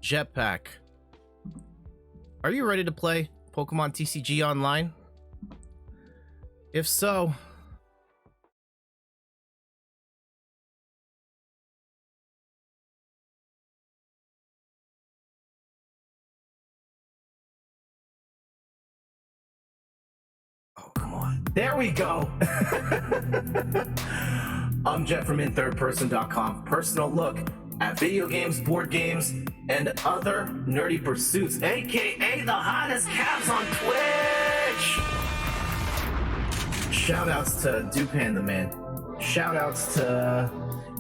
Jetpack, are you ready to play Pokemon TCG online? If so, oh, come on. There we go. I'm Jet from inthirdperson.com. Personal look at video games, board games, and other nerdy pursuits, aka the hottest calves on Twitch. Shoutouts to Dupan the Man. Shoutouts to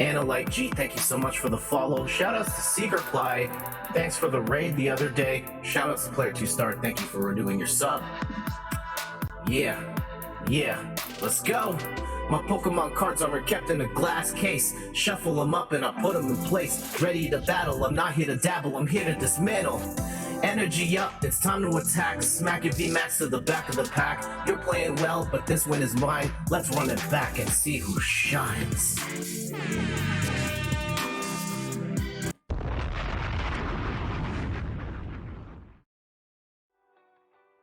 Analyte G. Thank you so much for the follow. Shoutouts to Seekerfly. Thanks for the raid the other day. Shoutouts to Player2Star. Thank you for renewing your sub. Yeah, let's go. My Pokemon cards are kept in a glass case. Shuffle them up and I put them in place. Ready to battle, I'm not here to dabble, I'm here to dismantle. Energy up, it's time to attack. Smack your VMAX to the back of the pack. You're playing well, but this win is mine. Let's run it back and see who shines.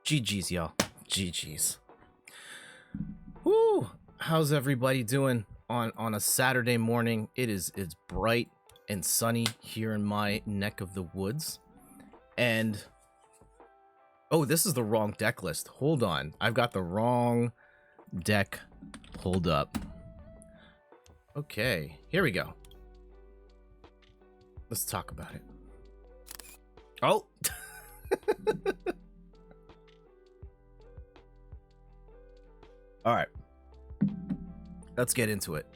GG's, y'all. GG's. Woo! How's everybody doing on a Saturday morning? It's bright and sunny here in my neck of the woods. And oh, this is the wrong deck list. Hold on. I've got the wrong deck pulled up. Okay, here we go. Let's talk about it. Oh! All right, let's get into it.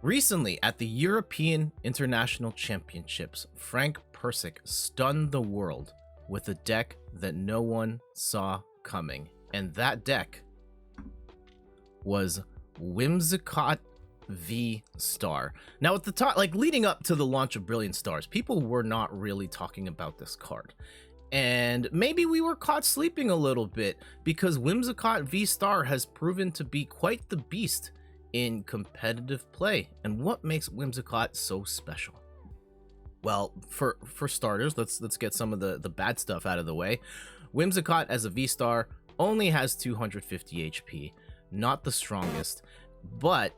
Recently, at the European International Championships, Frank Persick stunned the world with a deck that no one saw coming. And that deck was Whimsicott VSTAR. Now, at the time, like leading up to the launch of Brilliant Stars, people were not really talking about this card. And maybe we were caught sleeping a little bit because Whimsicott VSTAR has proven to be quite the beast in competitive play. And what makes Whimsicott so special? Well, for starters, let's get some of the bad stuff out of the way. Whimsicott as a VSTAR only has 250 HP, not the strongest, but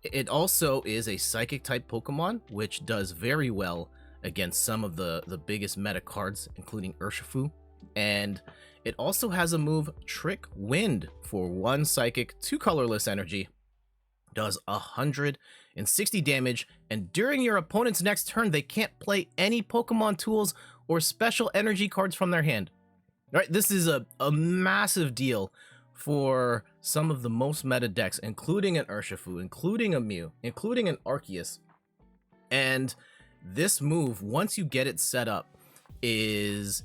it also is a psychic type Pokemon, which does very well against some of the biggest meta cards, including Urshifu. And it also has a move, Trick Wind, for 1 psychic, 2 colorless energy, does 160 damage, and during your opponent's next turn, they can't play any Pokemon tools or special energy cards from their hand. All right, this is a massive deal for some of the most meta decks, including an Urshifu, including a Mew, including an Arceus. And this move, once you get it set up, is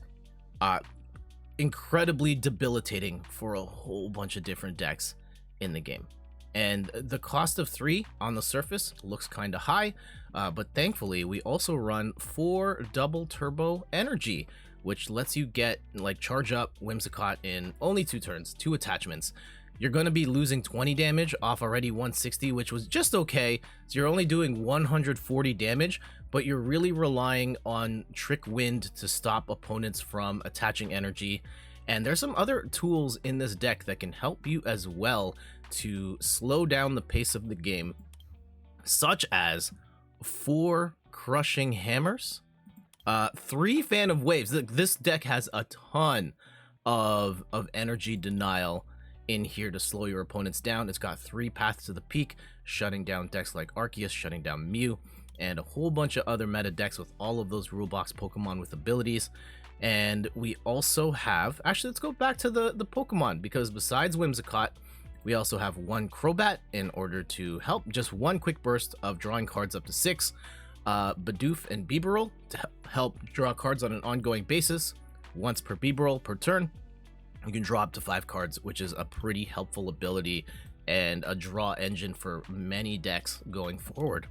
incredibly debilitating for a whole bunch of different decks in the game. And the cost of 3 on the surface looks kind of high, but thankfully we also run 4 double turbo energy, which lets you get charge up Whimsicott in only 2 turns, 2 attachments. You're going to be losing 20 damage off already 160, which was just okay. So you're only doing 140 damage, but you're really relying on Trick Wind to stop opponents from attaching energy. And there's some other tools in this deck that can help you as well to slow down the pace of the game, such as 4 Crushing Hammers, 3 Fan of Waves. This deck has a ton of energy denial in here to slow your opponents down. It's got 3 Paths to the Peak, shutting down decks like Arceus, shutting down Mew, and a whole bunch of other meta decks with all of those rule box Pokemon with abilities. And we also have, actually, let's go back to the Pokemon, because besides Whimsicott, we also have 1 Crobat in order to help, just 1 quick burst of drawing cards up to 6, Bidoof and Bibarel to help draw cards on an ongoing basis, once per Bibarel per turn. You can draw up to 5 cards, which is a pretty helpful ability and a draw engine for many decks going forward.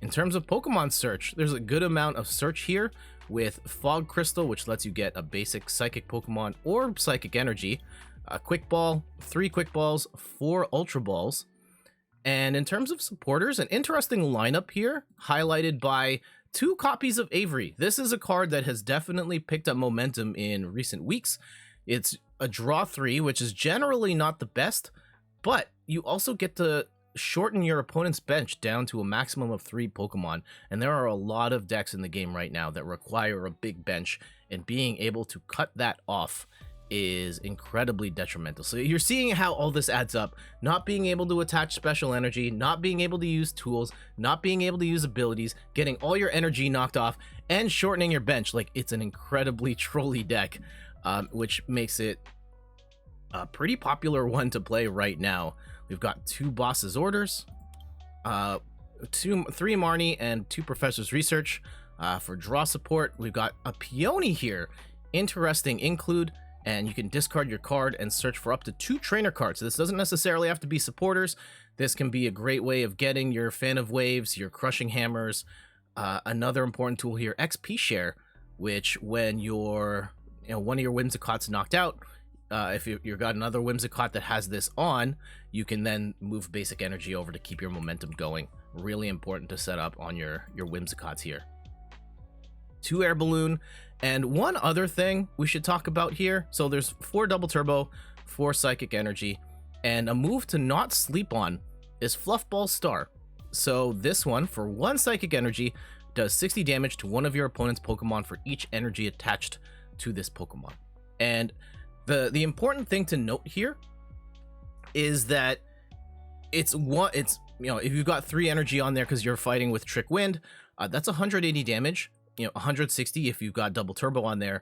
In terms of Pokemon search, there's a good amount of search here with Fog Crystal, which lets you get a basic Psychic Pokemon or Psychic Energy, a Quick Ball, 3 Quick Balls, 4 Ultra Balls. And in terms of supporters, an interesting lineup here, highlighted by 2 copies of Avery. This is a card that has definitely picked up momentum in recent weeks. It's a draw 3, which is generally not the best, but you also get to shorten your opponent's bench down to a maximum of 3 Pokemon, and there are a lot of decks in the game right now that require a big bench, and being able to cut that off is incredibly detrimental. So you're seeing how all this adds up. Not being able to attach special energy, not being able to use tools, not being able to use abilities, getting all your energy knocked off, and shortening your bench. Like, it's an incredibly trolly deck, which makes it a pretty popular one to play right now. We've got 2 Boss's Orders, 3 Marnie, and 2 Professor's Research. For draw support, we've got a Peony here. Interesting include, and you can discard your card and search for up to 2 trainer cards. This doesn't necessarily have to be supporters. This can be a great way of getting your Fan of Waves, your Crushing Hammers. Another important tool here, XP Share, which when one of your Whimsicott's knocked out, if you've got another Whimsicott that has this on, you can then move basic energy over to keep your momentum going. Really important to set up on your Whimsicotts here. 2 Air Balloon, and one other thing we should talk about here. So there's 4 Double Turbo, 4 Psychic Energy, and a move to not sleep on is Fluffball Star. So this one, for 1 Psychic Energy, does 60 damage to one of your opponent's Pokemon for each energy attached to this Pokemon. And the important thing to note here is that if you've got 3 energy on there because you're fighting with Trick Wind, that's 180 damage. 160 if you've got Double Turbo on there.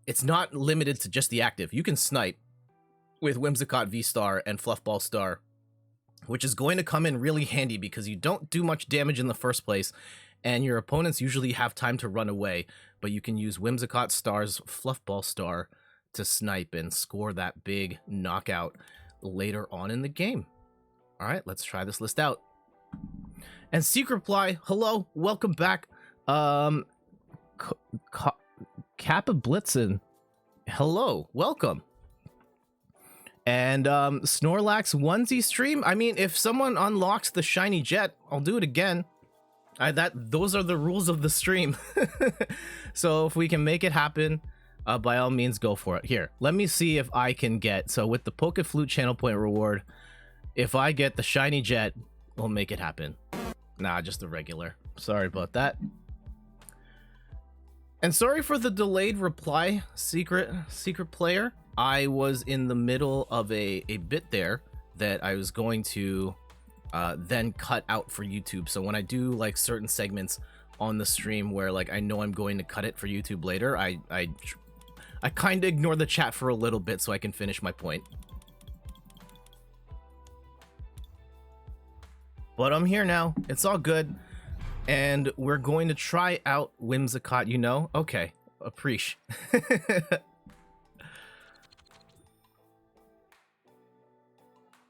It's not limited to just the active. You can snipe with Whimsicott VSTAR and Fluffball Star, which is going to come in really handy because you don't do much damage in the first place, and your opponents usually have time to run away, but you can use Whimsicott Star's Fluffball Star to snipe and score that big knockout later on in the game. All right, let's try this list out. And Secret Reply, hello, welcome back. Kappa Blitzen, hello, welcome. And Snorlax onesie stream, I mean, if someone unlocks the shiny jet, I'll do it again. Those are the rules of the stream. So if we can make it happen, by all means, go for it. Here, let me see if I can get, so with the Poke Flute channel point reward, if I get the shiny jet, we'll make it happen. Nah, just the regular. Sorry about that. And sorry for the delayed reply, secret player. I was in the middle of a bit there that I was going to then cut out for YouTube. So when I do like certain segments on the stream where like I know I'm going to cut it for YouTube later, I kind of ignore the chat for a little bit so I can finish my point. But I'm here now. It's all good. And we're going to try out Whimsicott, Okay, appreciate.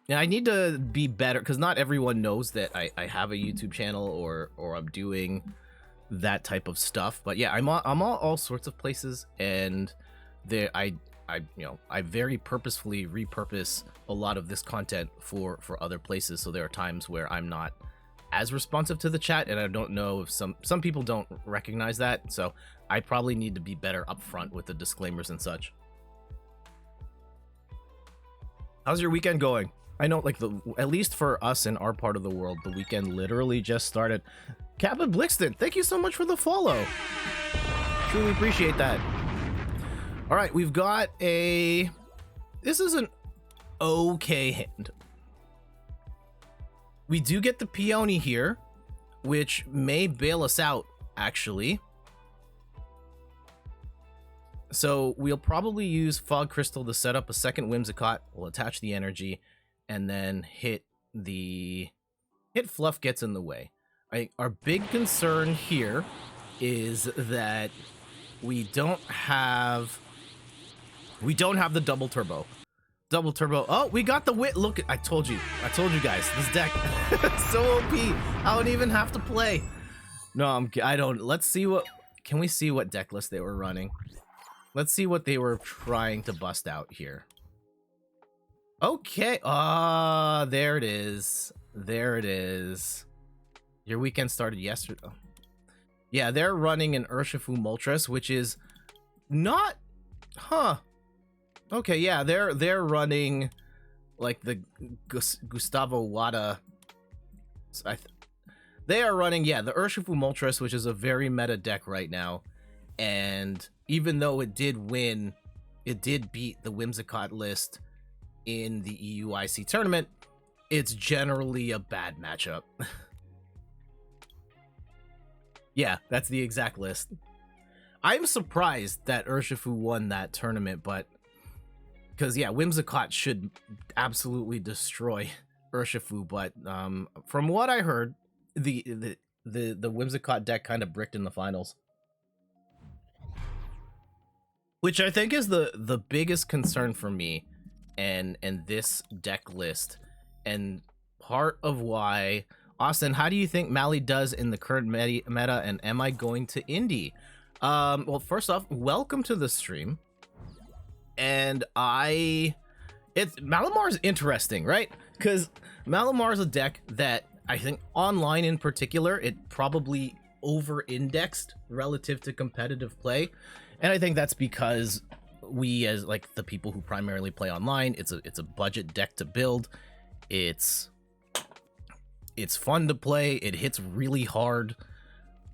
Yeah, I need to be better because not everyone knows that I have a YouTube channel or I'm doing that type of stuff. But yeah, I'm all sorts of places, and I very purposefully repurpose a lot of this content for other places. So there are times where I'm not as responsive to the chat, and I don't know if some people don't recognize that, so I probably need to be better upfront with the disclaimers and such. How's your weekend going? I know, like, at least for us in our part of the world, the weekend literally just started. Captain Blixton, thank you so much for the follow. Truly appreciate that. All right, we've got this is an okay hand. We do get the Peony here, which may bail us out, actually. So we'll probably use Fog Crystal to set up a second Whimsicott. We'll attach the energy, and then hit Fluff gets in the way. Our big concern here is that we don't have the Double Turbo. Oh, we got the wit. Look, I told you guys, this deck so OP. I don't even have to play. No, I don't. Let's see can we see what deck list they were running? Let's see what they were trying to bust out here. Okay. There it is. Your weekend started yesterday. Yeah, they're running an Urshifu Moltres, which is not... Huh. Okay, yeah, they're running like the Gustavo Wada... They are running, yeah, the Urshifu Moltres, which is a very meta deck right now. And even though it did win, it did beat the Whimsicott list in the EUIC tournament, it's generally a bad matchup. Yeah, that's the exact list. I'm surprised that Urshifu won that tournament, but because yeah, Whimsicott should absolutely destroy Urshifu, but from what I heard, the Whimsicott deck kind of bricked in the finals, which I think is the biggest concern for me and this deck list, and part of why. Austin, how do you think Mally does in the current meta, and am I going to Indy? Well, first off, welcome to the stream. And Malamar's interesting, right? Because Malamar's a deck that I think online in particular, it probably over-indexed relative to competitive play. And I think that's because we, as like the people who primarily play online, it's a budget deck to build. It's fun to play. It hits really hard.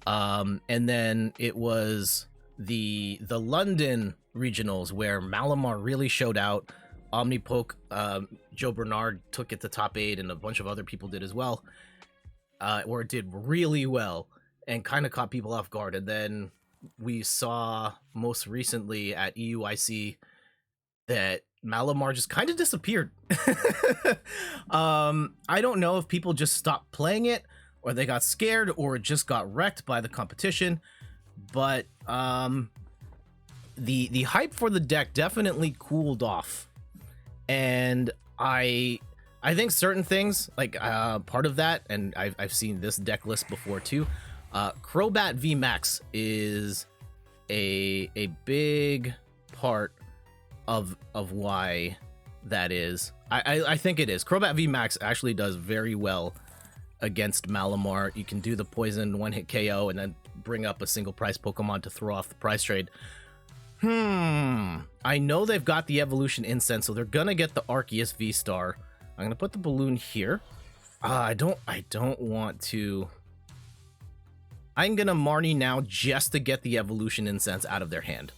And then it was the London regionals where Malamar really showed out. Omnipoke, Joe Bernard took it to top 8, and a bunch of other people did as well. Where it did really well and kind of caught people off guard. And then we saw most recently at EUIC that Malamar just kind of disappeared. I don't know if people just stopped playing it, or they got scared, or it just got wrecked by the competition. But the hype for the deck definitely cooled off, and I think certain things like part of that, and I've seen this deck list before too. Crobat V Max is a big part of why that is. I think it is. Crobat V Max actually does very well against Malamar. You can do the poison one-hit KO and then bring up a single price Pokemon to throw off the price trade. I know they've got the Evolution Incense, so they're gonna get the Arceus V-Star. I'm gonna put the balloon here. I don't want to. I'm gonna Marnie now just to get the Evolution Incense out of their hand.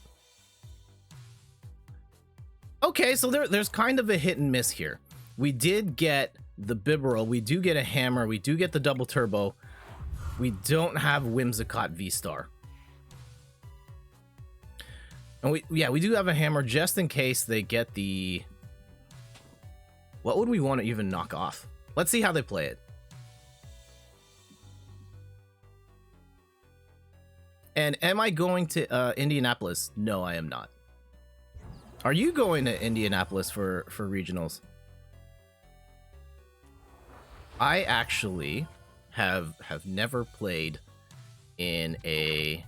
Okay, so there's kind of a hit and miss here. We did get the Bibarel, we do get a Hammer, we do get the Double Turbo. We don't have Whimsicott V-Star. And we do have a Hammer just in case they get the... What would we want to even knock off? Let's see how they play it. And am I going to Indianapolis? No, I am not. Are you going to Indianapolis for regionals? I actually have never played in a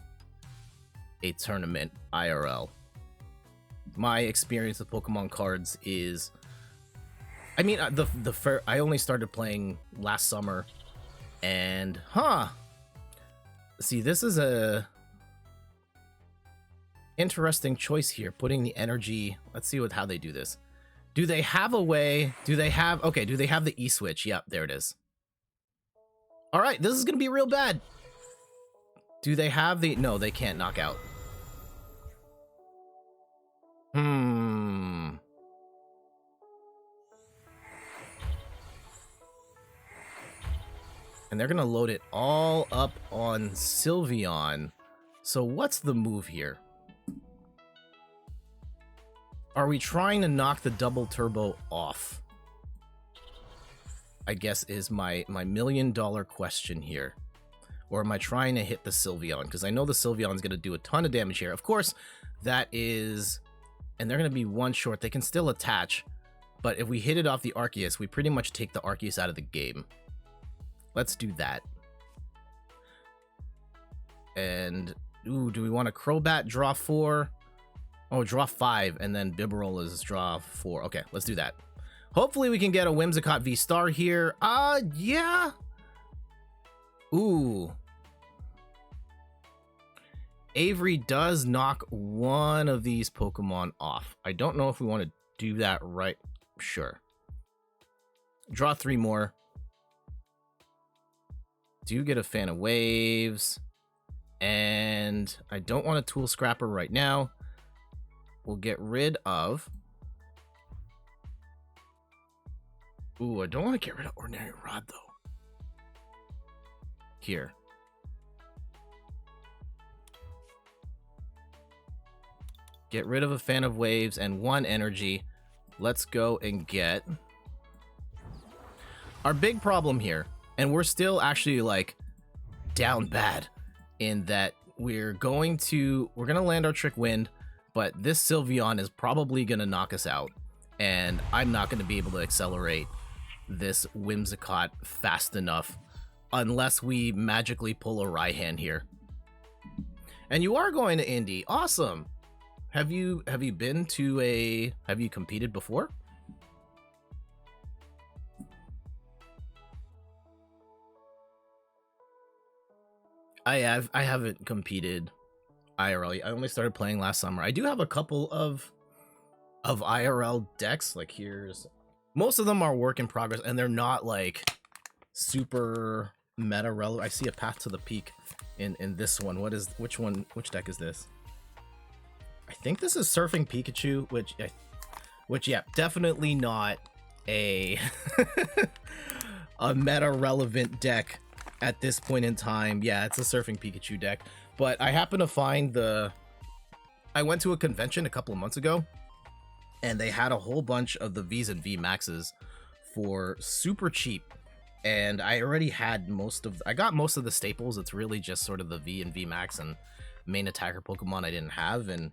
tournament IRL. My experience with Pokemon cards is, I mean, I only started playing last summer, and see, this is a interesting choice here, putting the energy. Let's see how they do this. Do they have a way? Do they have the E-Switch? Yep, there it is. All right, this is gonna be real bad. Do they have the... No, they can't knock out. And they're gonna load it all up on Sylveon. So what's the move here? Are we trying to knock the Double Turbo off? I guess is my $1 million question here. Or am I trying to hit the Sylveon? Because I know the Sylveon is going to do a ton of damage here. Of course, that is... And they're going to be one short. They can still attach. But if we hit it off the Arceus, we pretty much take the Arceus out of the game. Let's do that. And... Ooh, do we want a Crobat draw 4? Oh, draw 5, and then Bibarel is draw 4. Okay, let's do that. Hopefully we can get a Whimsicott V-Star here. Yeah. Ooh. Avery does knock one of these Pokemon off. I don't know if we want to do that right. Sure. Draw 3 more. Do get a Fan of Waves. And I don't want a Tool Scrapper right now. We'll get rid of... Ooh, I don't want to get rid of Ordinary Rod, though. Here. Get rid of a Fan of Waves and 1 energy. Let's go and get... Our big problem here, and we're still actually, like, down bad, in that we're gonna land our Trick Wind, but this Sylveon is probably gonna knock us out, and I'm not gonna be able to accelerate this Whimsicott fast enough unless we magically pull a Raihan here. And you are going to Indy. Awesome. Have you been to have you competed before? I haven't competed IRL. I only started playing last summer. I do have a couple of IRL decks. Like here's most of them are work in progress, and they're not like super meta relevant. I see a Path to the Peak in this one. Which deck is this? I think this is Surfing Pikachu, which yeah, definitely not a a meta relevant deck at this point in time. Yeah, it's a Surfing Pikachu deck. But I happen to find I went to a convention a couple of months ago, and they had a whole bunch of the Vs and V Maxes for super cheap. And I already had I got most of the staples. It's really just sort of the V and V Max and main attacker Pokemon I didn't have. And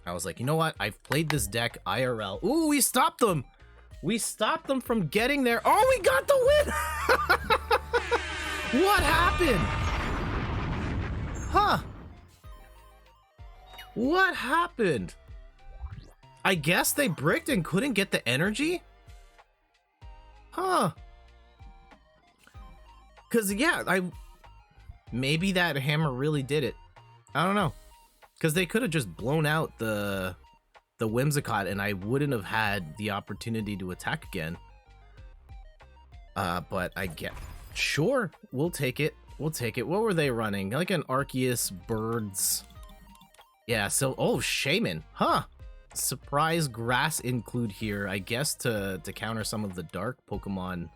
I was like, you know what? I've played this deck IRL. Ooh, we stopped them. We stopped them from getting there. Oh, we got the win. What happened? Huh. What happened? I guess they bricked and couldn't get the energy? Huh. Because, yeah, maybe that hammer really did it. I don't know. Because they could have just blown out the Whimsicott, and I wouldn't have had the opportunity to attack again. But I get... Sure, we'll take it. We'll take it. What were they running? Like an Arceus, Birds. Yeah, so... Oh, Shaman. Huh. Surprise Grass include here, I guess, to counter some of the dark Pokemon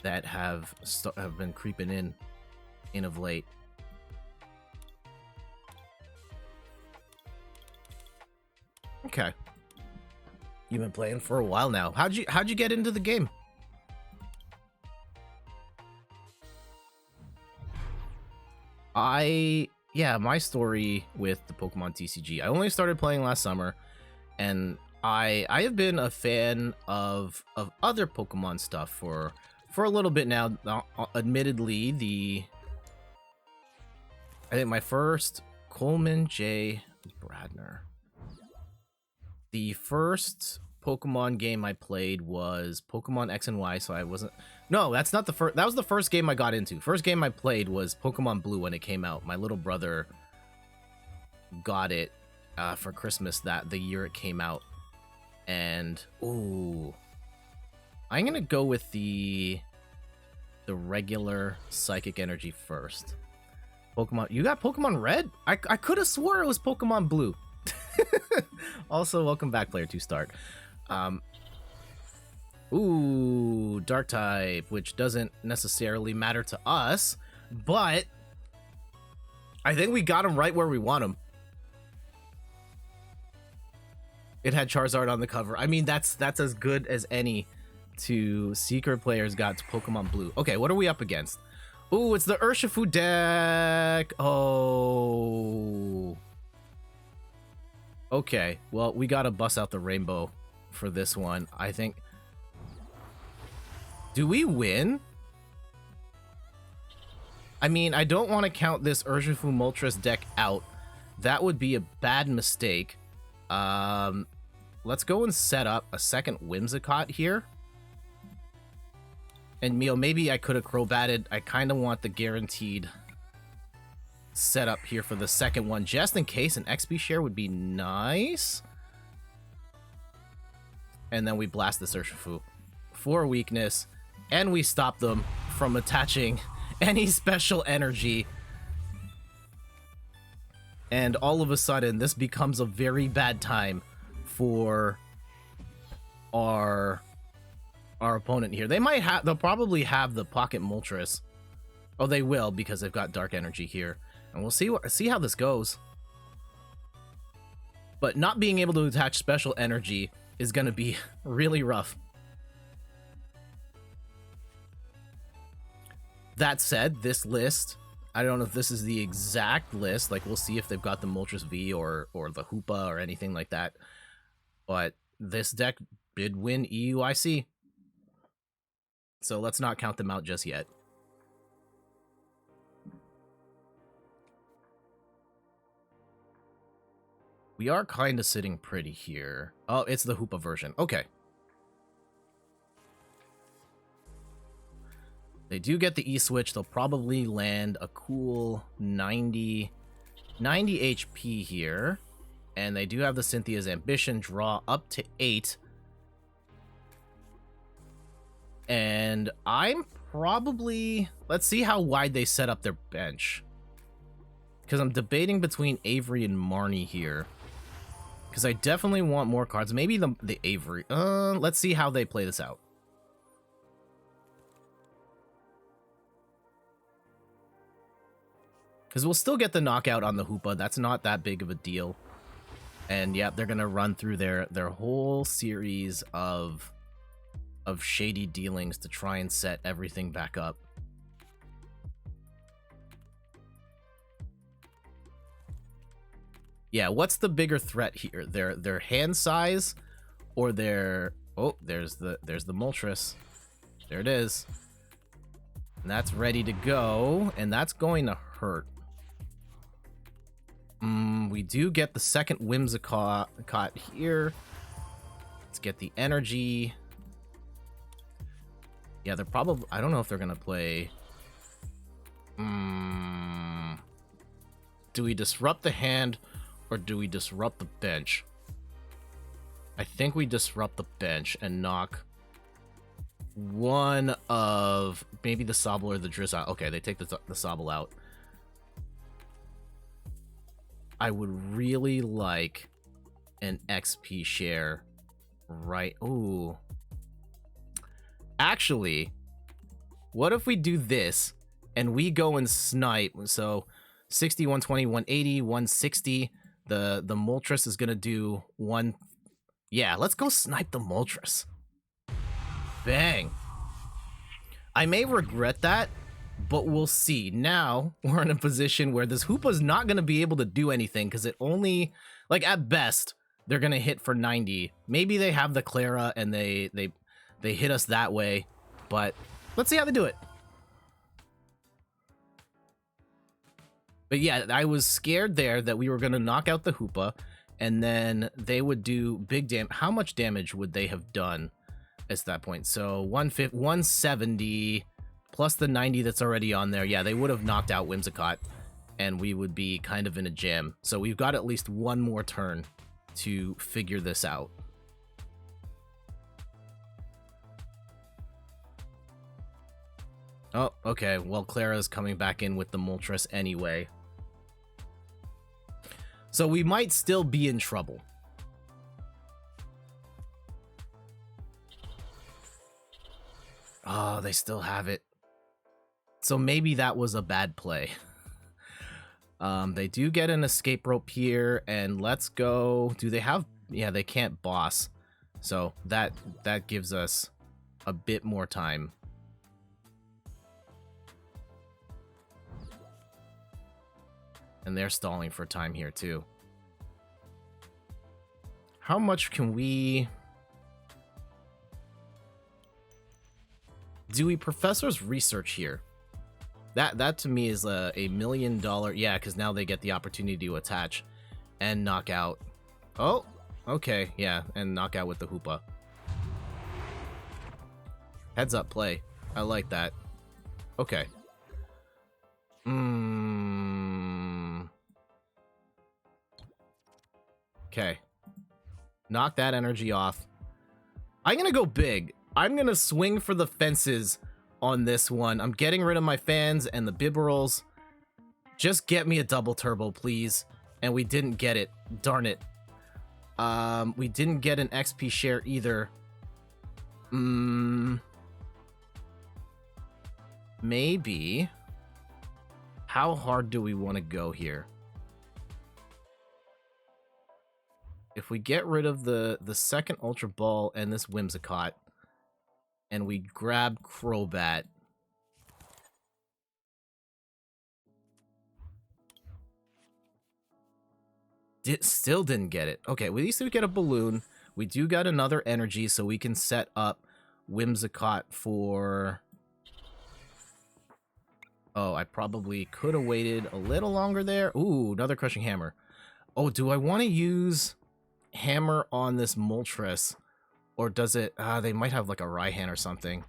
that have been creeping in of late. Okay. You've been playing for a while now. How'd you get into the game? Yeah, my story with the Pokemon TCG. I only started playing last summer, and I have been a fan of other Pokemon stuff for a little bit now. Admittedly, I think my first Coleman J. Bradner. The first Pokemon game I played was Pokemon X and Y, so I wasn't... No, that's not the first... That was the first game I got into. First game I played was Pokemon Blue when it came out. My little brother got it for Christmas the year it came out. And, ooh... I'm gonna go with the regular Psychic Energy first. Pokemon... You got Pokemon Red? I could have swore it was Pokemon Blue. Also, welcome back, Player 2 Start. Ooh, Dark type, which doesn't necessarily matter to us, but I think we got him right where we want him. It had Charizard on the cover. I mean, that's as good as any to secret players got to Pokemon Blue. Okay, what are we up against? Ooh, it's the Urshifu deck. Oh. Okay, well, we gotta bust out the rainbow for this one. I think... Do we win? I mean, I don't want to count this Urshifu Moltres deck out. That would be a bad mistake. Let's go and set up a second Whimsicott here. And, maybe I could have Crobatted. I kind of want the guaranteed set up here for the second one, just in case an XP share would be nice. And then we blast the Urshifu for weakness, and we stop them from attaching any special energy. And all of a sudden, this becomes a very bad time for our opponent here. They'll probably have the Pocket Moltres. Oh, they will, because they've got Dark Energy here. And we'll see how this goes. But not being able to attach special energy is going to be really rough. That said, this list, I don't know if this is the exact list. Like, we'll see if they've got the Moltres V or the Hoopa or anything like that. But this deck did win EUIC. So let's not count them out just yet. We are kind of sitting pretty here. Oh, it's the Hoopa version. Okay. They do get the E-Switch. They'll probably land a cool 90 HP here. And they do have the Cynthia's Ambition, draw up to 8. And I'm probably... Let's see how wide they set up their bench. Because I'm debating between Avery and Marnie here. Because I definitely want more cards. Maybe the Avery. Let's see how they play this out. Because we'll still get the knockout on the Hoopa. That's not that big of a deal. And yeah, they're going to run through their whole series of shady dealings to try and set everything back up. Yeah, what's the bigger threat here? Their hand size or their... Oh, there's the Moltres. There it is. And that's ready to go, and that's going to hurt. We do get the second Whimsicott here. Let's get the energy. Yeah, they're probably... I don't know if they're going to play... Do we disrupt the hand... or do we disrupt the bench? I think we disrupt the bench and knock one of... maybe the Sobble or the Drizzle. Okay, they take the Sobble out. I would really like an XP share right... Ooh. Actually, what if we do this and we go and snipe? So 60, 120, 180, 160... The Moltres is going to do one... Yeah, let's go snipe the Moltres. Bang. I may regret that, but we'll see. Now, we're in a position where this Hoopa's not going to be able to do anything, because it only... Like, at best, they're going to hit for 90. Maybe they have the Clara, and they hit us that way, but let's see how they do it. But yeah, I was scared there that we were going to knock out the Hoopa, and then they would do big damage. How much damage would they have done at that point? So 170 plus the 90 that's already on there. Yeah, they would have knocked out Whimsicott, and we would be kind of in a jam. So we've got at least one more turn to figure this out. Oh, okay. Well, Clara's coming back in with the Moltres anyway. So we might still be in trouble. Oh, they still have it. So maybe that was a bad play. They do get an escape rope here, and let's go. Do they have... Yeah, they can't boss. So that gives us a bit more time. And they're stalling for time here, too. How much can we... Do we Professor's Research here? That to me is a $1 million... Yeah, because now they get the opportunity to attach and knock out. Oh, okay, yeah, and knock out with the Hoopa. Heads up play. I like that. Okay. Okay. Knock that energy off. I'm going to go big. I'm going to swing for the fences on this one. I'm getting rid of my fans and the Bibberals. Just get me a double turbo, please. And we didn't get it. Darn it. We didn't get an XP share either. Maybe. How hard do we want to go here? If we get rid of the second Ultra Ball and this Whimsicott, and we grab Crobat, still didn't get it. Okay, well, at least we get a balloon. We do got another energy, so we can set up Whimsicott for... Oh, I probably could have waited a little longer there. Ooh, another Crushing Hammer. Oh, do I want to use Hammer on this Moltres? Or does it... they might have like a Raihan or something.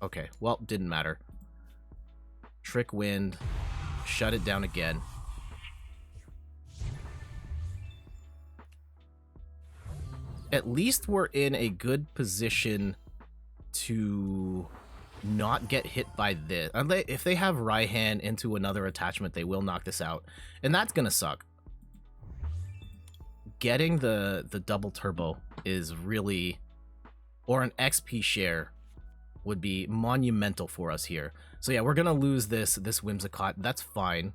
Okay, well, didn't matter. Trick Wind. Shut it down again. At least we're in a good position to not get hit by this. If they have Raihan into another attachment, they will knock this out. And that's gonna suck. Getting the double turbo is really... Or an XP share would be monumental for us here. So yeah, we're gonna lose this Whimsicott. That's fine.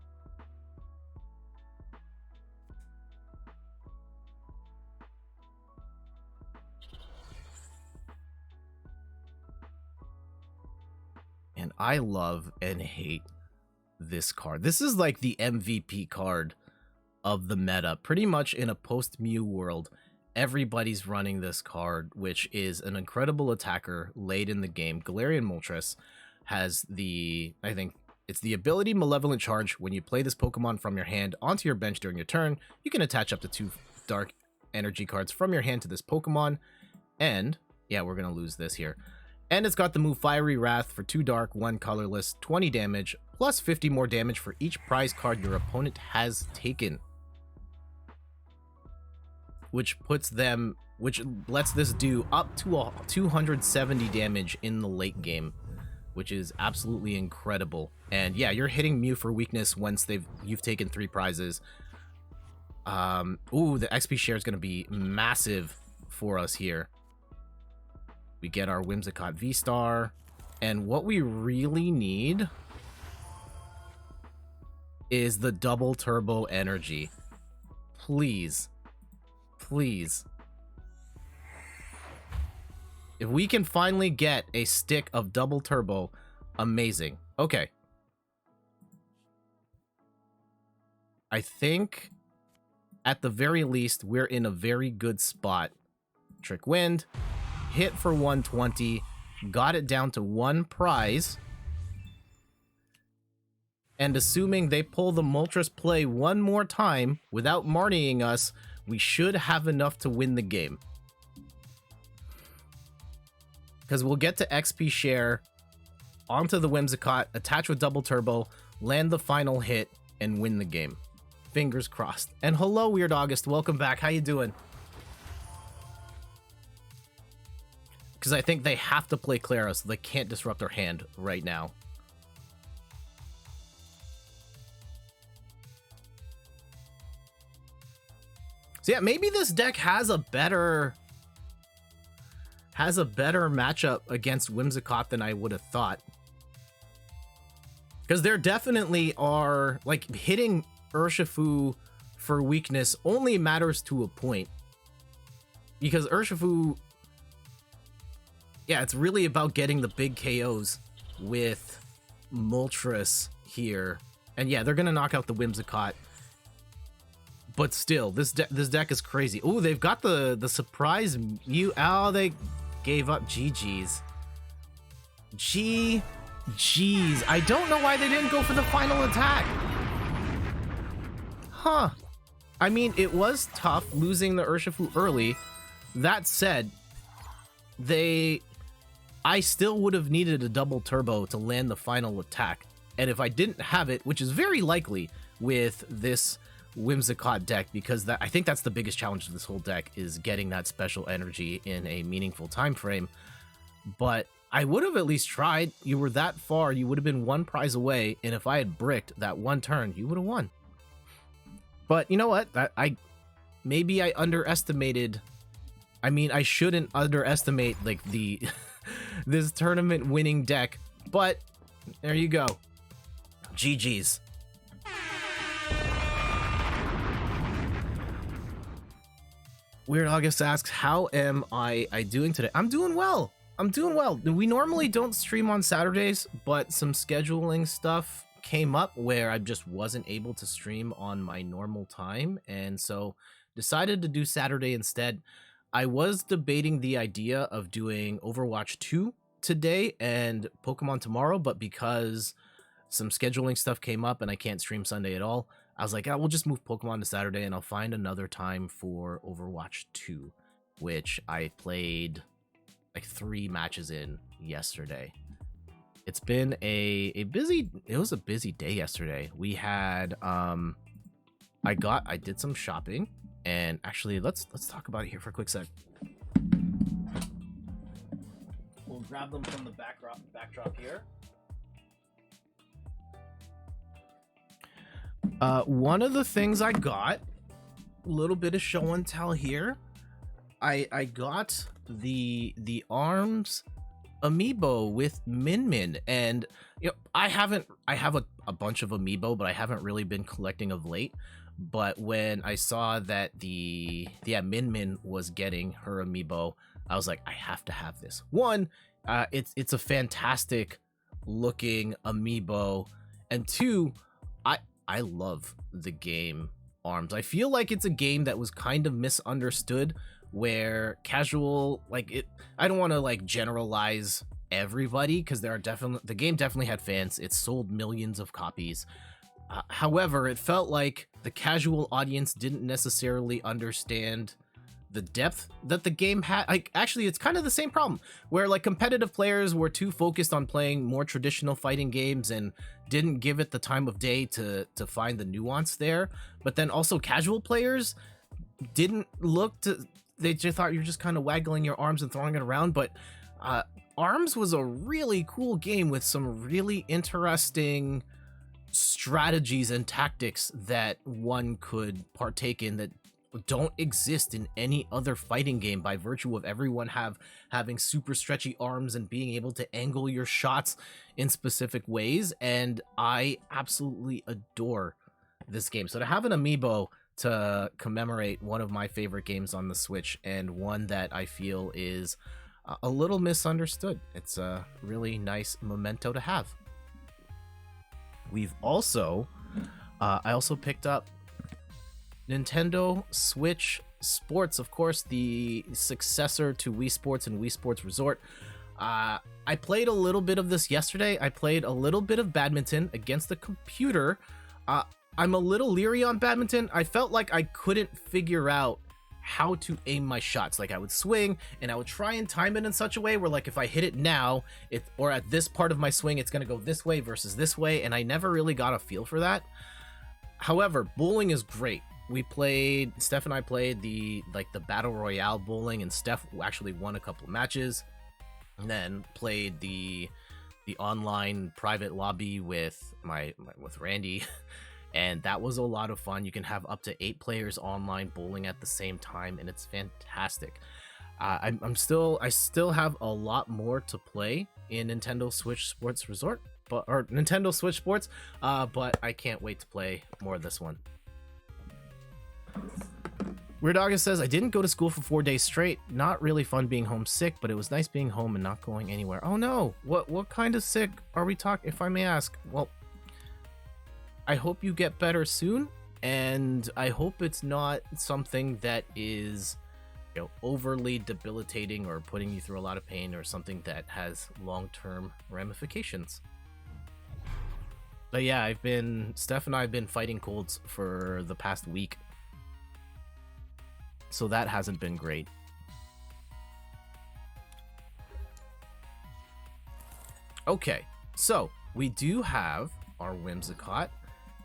And I love and hate this card. This is like the MVP card of the meta. Pretty much in a post-Mew world, everybody's running this card, which is an incredible attacker late in the game. Galarian Moltres has the, I think, it's the ability Malevolent Charge. When you play this Pokemon from your hand onto your bench during your turn, you can attach up to 2 dark energy cards from your hand to this Pokemon. And, yeah, we're going to lose this here. And it's got the move Fiery Wrath for 2 dark, 1 colorless, 20 damage, plus 50 more damage for each prize card your opponent has taken. Which lets this do up to 270 damage in the late game, which is absolutely incredible. And yeah, you're hitting Mew for weakness once you've taken 3 prizes. Ooh, the XP share is going to be massive for us here. We get our Whimsicott VSTAR, and what we really need is the double turbo energy. Please. Please. If we can finally get a stick of double turbo, amazing. Okay. I think, at the very least, we're in a very good spot. Trick Wind. Hit for 120, got it down to 1 prize, and assuming they pull the Moltres play one more time without Marnieing us, we should have enough to win the game. Because we'll get to XP share, onto the Whimsicott, attach with double turbo, land the final hit, and win the game. Fingers crossed. And hello, Weird August, welcome back, how you doing? Because I think they have to play Clara, so they can't disrupt their hand right now. So yeah, maybe this deck has a better matchup against Whimsicott than I would have thought. Because there definitely are, like, hitting Urshifu for weakness only matters to a point. Because Urshifu... Yeah, it's really about getting the big KOs with Moltres here. And yeah, they're going to knock out the Whimsicott. But still, this deck is crazy. Ooh, they've got the surprise Mew. Oh, they gave up. GG's. GG's. I don't know why they didn't go for the final attack. Huh. I mean, it was tough losing the Urshifu early. That said, I still would have needed a double turbo to land the final attack. And if I didn't have it, which is very likely with this Whimsicott deck, because I think that's the biggest challenge of this whole deck, is getting that special energy in a meaningful time frame. But I would have at least tried. You were that far, you would have been one prize away, and if I had bricked that one turn, you would have won. But you know what? Maybe I underestimated. I mean, I shouldn't underestimate like the this tournament winning deck, but there you go. GG's. Weird August asks, how am I doing today? I'm doing well. I'm doing well. We normally don't stream on Saturdays, but some scheduling stuff came up where I just wasn't able to stream on my normal time, and so decided to do Saturday instead. I was debating the idea of doing Overwatch 2 today and Pokemon tomorrow, but because some scheduling stuff came up and I can't stream Sunday at all, I was like, we'll just move Pokemon to Saturday and I'll find another time for Overwatch 2, which I played like 3 matches in yesterday. It's been it was a busy day yesterday. We had I did some shopping, and actually let's talk about it here for a quick sec. We'll grab them from the backdrop here. One of the things I got, a little bit of show and tell here. I got the ARMS amiibo with Min Min, and you know, I have a bunch of amiibo, but I haven't really been collecting of late. But when I saw that Min Min was getting her amiibo, I was like, I have to have this. One, it's a fantastic looking amiibo, and two, I love the game ARMS. I feel like it's a game that was kind of misunderstood, where casual, I don't want to like generalize everybody, because the game definitely had fans. It sold millions of copies. However, it felt like the casual audience didn't necessarily understand the depth that the game had. Actually, it's kind of the same problem, where like competitive players were too focused on playing more traditional fighting games and didn't give it the time of day to find the nuance there. But then also casual players didn't they just thought you're just kind of waggling your arms and throwing it around. But ARMS was a really cool game with some really interesting strategies and tactics that one could partake in that don't exist in any other fighting game, by virtue of everyone having super stretchy arms and being able to angle your shots in specific ways. And I absolutely adore this game. So to have an amiibo to commemorate one of my favorite games on the Switch, and one that I feel is a little misunderstood, it's a really nice memento to have. We've also I also picked up Nintendo Switch Sports, of course, the successor to Wii Sports and Wii Sports Resort. I played a little bit of this yesterday. I played a little bit of badminton against the computer. I'm a little leery on badminton. I felt like I couldn't figure out how to aim my shots. Like, I would swing and I would try and time it in such a way where, like, if I hit it now, or at this part of my swing, it's going to go this way versus this way, and I never really got a feel for that. However, bowling is great. Steph and I played the battle royale bowling, and Steph actually won a couple of matches, and then played the online private lobby with Randy. And that was a lot of fun. You can have up to 8 players online bowling at the same time, and it's fantastic. I still have a lot more to play in Nintendo Switch Sports Resort, or Nintendo Switch Sports, but I can't wait to play more of this one. Weird August says, I didn't go to school for 4 days straight. Not really fun being homesick, but it was nice being home and not going anywhere. Oh no, what kind of sick are we talking, if I may ask? Well, I hope you get better soon, and I hope it's not something that is, overly debilitating or putting you through a lot of pain, or something that has long-term ramifications. But yeah, Steph and I have been fighting colds for the past week, so that hasn't been great. Okay, so we do have our Whimsicott,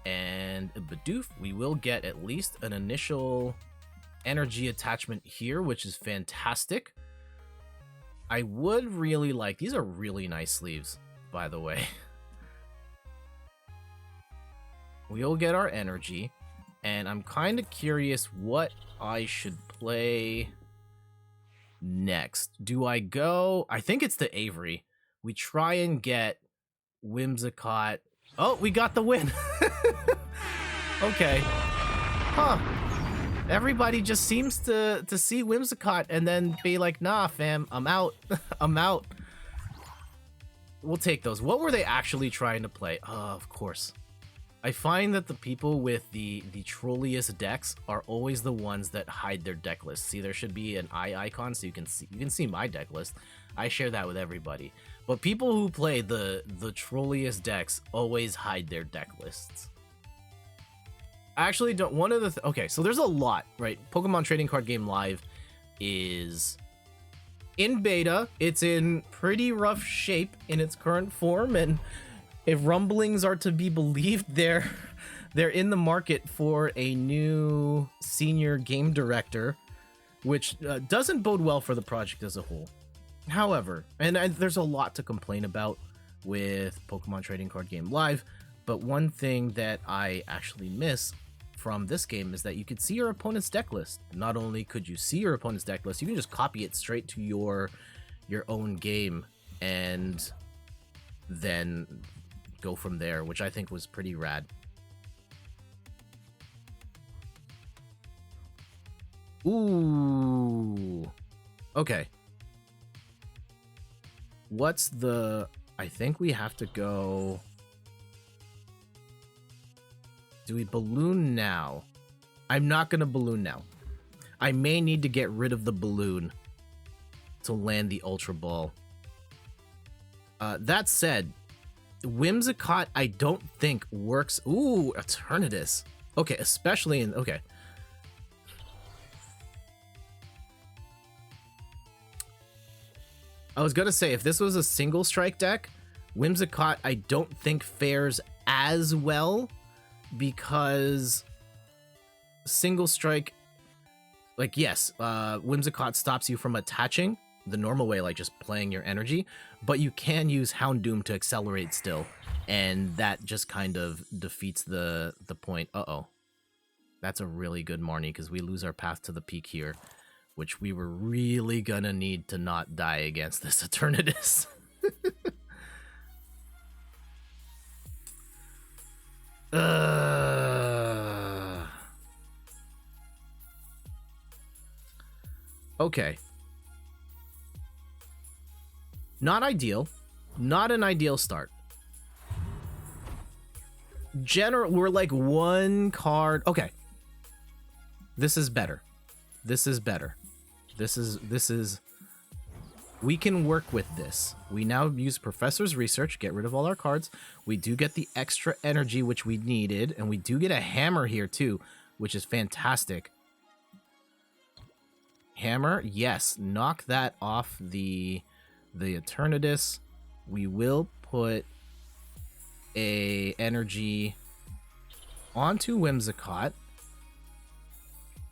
and Bidoof, we will get at least an initial energy attachment here, which is fantastic. I would really like, these are really nice sleeves, by the way. We'll get our energy, and I'm kind of curious what I should play next. Do I go, I think it's the Avery. We try and get Whimsicott. Oh, we got the win. Okay. Huh. Everybody just seems to see Whimsicott and then be like, nah, fam, I'm out. I'm out. We'll take those. What were they actually trying to play? Oh, of course. I find that the people with the trolliest decks are always the ones that hide their deck list. See, there should be an eye icon so you can see my deck list. I share that with everybody. But people who play the trolliest decks always hide their deck lists. I actually don't. One of the okay, so there's a lot, right? Pokemon Trading Card Game Live is in beta. It's in pretty rough shape in its current form, and if rumblings are to be believed, they're in the market for a new senior game director, which doesn't bode well for the project as a whole. However, and there's a lot to complain about with Pokemon Trading Card Game Live, but one thing that I actually miss from this game is that you could see your opponent's deck list. Not only could you see your opponent's deck list, you can just copy it straight to your own game and then go from there, which I think was pretty rad. Ooh. Okay. What's the... I think we have to go... Do we balloon now? I'm not going to balloon now. I may need to get rid of the balloon to land the Ultra Ball. That said, Whimsicott I don't think works. Ooh, Eternatus. Okay, especially in... Okay. I was going to say, if this was a single strike deck, Whimsicott I don't think fares as well, because single strike, like, yes, Whimsicott stops you from attaching the normal way, like just playing your energy, but you can use Houndoom to accelerate still, and that just kind of defeats the point. Uh-oh. That's a really good Marnie, because we lose our path to the peak here, which we were really gonna need to not die against this Eternatus. Okay. Not ideal. Not an ideal start. We're like one card. Okay. This is better. This is better. This is... We can work with this. We now use Professor's Research, get rid of all our cards. We do get the extra energy, which we needed, and we do get a hammer here too, which is fantastic. Hammer, yes. Knock that off the Eternatus. We will put a energy onto Whimsicott.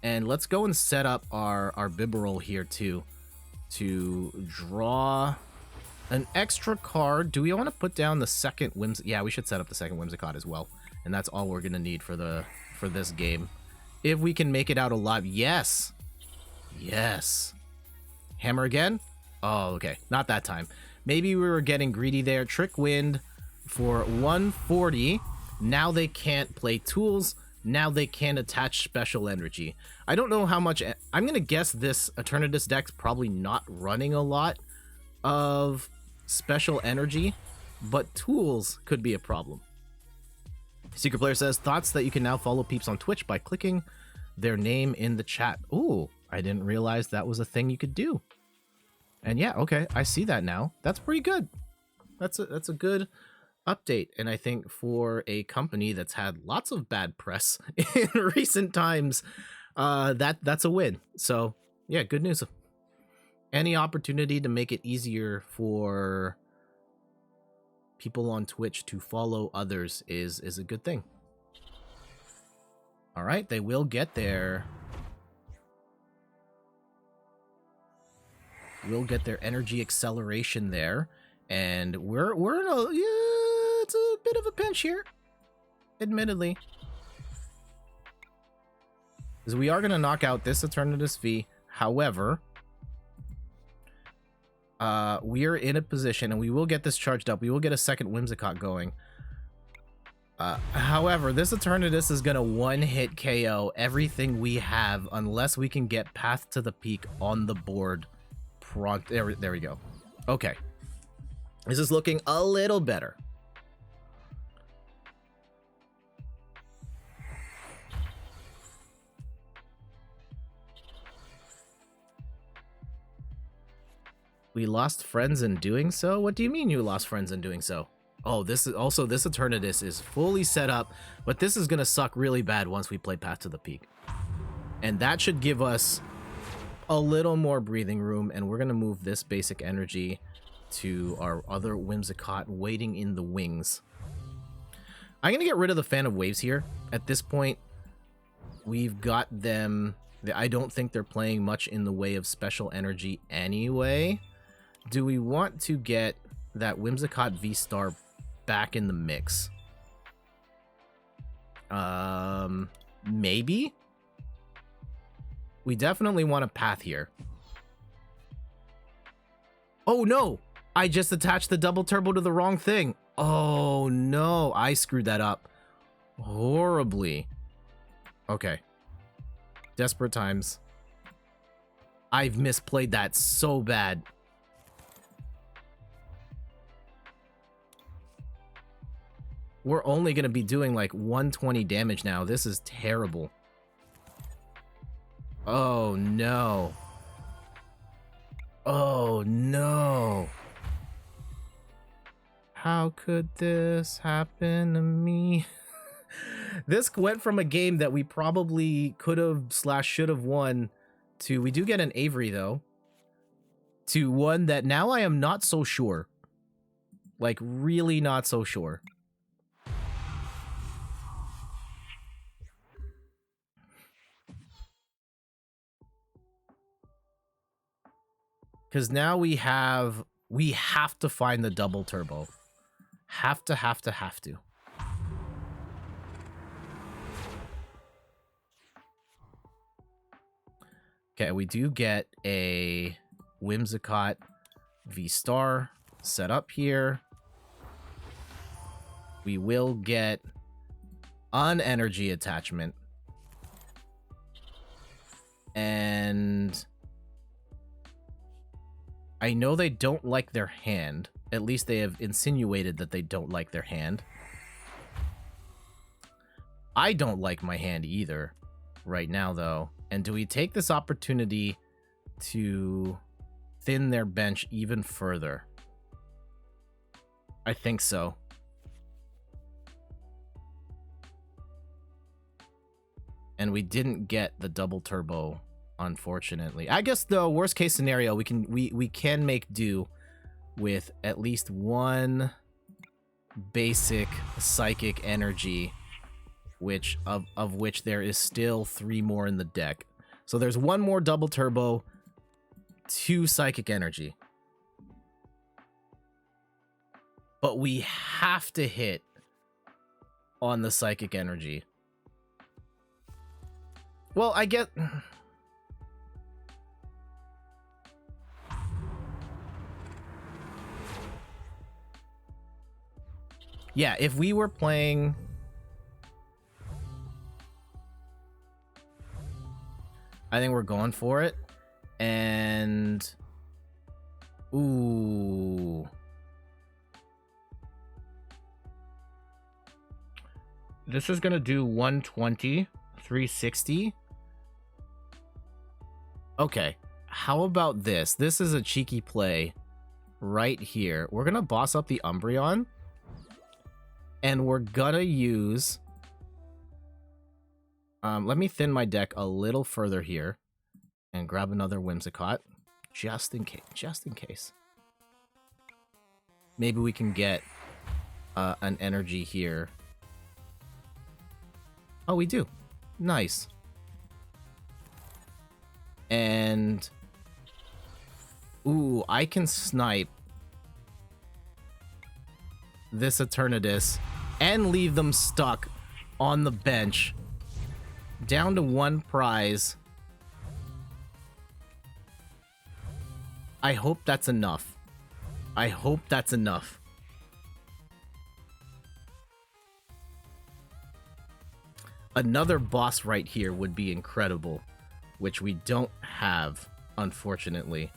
And let's go and set up our Bibarel here too, to draw an extra card. Do we want to put down the second Yeah, we should set up the second Whimsicott as well. And that's all we're gonna need for this game. If we can make it out alive. Yes. Yes. Hammer again? Oh, okay. Not that time. Maybe we were getting greedy there. Trick Wind for 140. Now they can't play tools. Now they can attach special energy. I don't know how much... I'm going to guess this Eternatus deck's probably not running a lot of special energy, but tools could be a problem. Secret Player says, thoughts that you can now follow peeps on Twitch by clicking their name in the chat. Ooh, I didn't realize that was a thing you could do. And yeah, okay, I see that now. That's pretty good. That's a good update, and I think for a company that's had lots of bad press in recent times, that's a win. So yeah, good news. Any opportunity to make it easier for people on Twitch to follow others is a good thing. All right, they will get there. We'll get their energy acceleration there, and we're in a it's a bit of a pinch here, admittedly, because we are going to knock out this Eternatus V. However, we are in a position, and we will get this charged up. We will get a second Whimsicott going. However, this Eternatus is going to one-hit KO everything we have unless we can get Path to the Peak on the board. There we go. Okay. This is looking a little better. We lost friends in doing so? What do you mean you lost friends in doing so? Oh, this Eternatus is fully set up, but this is going to suck really bad once we play Path to the Peak. And that should give us a little more breathing room, and we're going to move this basic energy to our other Whimsicott waiting in the wings. I'm going to get rid of the Fan of Waves here. At this point, we've got them. I don't think they're playing much in the way of special energy anyway. Do we want to get that Whimsicott VSTAR back in the mix? Maybe? We definitely want a Path here. Oh no! I just attached the double turbo to the wrong thing. Oh no, I screwed that up horribly. Okay. Desperate times. I've misplayed that so bad. We're only going to be doing like 120 damage now. This is terrible. Oh no. Oh no. How could this happen to me? This went from a game that we probably could have / should have won to, we do get an Avery though, to one that now I am not so sure. Like really not so sure. Because now we have to find the double turbo. Have to. Okay, we do get a Whimsicott VSTAR set up here. We will get an energy attachment. And I know they don't like their hand. At least they have insinuated that they don't like their hand. I don't like my hand either right now, though. And do we take this opportunity to thin their bench even further? I think so. And we didn't get the double turbo, unfortunately. I guess the worst case scenario, we can make do with at least one basic psychic energy, which of which there is still 3 more in the deck. So there's 1 more double turbo, 2 psychic energy. But we have to hit on the psychic energy. Well, I get... Yeah, if we were playing... I think we're going for it. And... Ooh... This is going to do 120, 360. Okay, how about this? This is a cheeky play right here. We're going to boss up the Umbreon. And we're gonna use... let me thin my deck a little further here. And grab another Whimsicott. Just in case. Maybe we can get an energy here. Oh, we do. Nice. And... ooh, I can snipe this Eternatus and leave them stuck on the bench. Down to 1 prize. I hope that's enough. I hope that's enough. Another boss right here would be incredible, which we don't have, unfortunately.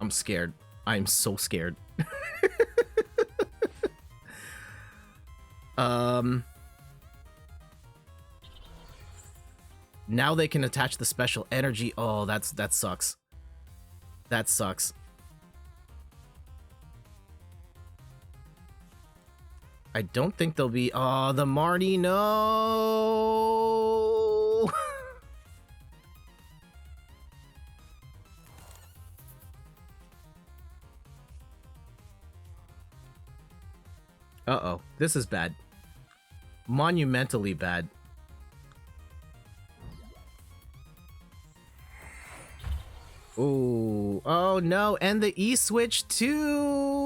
I'm scared. I'm so scared. Now they can attach the special energy. Oh, that sucks. That sucks. I don't think they'll be... oh, the Marnie, no! Uh-oh. This is bad. Monumentally bad. Ooh. Oh, no. And the E-switch, too!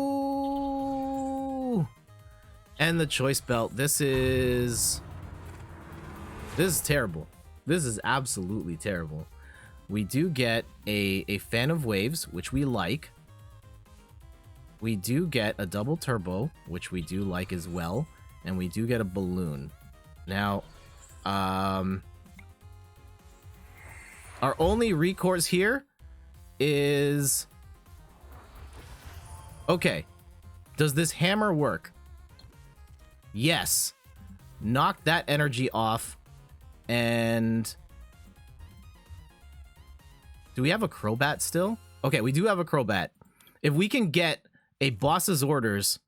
And the choice belt. This is terrible. This is absolutely terrible. We do get a fan of waves, which we like. We do get a double turbo, which we do like as well. And we do get a balloon. Now, our only recourse here is... okay. Does this hammer work? Yes. Knock that energy off. And... do we have a Crobat still? Okay, we do have a Crobat. If we can get a boss's orders...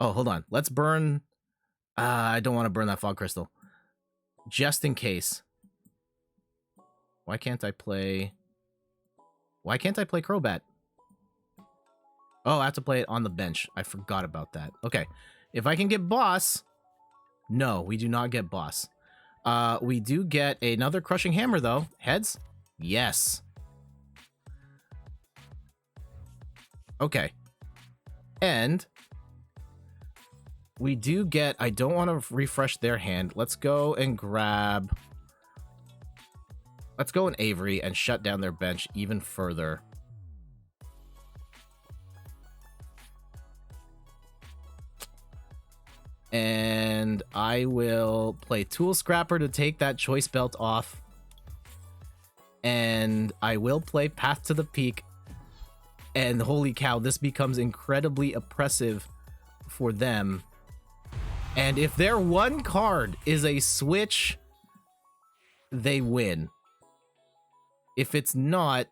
oh, hold on. Let's burn... I don't want to burn that fog crystal. Just in case. Why can't I play... why can't I play Crobat? Oh, I have to play it on the bench. I forgot about that. Okay. If I can get boss... no, we do not get boss. We do get another crushing hammer, though. Heads? Yes. Okay. And... we do get... I don't want to refresh their hand. Let's go and grab... let's go in Avery and shut down their bench even further. And I will play Tool Scrapper to take that choice belt off. And I will play Path to the Peak. And holy cow, this becomes incredibly oppressive for them. And if their one card is a switch, they win. If it's not,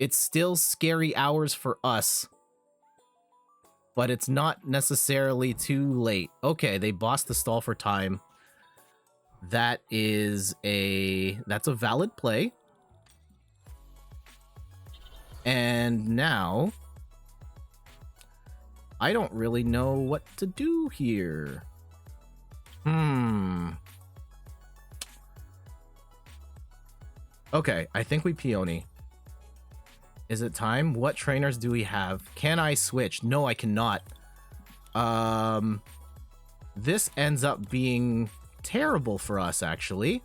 it's still scary hours for us. But it's not necessarily too late. Okay, they bossed the stall for time. That's a valid play. And now... I don't really know what to do here. Okay, I think we Peony. Is it time? What trainers do we have? Can I switch? No, I cannot. This ends up being terrible for us, actually.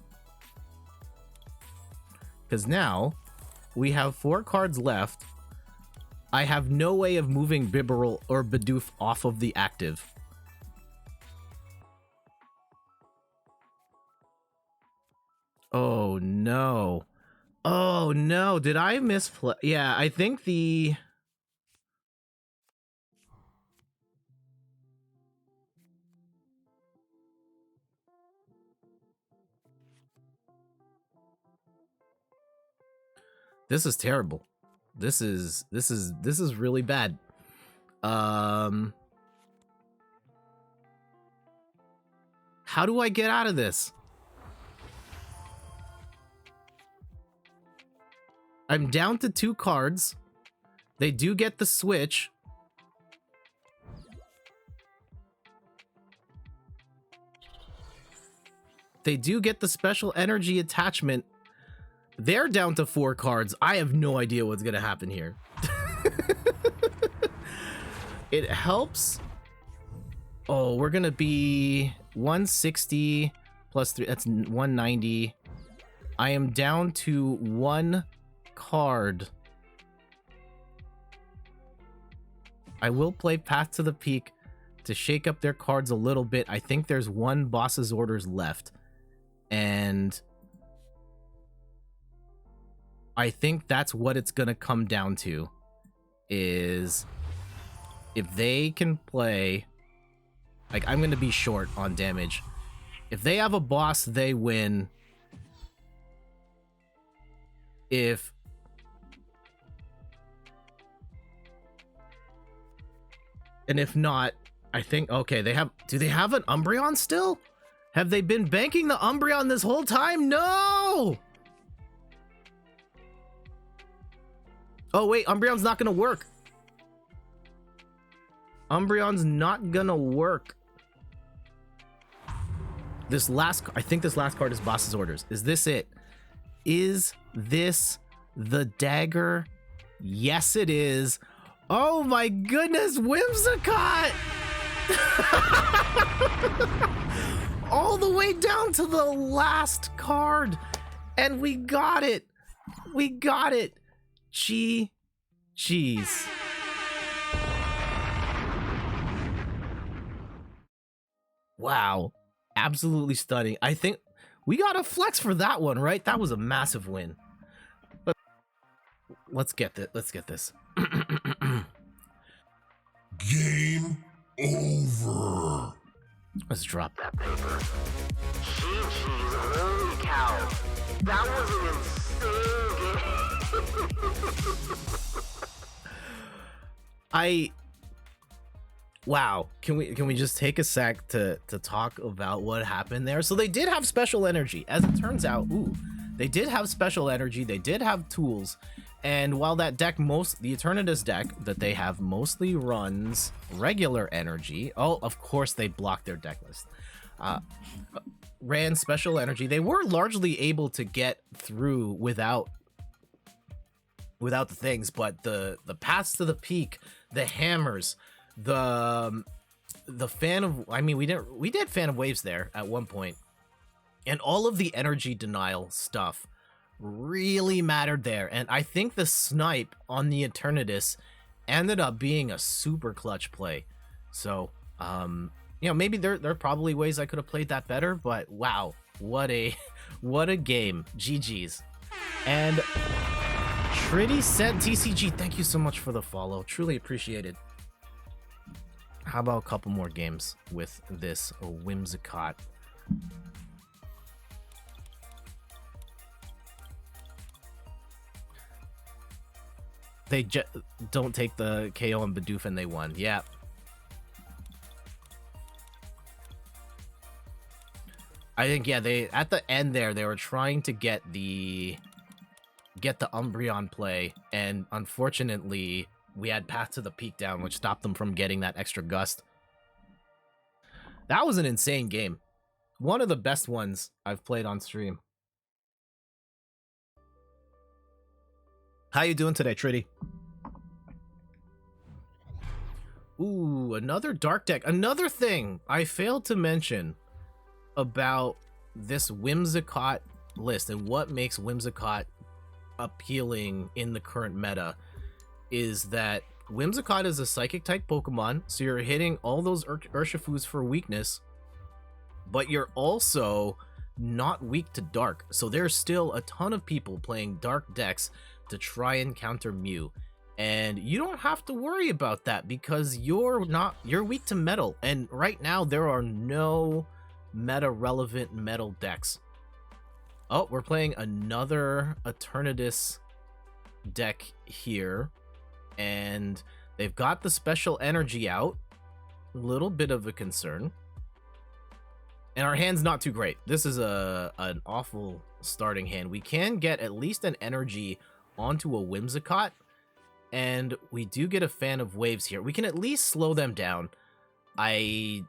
Because now, we have 4 cards left. I have no way of moving Bibarel or Bidoof off of the active. Oh, no. Oh, no. Did I misplay? Yeah, I think the... this is terrible. This is really bad. How do I get out of this? I'm down to 2 cards, They do get the switch. They do get the special energy attachment. They're down to 4 cards. I have no idea what's going to happen here. It helps. Oh, we're going to be 160 plus 3. That's 190. I am down to 1 card. I will play Path to the Peak to shake up their cards a little bit. I think there's 1 boss's orders left. And I think that's what it's going to come down to, is if they can play, like, I'm going to be short on damage. If they have a boss, they win. If not, I think, okay, do they have an Umbreon still? Have they been banking the Umbreon this whole time? No! Oh, wait, Umbreon's not gonna work. Umbreon's not gonna work. I think this last card is Boss's Orders. Is this it? Is this the dagger? Yes, it is. Oh my goodness, Whimsicott! All the way down to the last card, and we got it. We got it. Jeez. Wow, absolutely stunning. I think we got a flex for that one, right? That was a massive win. But let's get this. Game over. Let's drop that paper. Holy cow. That was an insane game. Wow. Can we just take a sec to talk about what happened there? So they did have special energy. As it turns out, they did have special energy. They did have tools. And while that deck, the Eternatus deck that they have mostly runs regular energy. Oh, of course they blocked their deck list. Ran special energy. They were largely able to get through without the things, but the paths to the peak, the hammers, the fan of, I mean, we did fan of waves there at one point, and all of the energy denial stuff really mattered there. And I think the snipe on the Eternatus ended up being a super clutch play. So maybe there are probably ways I could have played that better, but wow, what a game. GG's. And Tritty said TCG, thank you so much for the follow, truly appreciate it. How about a couple more games with this Whimsicott? They don't take the KO on Bidoof and they won. Yeah. I think, yeah, they at the end there, they were trying to get the Umbreon play, and unfortunately we had Path to the Peak down, which stopped them from getting that extra gust. That was an insane game. One of the best ones I've played on stream. How you doing today, Tritty? Ooh, another dark deck. Another thing I failed to mention about this Whimsicott list and what makes Whimsicott appealing in the current meta is that Whimsicott is a psychic type Pokemon, so you're hitting all those Urshifus for weakness, but you're also not weak to dark. So there's still a ton of people playing dark decks to try and counter Mew, and you don't have to worry about that because you're weak to metal, and right now there are no meta relevant metal decks. Oh, we're playing another Eternatus deck here, and they've got the special energy out. A little bit of a concern, and our hand's not too great. This is an awful starting hand. We can get at least an energy onto a Whimsicott, and we do get a fan of waves here. We can at least slow them down. Okay,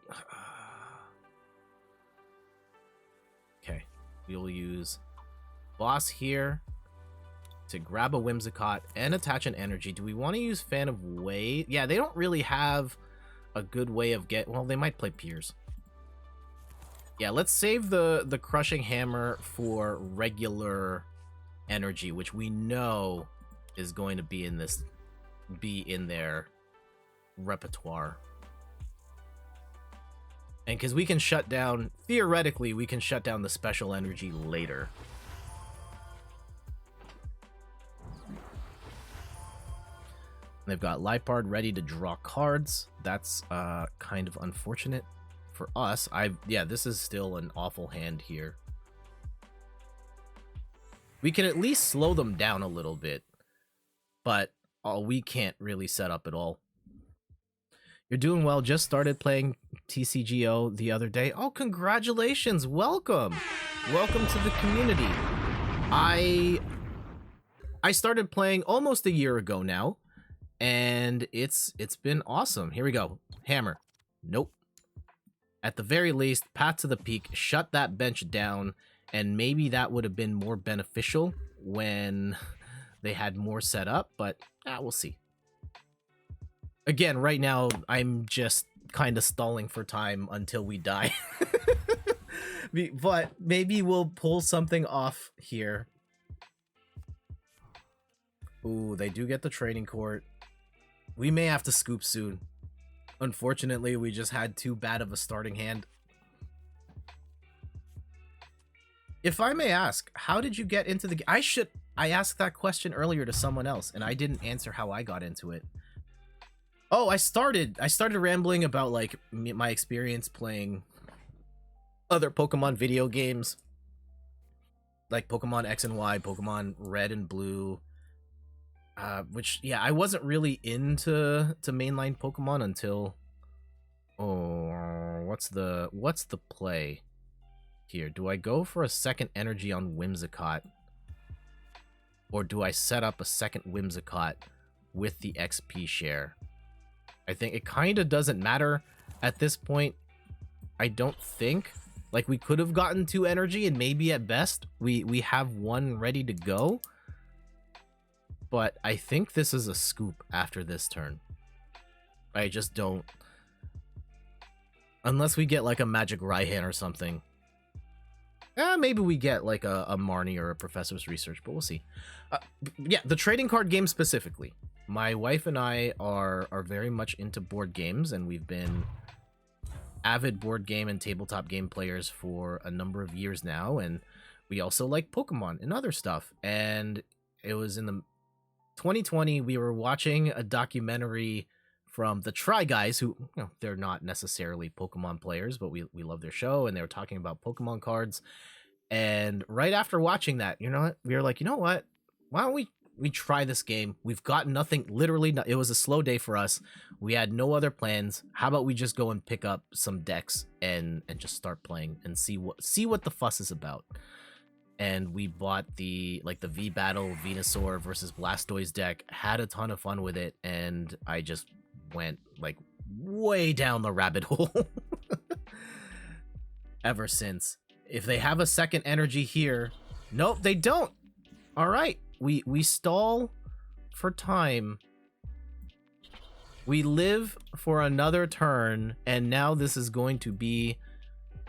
we'll use boss here to grab a Whimsicott and attach an energy. Do we want to use fan of wave? Yeah, they don't really have a good way of well, they might play Piers. Yeah, let's save the crushing hammer for regular energy, which we know is going to be in their repertoire. And because we can shut down, theoretically, we can shut down the special energy later. They've got Lipard ready to draw cards. That's kind of unfortunate for us. Yeah, this is still an awful hand here. We can at least slow them down a little bit, but we can't really set up at all. You're doing well. Just started playing TCGO the other day. Oh, congratulations. Welcome. Welcome to the community. I started playing almost a year ago now, and it's been awesome. Here we go. Hammer. Nope. At the very least, path to the peak, shut that bench down, and maybe that would have been more beneficial when they had more set up, but we'll see. Again, right now, I'm just kind of stalling for time until we die. But maybe we'll pull something off here. Ooh, they do get the training court. We may have to scoop soon. Unfortunately, we just had too bad of a starting hand. If I may ask, how did you get into the game? I asked that question earlier to someone else, and I didn't answer how I got into it. Oh, I started rambling about like my experience playing other Pokemon video games, like Pokemon X and Y, Pokemon Red and Blue. Which, yeah, I wasn't really into mainline Pokemon until... Oh, what's the play here? Do I go for a second energy on Whimsicott? Or do I set up a second Whimsicott with the XP share? I think it kind of doesn't matter at this point. I don't think. Like, we could have gotten 2 energy, and maybe at best we have 1 ready to go. But I think this is a scoop after this turn. I just don't. Unless we get like a Magic Raihan or something. Maybe we get like a Marnie or a Professor's Research, but we'll see. Yeah, the trading card game specifically. My wife and I are very much into board games, and we've been avid board game and tabletop game players for a number of years now, and we also like Pokemon and other stuff. And it was in the 2020, we were watching a documentary from the Try Guys, who, you know, they're not necessarily Pokemon players, but we love their show, and they were talking about Pokemon cards. And right after watching that, you know what? We were like, you know what? Why don't we try this game? We've got nothing, literally, it was a slow day for us. We had no other plans. How about we just go and pick up some decks and just start playing and see what the fuss is about. And we bought the V-Battle Venusaur versus Blastoise deck, had a ton of fun with it, and I just went like way down the rabbit hole ever since. If they have a second energy here, nope, they don't. All right, we stall for time. We live for another turn, and now this is going to be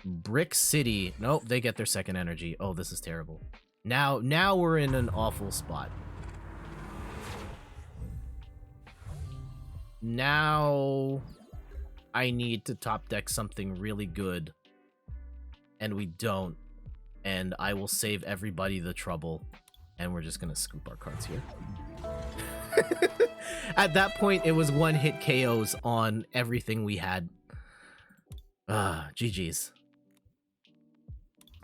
Brick City. Nope, they get their second energy. Oh, this is terrible. Now we're in an awful spot. Now I need to top deck something really good, and we don't. And I will save everybody the trouble, and we're just gonna scoop our cards here. At that point, it was one-hit KOs on everything we had. GG's.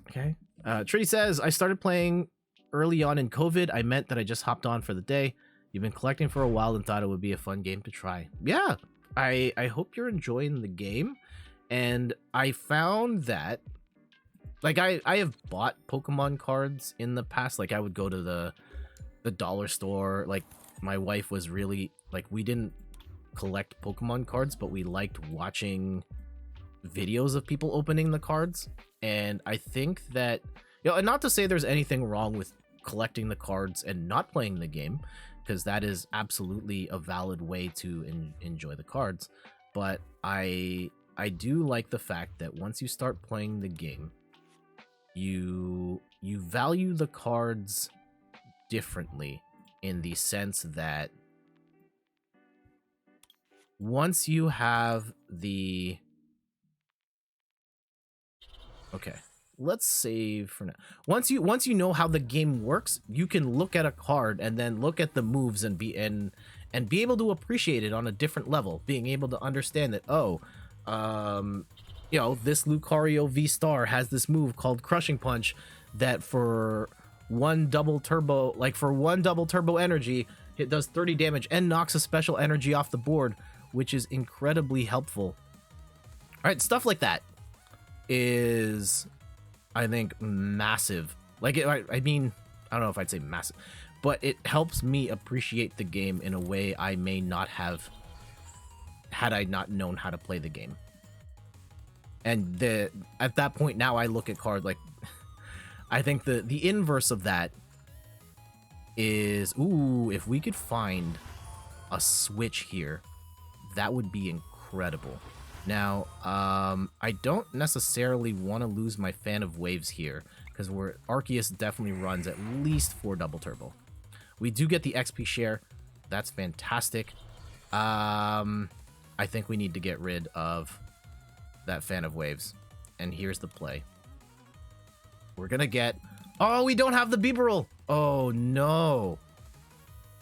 Okay. Tree says, I started playing early on in COVID. I meant that I just hopped on for the day. You've been collecting for a while and thought it would be a fun game to try. Yeah, I hope you're enjoying the game. And I found that, like, I have bought Pokemon cards in the past. Like, I would go to the dollar store, like, my wife was really like, we didn't collect Pokemon cards, but we liked watching videos of people opening the cards. And I think that, and not to say there's anything wrong with collecting the cards and not playing the game, because that is absolutely a valid way to enjoy the cards. But I do like the fact that once you start playing the game, you value the cards differently, in the sense that once you have the... Okay, let's save for now. Once you know how the game works, you can look at a card and then look at the moves and be able to appreciate it on a different level, being able to understand that, this Lucario VSTAR has this move called Crushing Punch that for one double turbo energy, it does 30 damage and knocks a special energy off the board, which is incredibly helpful. All right, stuff like that is, I think, massive. Like, I mean, I don't know if I'd say massive, but it helps me appreciate the game in a way I may not have had I not known how to play the game. And at that point now, I look at card like, I think the inverse of that is, if we could find a switch here, that would be incredible. Now, I don't necessarily want to lose my Fan of Waves here, because Arceus definitely runs at least 4 double turbo. We do get the XP share. That's fantastic. I think we need to get rid of that Fan of Waves. And here's the play. We're gonna get... Oh, we don't have the Bibarel! Oh, no.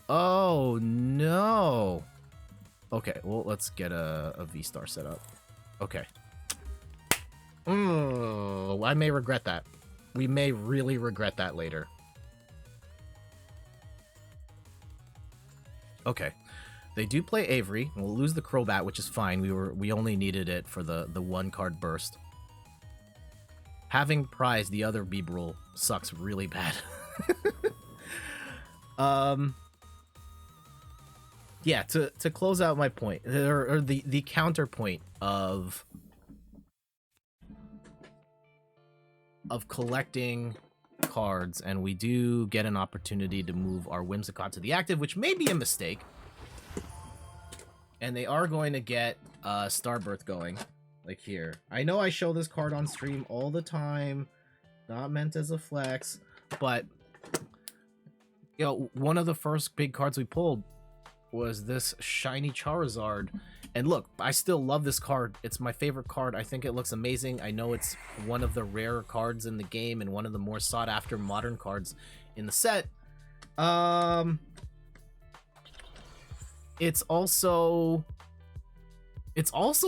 Oh, no. Okay, well, let's get a V-Star set up. Okay. I may regret that. We may really regret that later. Okay. They do play Avery. We'll lose the Crobat, which is fine. We only needed it for the 1-card burst. Having prized the other Bibarel sucks really bad. Yeah, to close out my point, or the counterpoint of collecting cards, and we do get an opportunity to move our Whimsicott to the active, which may be a mistake. And they are going to get Starbirth going, like here. I know I show this card on stream all the time, not meant as a flex, but one of the first big cards we pulled was this shiny Charizard. And look, I still love this card. It's my favorite card. I think it looks amazing. I know it's one of the rarer cards in the game and one of the more sought after modern cards in the set. It's also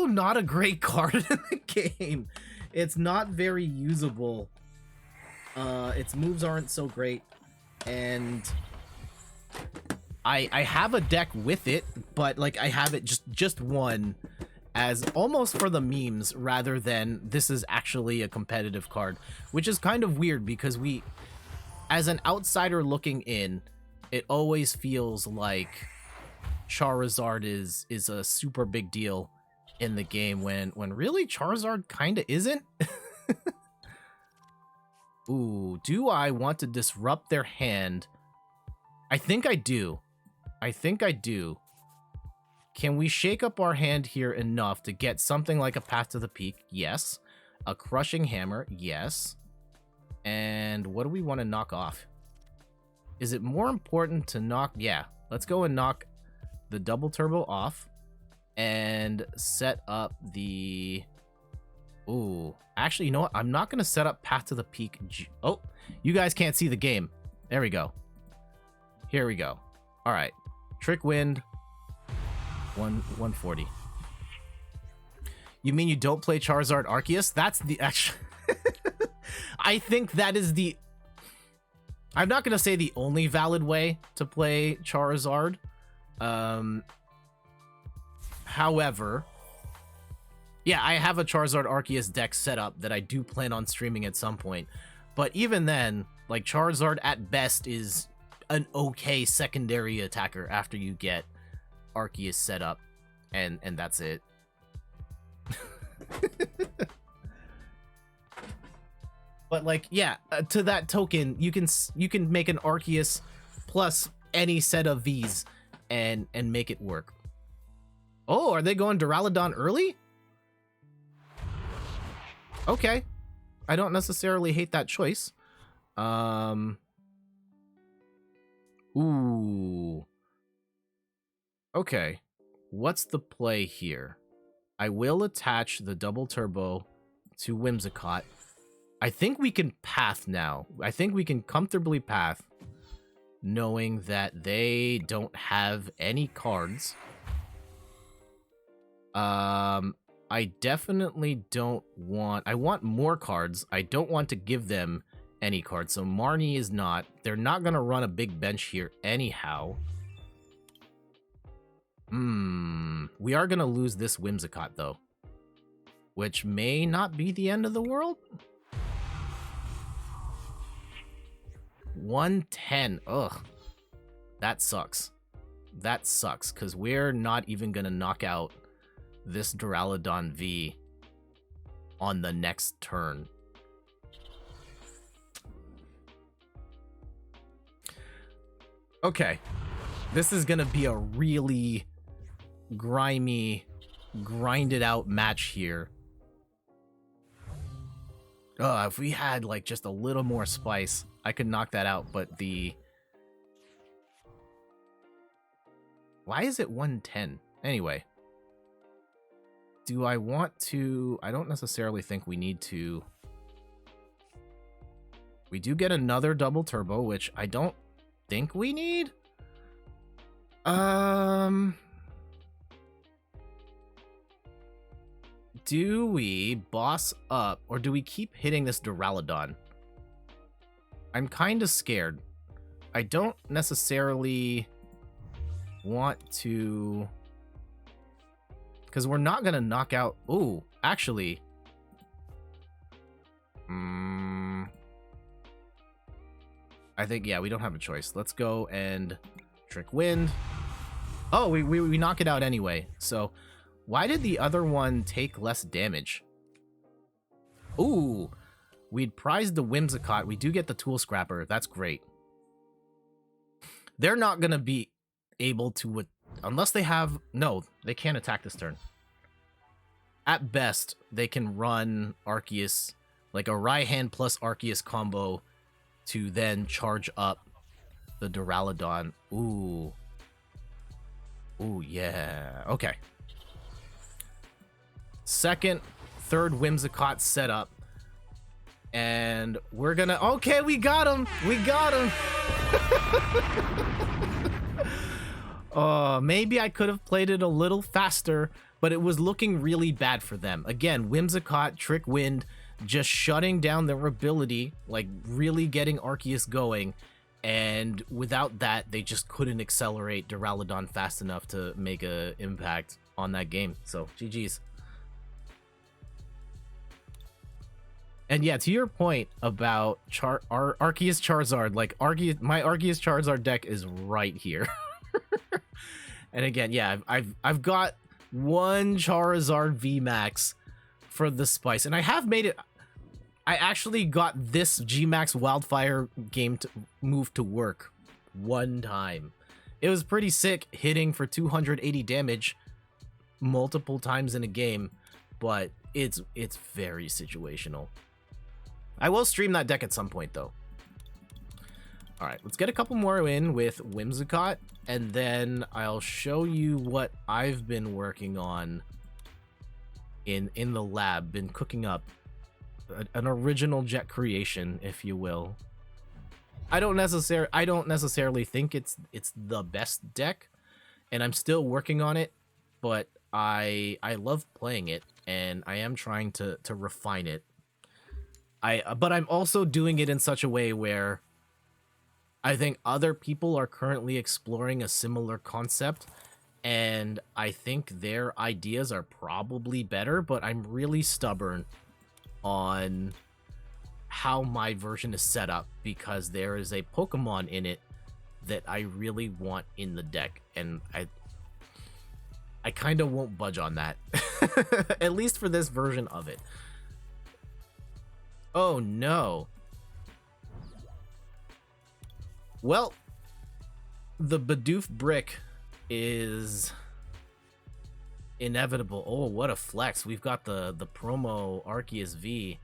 not a great card in the game. It's not very usable. Its moves aren't so great, and I have a deck with it, but like I have it just one as almost for the memes rather than this is actually a competitive card, which is kind of weird because as an outsider looking in, it always feels like Charizard is a super big deal in the game when really Charizard kind of isn't. Ooh, do I want to disrupt their hand? I think I do. Can we shake up our hand here enough to get something like a Path to the Peak? Yes. A Crushing Hammer? Yes. And what do we want to knock off? Is it more important to knock... Yeah, let's go and knock the double turbo off and set up the... Ooh, actually, you know what? I'm not going to set up Path to the Peak. Oh, you guys can't see the game. There we go. Here we go. All right. Trick Wind. 140. You mean you don't play Charizard Arceus? That's the actual... I think that is the... I'm not going to say the only valid way to play Charizard. However, yeah, I have a Charizard Arceus deck set up that I do plan on streaming at some point. But even then, like, Charizard at best is an okay secondary attacker after you get Arceus set up, and that's it. But like, yeah, to that token, you can make an Arceus plus any set of Vs and make it work. Oh, are they going Duraludon early? Okay, I don't necessarily hate that choice. Ooh. Okay, what's the play here? I will attach the double turbo to Whimsicott. I think we can path now. I think we can comfortably path, knowing that they don't have any cards. I definitely don't want... I want more cards. I don't want to give them any cards. So Marnie is not. They're not going to run a big bench here anyhow. We are going to lose this Whimsicott, though. Which may not be the end of the world. 110. Ugh. That sucks. That sucks, because we're not even going to knock out this Duraludon V on the next turn. Okay. This is going to be a really grimy, grinded out match here. If we had like just a little more spice, I could knock that out, but the... Why is it 110? Anyway. Do I want to... I don't necessarily think we need to... We do get another double turbo, which I don't think we need. Do we boss up, or do we keep hitting this Duraludon? I'm kind of scared. I don't necessarily want to... Because we're not going to knock out... Ooh, actually... I think, yeah, we don't have a choice. Let's go and Trick Wind. Oh, we knock it out anyway. So, why did the other one take less damage? Ooh, we'd prized the Whimsicott. We do get the Tool Scrapper. That's great. They're not going to be able to... Unless they have... No, they can't attack this turn. At best, they can run Arceus, like a Raihan plus Arceus combo, to then charge up the Duraludon. Ooh. Ooh, yeah. Okay. Second, third Whimsicott setup. And we're gonna... Okay, we got him! We got him! Maybe I could have played it a little faster, but it was looking really bad for them. Again, Whimsicott, Trick Wind, just shutting down their ability, like really getting Arceus going, and without that, they just couldn't accelerate Duraludon fast enough to make an impact on that game. So, GG's. And yeah, to your point about Arceus Charizard, like my Arceus Charizard deck is right here. And again, yeah, I've got one Charizard VMAX for the spice, and I have made it. I actually got this Gmax Wildfire game move to work one time. It was pretty sick, hitting for 280 damage multiple times in a game, but it's very situational. I will stream that deck at some point, though. All right, let's get a couple more in with Whimsicott, and then I'll show you what I've been working on in the lab, been cooking up an original jet creation, if you will. I don't necessarily think it's the best deck, and I'm still working on it, but I love playing it, and I am trying to refine it. But I'm also doing it in such a way where I think other people are currently exploring a similar concept, and I think their ideas are probably better, but I'm really stubborn on how my version is set up, because there is a Pokemon in it that I really want in the deck, and I kind of won't budge on that. At least for this version of it. Oh no. Well, the Bidoof brick is inevitable. Oh, what a flex. We've got the promo Arceus V,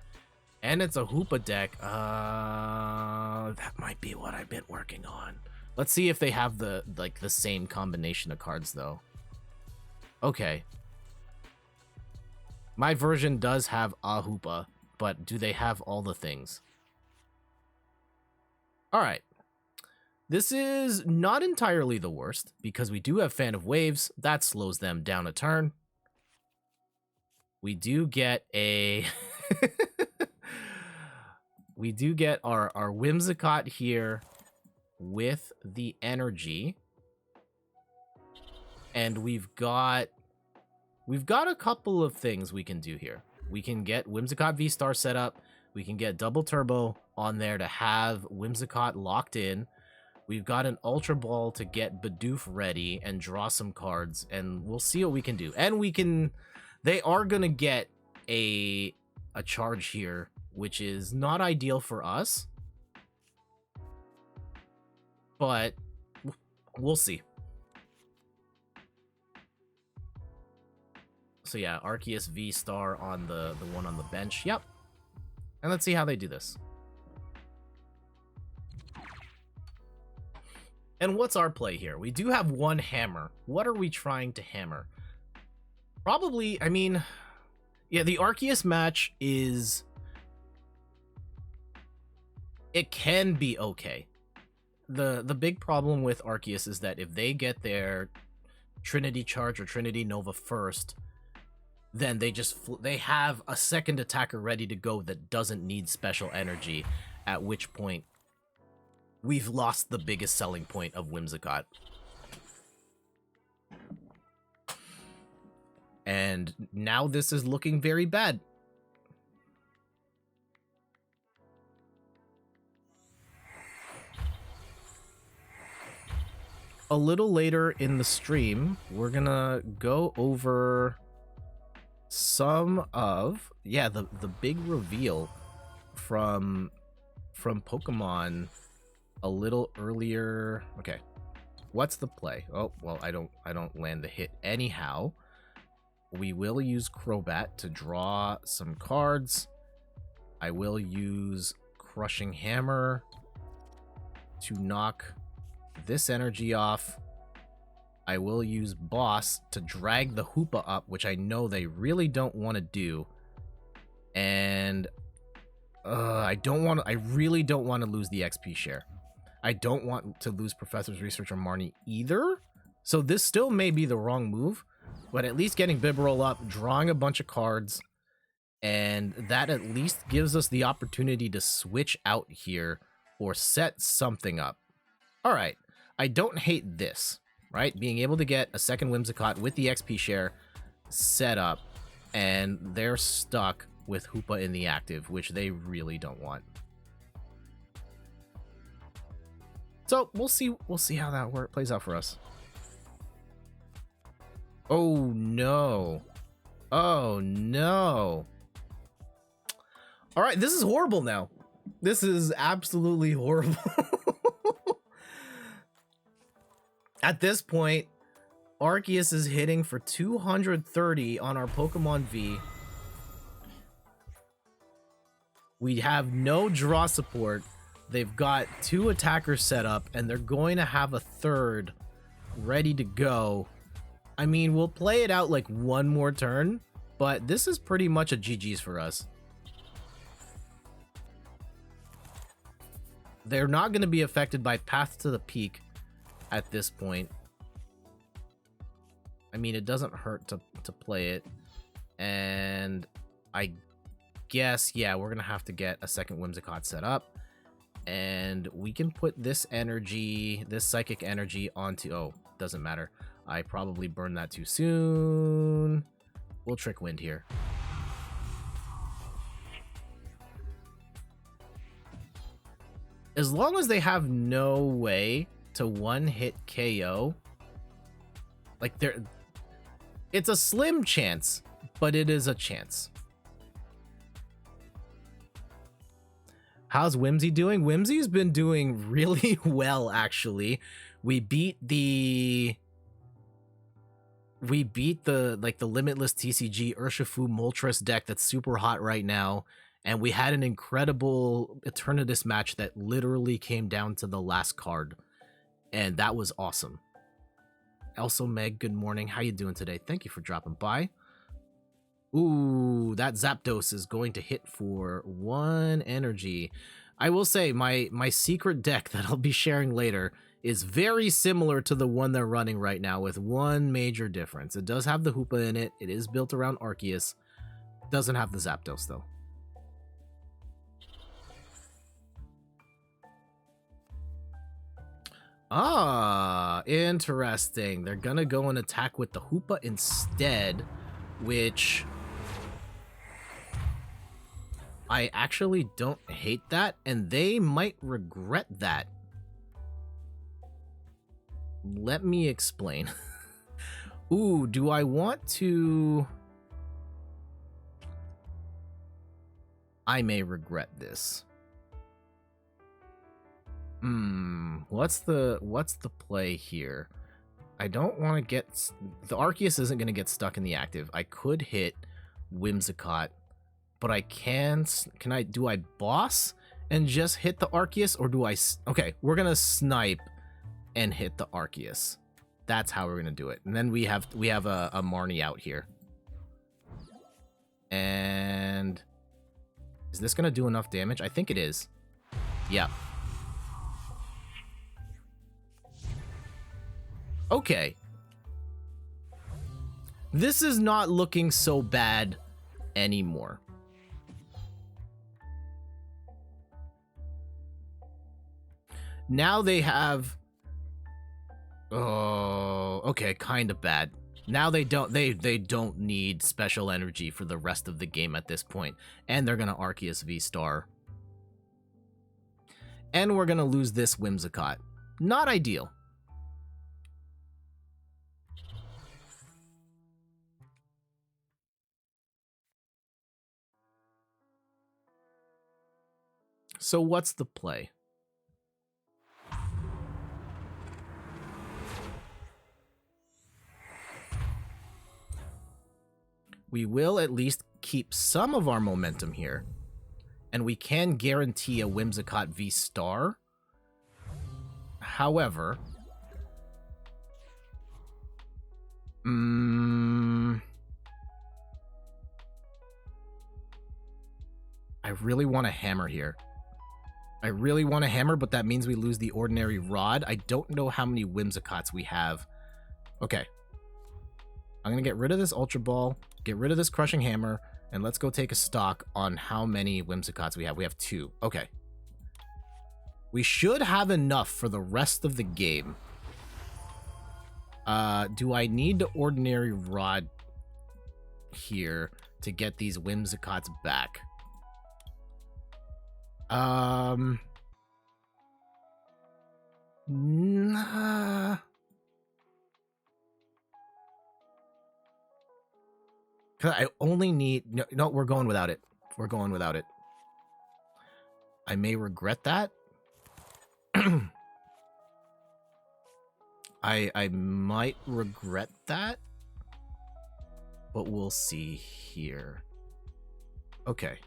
and it's a Hoopa deck. That might be what I've been working on. Let's see if they have the same combination of cards though. Okay. My version does have a Hoopa, but do they have all the things? All right. This is not entirely the worst, because we do have Fan of Waves. That slows them down a turn. We do get a... we do get our Whimsicott here with the energy. And we've got a couple of things we can do here. We can get Whimsicott VSTAR set up. We can get double turbo on there to have Whimsicott locked in. We've got an Ultra Ball to get Bidoof ready and draw some cards, and we'll see what we can do. And we can... They are going to get a charge here, which is not ideal for us. But we'll see. So yeah, Arceus VSTAR on the one on the bench. Yep. And let's see how they do this. And what's our play here? We do have one hammer. What are we trying to hammer? Probably, I mean, yeah, the Arceus match is... It can be okay. The big problem with Arceus is that if they get their Trinity Charge or Trinity Nova first, then they have a second attacker ready to go that doesn't need special energy, at which point we've lost the biggest selling point of Whimsicott. And now this is looking very bad. A little later in the stream, we're gonna go over some of, yeah, the big reveal from Pokemon a little earlier. Okay, what's the play? Oh, well, I don't land the hit anyhow. We will use Crobat to draw some cards. I will use Crushing Hammer to knock this energy off. I will use Boss to drag the Hoopa up, which I know they really don't want to do. And I really don't want to lose the XP share. I don't want to lose Professor's Research or Marnie either. So this still may be the wrong move, but at least getting Bibarel up, drawing a bunch of cards, and that at least gives us the opportunity to switch out here or set something up. All right, I don't hate this, right? Being able to get a second Whimsicott with the XP share set up, and they're stuck with Hoopa in the active, which they really don't want. So we'll see how that plays out for us. Oh no. Oh no. All right, this is horrible now. This is absolutely horrible. At this point, Arceus is hitting for 230 on our Pokemon V. We have no draw support. They've got 2 attackers set up, and they're going to have a third ready to go. I mean, we'll play it out like one more turn, but this is pretty much a GG's for us. They're not going to be affected by Path to the Peak at this point. I mean, it doesn't hurt to play it. And I guess, yeah, we're going to have to get a second Whimsicott set up. And we can put this energy, this psychic energy onto... Oh, doesn't matter. I probably burned that too soon. We'll Trick Wind here. As long as they have no way to one-hit KO. Like, it's a slim chance, but it is a chance. How's Whimsy doing? Whimsy's been doing really well, actually. We beat the like the limitless TCG Urshifu Moltres deck that's super hot right now, and we had an incredible Eternatus match that literally came down to the last card, and that was awesome. Also, Meg, good morning. How you doing today? Thank you for dropping by. Ooh, that Zapdos is going to hit for 1 energy. I will say my secret deck that I'll be sharing later is very similar to the one they're running right now, with one major difference. It does have the Hoopa in it. It is built around Arceus. It doesn't have the Zapdos, though. Ah, interesting. They're gonna go and attack with the Hoopa instead, which I actually don't hate that, and they might regret that. Let me explain. Ooh, do I want to... I may regret this. What's the play here? I don't want to get... The Arceus isn't going to get stuck in the active. I could hit Whimsicott, but I can I... Do I boss and just hit the Arceus, or do I... Okay, we're going to snipe and hit the Arceus. That's how we're going to do it. And then we have a Marnie out here. And... Is this going to do enough damage? I think it is. Yeah. Okay. This is not looking so bad anymore. Now they have... Oh, okay, kind of bad. Now they don't need special energy for the rest of the game at this point. And they're gonna Arceus VSTAR. And we're gonna lose this Whimsicott. Not ideal. So what's the play? We will at least keep some of our momentum here. And we can guarantee a Whimsicott VSTAR. However... I really want to hammer here. I really want to hammer, but that means we lose the ordinary rod. I don't know how many Whimsicotts we have. Okay. I'm going to get rid of this Ultra Ball, get rid of this Crushing Hammer, and let's go take a stock on how many Whimsicotts we have. We have 2. Okay. We should have enough for the rest of the game. Do I need the ordinary rod here to get these Whimsicotts back? Nah. Cause I only need... No, we're going without it. We're going without it. I may regret that. I might regret that. But we'll see here. Okay.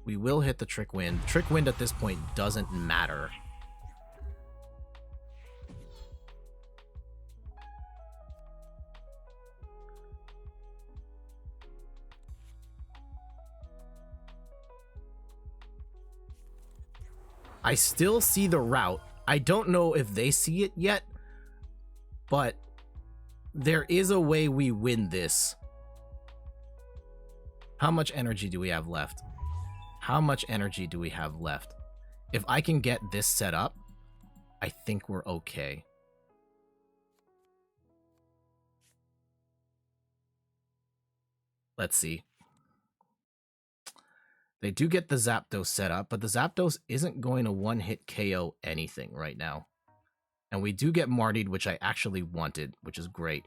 We will hit the Trick Wind. Trick Wind at this point doesn't matter. I still see the route. I don't know if they see it yet, but there is a way we win this. How much energy do we have left? How much energy do we have left? If I can get this set up, I think we're okay. Let's see. They do get the Zapdos set up, but the Zapdos isn't going to one-hit KO anything right now. And we do get Martied, which I actually wanted, which is great.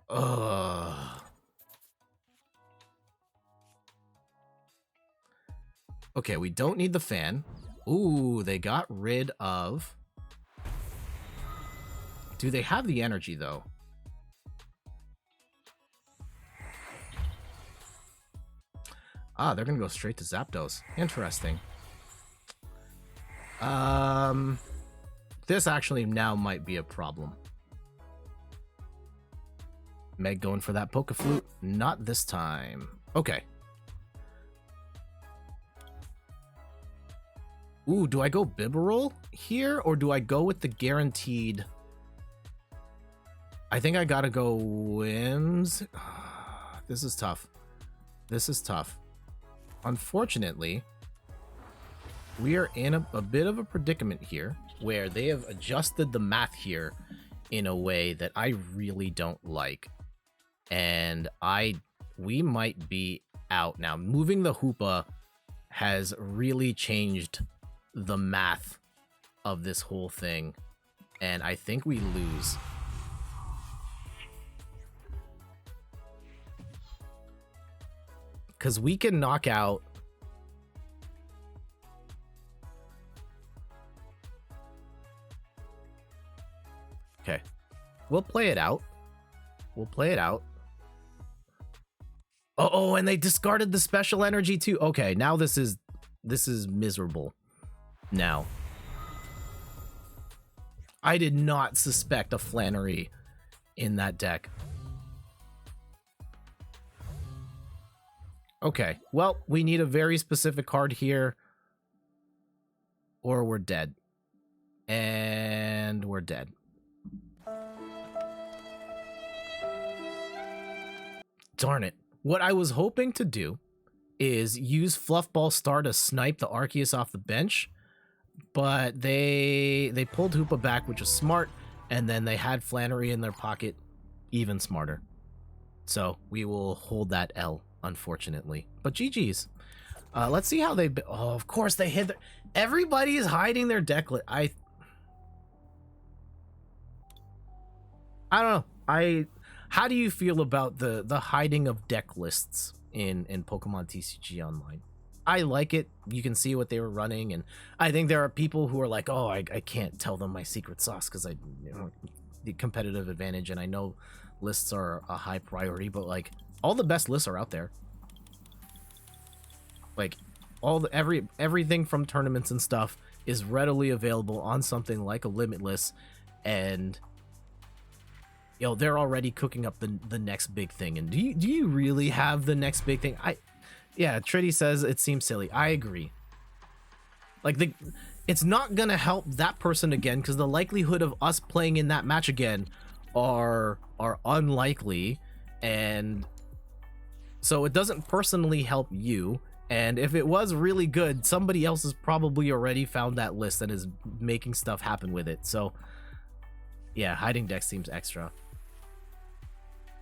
Ugh. Okay, we don't need the fan. Ooh, they got rid of... Do they have the energy, though? Ah, they're gonna go straight to Zapdos. Interesting. This actually now might be a problem. Meg going for that Poke-Flute? Not this time. Okay. Ooh, do I go Bibarel here, or do I go with the guaranteed... I think I gotta go Whims. This is tough. This is tough. Unfortunately, we are in a bit of a predicament here, where they have adjusted the math here in a way that I really don't like. And we might be out now. Moving the Hoopa has really changed the math of this whole thing, and I think we lose. Because we can knock out... Okay. We'll play it out. We'll play it out. Oh, and they discarded the special energy too. Okay, now this is miserable. Now. I did not suspect a Flannery in that deck. Okay, well, we need a very specific card here, or we're dead. And we're dead. Darn it. What I was hoping to do is use Fluffball Star to snipe the Arceus off the bench, but they pulled Hoopa back, which was smart, and then they had Flannery in their pocket, even smarter. So we will hold that L, unfortunately. But GG's. Let's see how they... Oh, of course they hid... Everybody is hiding their deck list. I don't know. How do you feel about the hiding of deck lists in Pokemon TCG Online? I like it. You can see what they were running, and I think there are people who are like, oh, I can't tell them my secret sauce because the competitive advantage, and I know lists are a high priority, but like all the best lists are out there. Like everything from tournaments and stuff is readily available on something like a Limitless, and they're already cooking up the next big thing. And do you really have the next big thing? Yeah, Tritty says it seems silly. I agree. Like it's not gonna help that person again, because the likelihood of us playing in that match again are unlikely, and so it doesn't personally help you. And if it was really good, somebody else has probably already found that list and is making stuff happen with it. So yeah, hiding deck seems extra.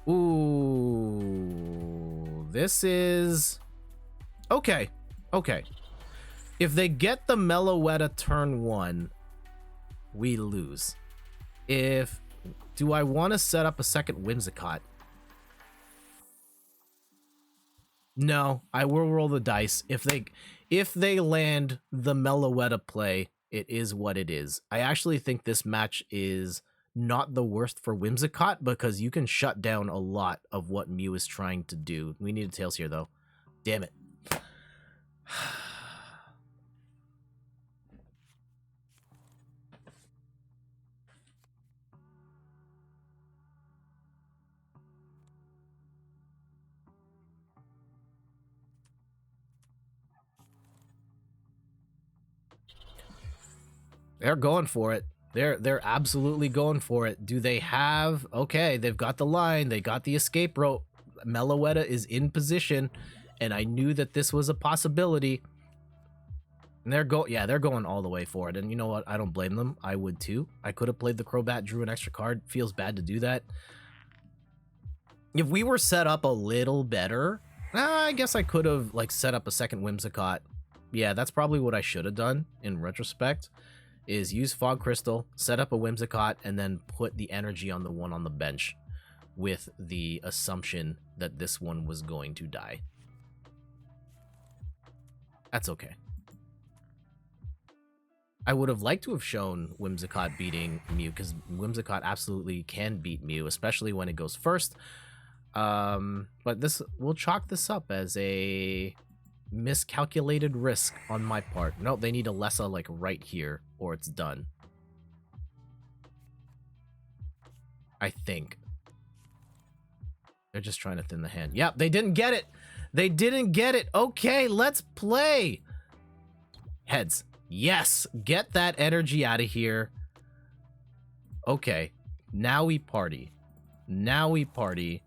Ooh, this is okay. If they get the Meloetta turn 1, we lose. Do I want to set up a second Whimsicott? No, I will roll the dice. If they land the Meloetta play, it is what it is. I actually think this match is not the worst for Whimsicott, because you can shut down a lot of what Mew is trying to do. We need a Tails here, though. Damn it. They're going for it. They're absolutely going for it. Do they have... Okay, they've got the line. They got the escape rope. Meloetta is in position, and I knew that this was a possibility. And they're going all the way for it. And you know what? I don't blame them. I would too. I could have played the Crobat, drew an extra card. Feels bad to do that. If we were set up a little better, I guess I could have, like, set up a second Whimsicott. Yeah, that's probably what I should have done in retrospect, is use Fog Crystal, set up a Whimsicott, and then put the energy on the one on the bench with the assumption that this one was going to die. That's okay. I would have liked to have shown Whimsicott beating Mew, because Whimsicott absolutely can beat Mew, especially when it goes first. But this, we'll chalk this up as a miscalculated risk on my part. Nope, they need a Lessa like right here, or it's done. I think. They're just trying to thin the hand. Yep, they didn't get it. They didn't get it. Okay, let's play. Heads. Yes, get that energy out of here. Okay, now we party. Now we party.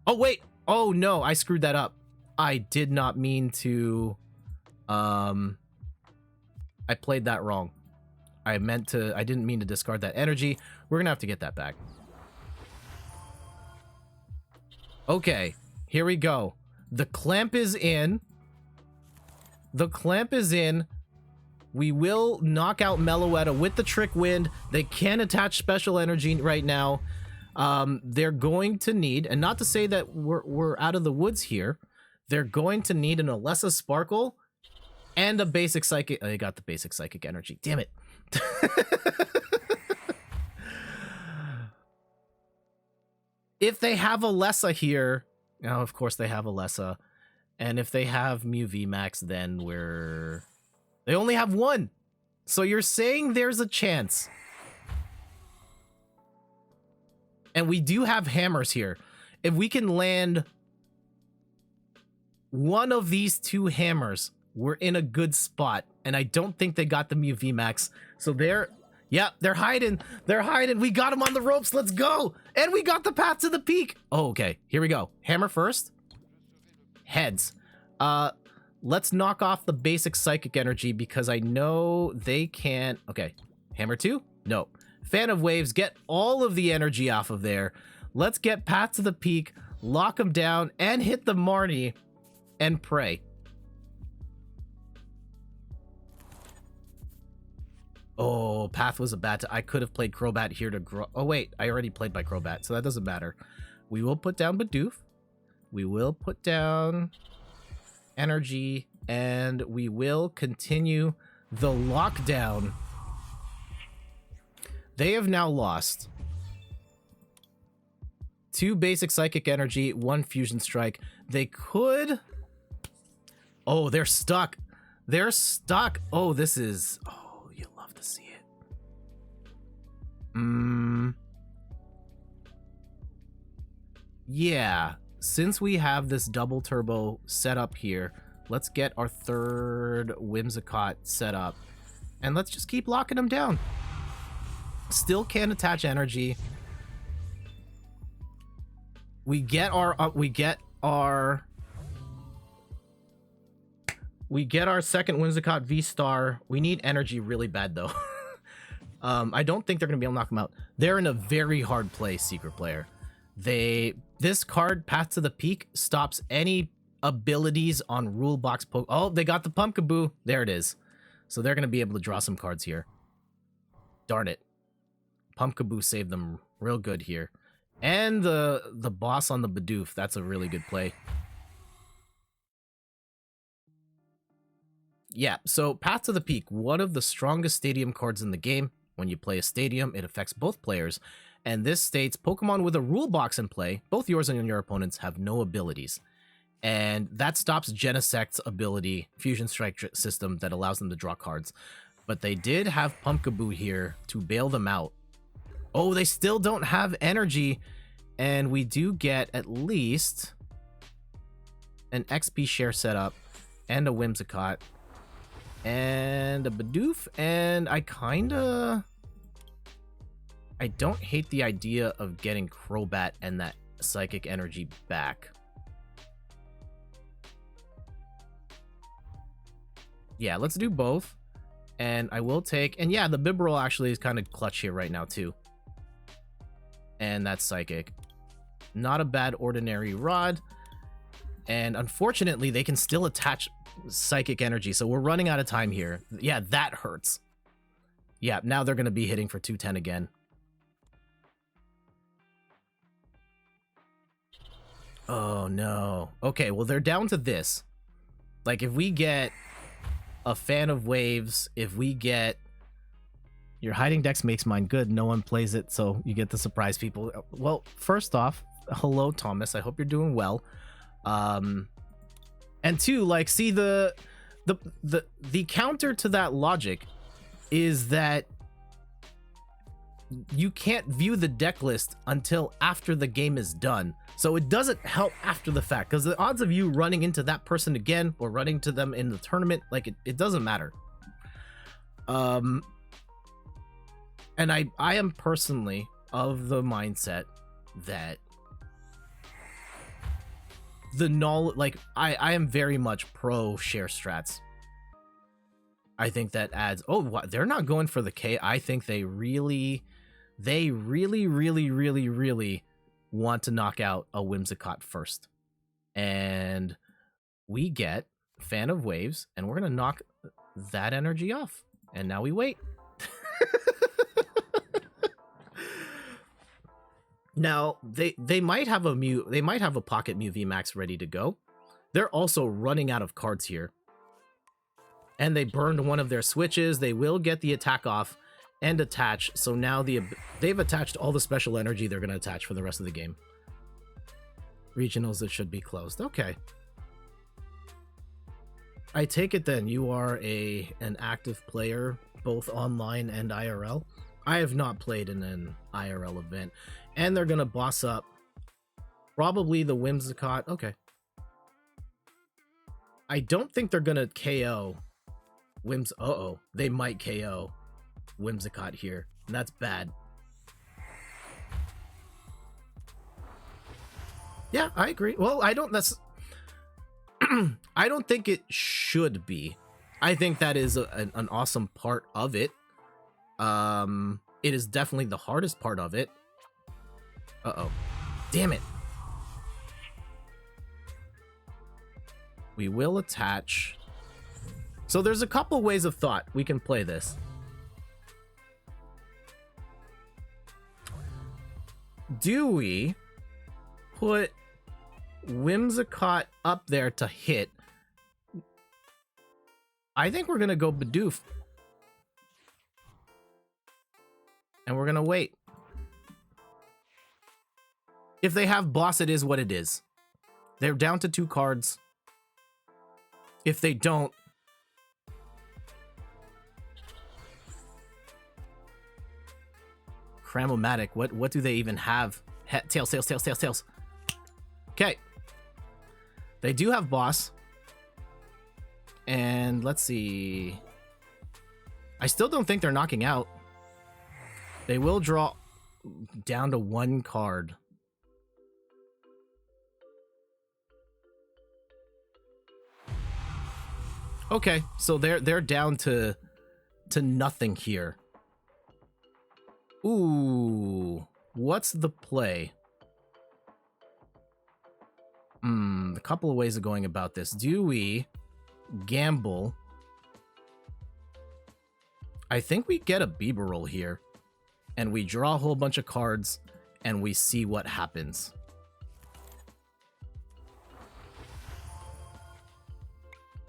Oh, wait. Oh, no, I screwed that up. I did not mean to... I played that wrong. I didn't mean to discard that energy. We're gonna have to get that back. Okay, here we go. The clamp is in. The clamp is in. We will knock out Meloetta with the Trick Wind. They can attach special energy right now. They're going to need, and not to say that we're out of the woods here, they're going to need an Alessa Sparkle and a basic Psychic. They got the basic Psychic energy. Damn it. If they have Alessa here, now of course they have Alessa. And if they have Mew VMAX, then they only have one. So you're saying there's a chance. And we do have hammers here. If we can land one of these two hammers, we're in a good spot. And I don't think they got the Mew VMAX. So they're hiding. They're hiding. We got them on the ropes. Let's go. And we got the path to the peak. Oh, okay. Here we go. Hammer first. Heads. Let's knock off the basic Psychic energy because I know they can't. Okay. Hammer 2? No. Fan of Waves. Get all of the energy off of there. Let's get path to the peak, lock them down, and hit the Marnie and pray. Oh, Path was a bad... I could have played Crobat here to grow... Oh, wait. I already played by Crobat, so that doesn't matter. We will put down Bidoof. We will put down energy, and we will continue the lockdown. They have now lost 2 basic Psychic energy, 1 Fusion Strike. They could... Oh, they're stuck. They're stuck. Oh, this is... Oh, you love to see it. Yeah. Since we have this double turbo set up here, let's get our third Whimsicott set up. And let's just keep locking them down. Still can't attach energy. We get our second Whimsicott VSTAR. We need energy really bad though. I don't think they're gonna be able to knock them out. They're in a very hard place, Secret Player. This card, Path to the Peak, stops any abilities on rule box poke. Oh, they got the Pumpkaboo. There it is. So they're gonna be able to draw some cards here. Darn it. Pumpkaboo saved them real good here. And the boss on the Bidoof, that's a really good play. Yeah, so Path to the Peak, one of the strongest stadium cards in the game. When you play a stadium, it affects both players. And this states Pokemon with a rule box in play, both yours and your opponent's, have no abilities. And that stops Genesect's ability, Fusion Strike system, that allows them to draw cards. But they did have Pumpkaboo here to bail them out. Oh, they still don't have energy. And we do get at least an XP share setup and a Whimsicott and a Bidoof. And I don't hate the idea of getting Crobat and that Psychic energy back. Yeah, let's do both. And I will take... And yeah, the Bibarel actually is kind of clutch here right now, too. And that's Psychic. Not a bad ordinary rod. And unfortunately, they can still attach psychic energy. So we're running out of time here. Yeah, that hurts. Yeah, now they're going to be hitting for 210 again. Oh, no. Okay, well, they're down to this. Like, if we get a Fan of Waves, if we get... Your hiding decks makes mine good. No one plays it, so you get to surprise people. Well, first off, hello, Thomas. I hope you're doing well. And two, like, see, the counter to that logic is that you can't view the deck list until after the game is done. So it doesn't help after the fact, because the odds of you running into that person again or running to them in the tournament, like, it doesn't matter. And I am personally of the mindset that the knowledge, like, I am very much pro share strats. I think that adds, oh, what, they're not going for the K. I think they really want to knock out a Whimsicott first. And we get Fan of Waves, and we're going to knock that energy off. And now we wait. Now, they might have a Pocket Mew VMAX ready to go. They're also running out of cards here. And they burned one of their switches. They will get the attack off and attach. So now they've attached all the special energy they're going to attach for the rest of the game. Regionals that should be closed. Okay. I take it then you are an active player, both online and IRL. I have not played in an IRL event. And they're going to boss up probably the Whimsicott. Okay. I don't think they're going to KO Uh-oh. They might KO Whimsicott here. And that's bad. Yeah, I agree. Well, I don't think it should be. I think that is an awesome part of it. It is definitely the hardest part of it. Uh-oh. Damn it. We will attach. So there's a couple ways of thought we can play this. Do we put Whimsicott up there to hit? I think we're going to go Bidoof. And we're going to wait. If they have boss, it is what it is. They're down to 2 cards. If they don't, Cramomatic, what do they even have? Tails. Okay. They do have boss. And let's see. I still don't think they're knocking out. They will draw down to 1 card. Okay, so they're down to nothing here. Ooh, what's the play? A couple of ways of going about this. Do we gamble? I think we get a Bieber roll here, and we draw a whole bunch of cards, and we see what happens.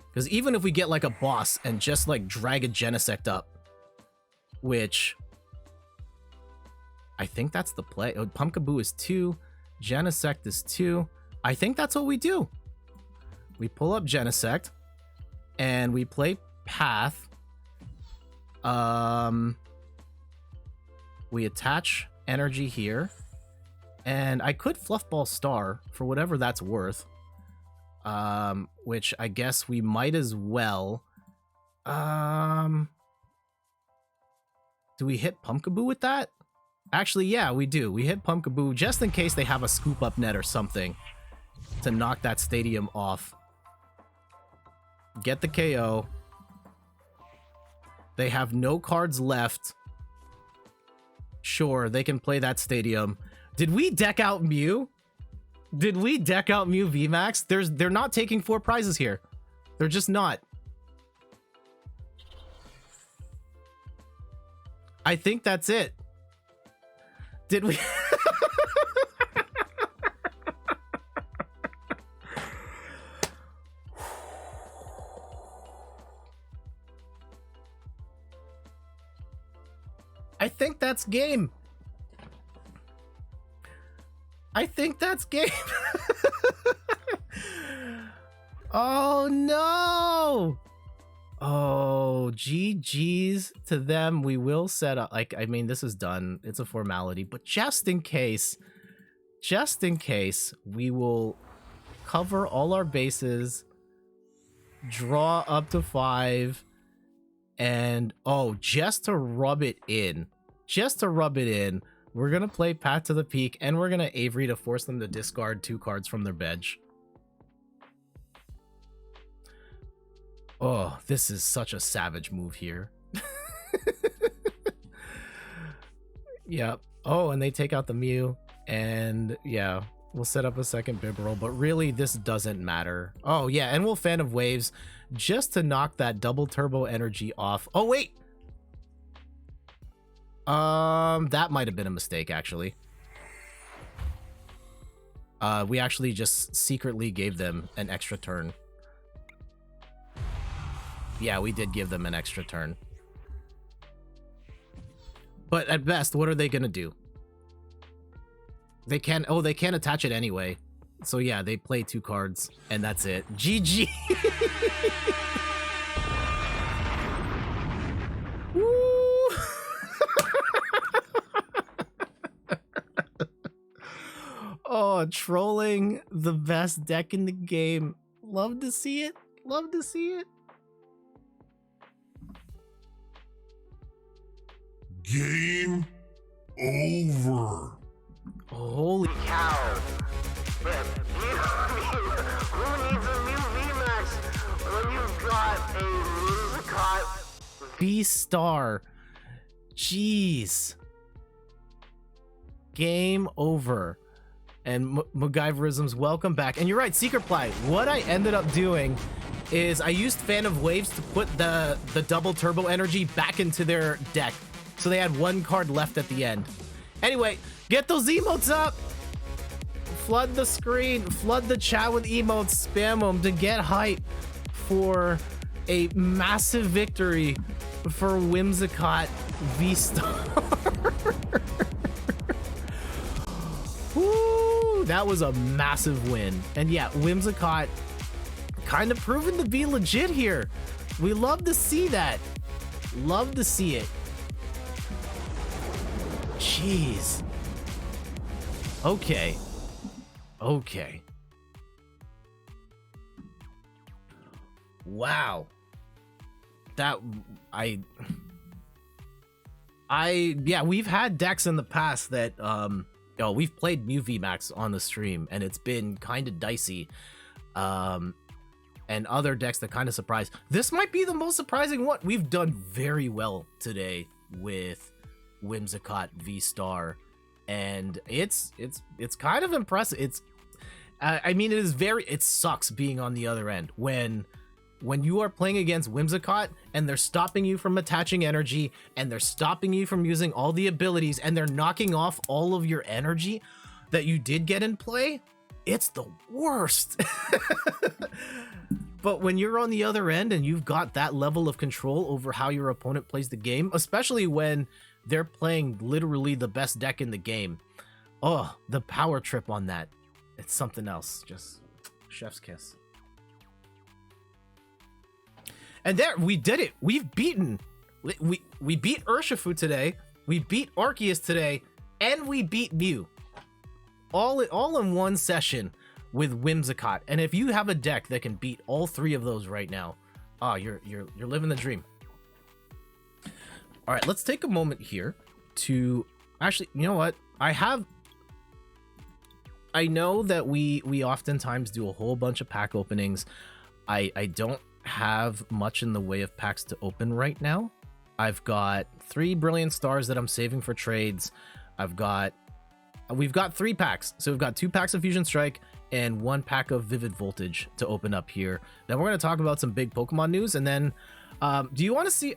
Because even if we get like a boss and just like drag a Genesect up, which I think that's the play. Oh, Pumpkaboo is 2, Genesect is 2. I think that's what we do. We pull up Genesect and we play Path. We attach energy here, and I could Fluffball Star for whatever that's worth. Which I guess we might as well. Do we hit Pumpkaboo with that? Actually, yeah, we do. We hit Pumpkaboo just in case they have a scoop up net or something to knock that stadium off. Get the KO. They have no cards left. Sure, they can play that stadium. Did we deck out Mew? Did we deck out Mew VMAX? They're not taking 4 prizes here. They're just not. I think that's it. Did we? I think that's game. I think that's game. Oh no. Oh, GG's to them. We will set up, like, I mean, this is done. It's a formality, but just in case, we will cover all our bases, draw up to 5, and oh, just to rub it in, we're gonna play Path to the Peak, and we're gonna Avery to force them to discard 2 cards from their bench. Oh, this is such a savage move here. Yep. Oh, and they take out the Mew, and yeah, we'll set up a second Bibarel, but really this doesn't matter. Oh yeah, and we'll Fan of Waves just to knock that double turbo energy off. Oh wait, that might have been a mistake actually. We actually just secretly gave them an extra turn. Yeah, we did give them an extra turn. But at best, what are they gonna do? They can't attach it anyway. So yeah, they play 2 cards, and that's it. GG! Woo! Oh, trolling the best deck in the game. Love to see it. Love to see it. Game over. Holy Cow. Man, who needs a new VMAX when you've got a Whimsicott VSTAR. Jeez. Game over. And MacGyverisms, welcome back. And you're right, Secret Ply. What I ended up doing is I used Fan of Waves to put the double turbo energy back into their deck. So they had 1 card left at the end. Anyway, get those emotes up. Flood the screen, flood the chat with emotes, spam them to get hype for a massive victory for Whimsicott VSTAR. Woo, that was a massive win. And yeah, Whimsicott kind of proven to be legit here. We love to see that. Love to see it. Jeez. Okay. Okay. Wow. That yeah, we've had decks in the past that we've played Mew VMAX on the stream and it's been kind of dicey. And other decks that kind of surprise. This might be the most surprising one. We've done very well today with Whimsicott VSTAR, and it's kind of impressive. It's I mean, it sucks being on the other end when you are playing against Whimsicott and they're stopping you from attaching energy and they're stopping you from using all the abilities and they're knocking off all of your energy that you did get in play. It's the worst. But when you're on the other end and you've got that level of control over how your opponent plays the game, especially when they're playing literally the best deck in the game. Oh, the power trip on that. It's something else. Just chef's kiss. And there, we did it. We've beaten. We beat Urshifu today. We beat Arceus today. And we beat Mew. All in one session with Whimsicott. And if you have a deck that can beat all 3 of those right now, you're living the dream. All right, let's take a moment here to actually, you know what? I know that we oftentimes do a whole bunch of pack openings. I don't have much in the way of packs to open right now. I've got 3 Brilliant Stars that I'm saving for trades. I've got we've got 3 packs. So we've got 2 packs of Fusion Strike and 1 pack of Vivid Voltage to open up here. Then we're going to talk about some big Pokemon news. And then, do you want to see...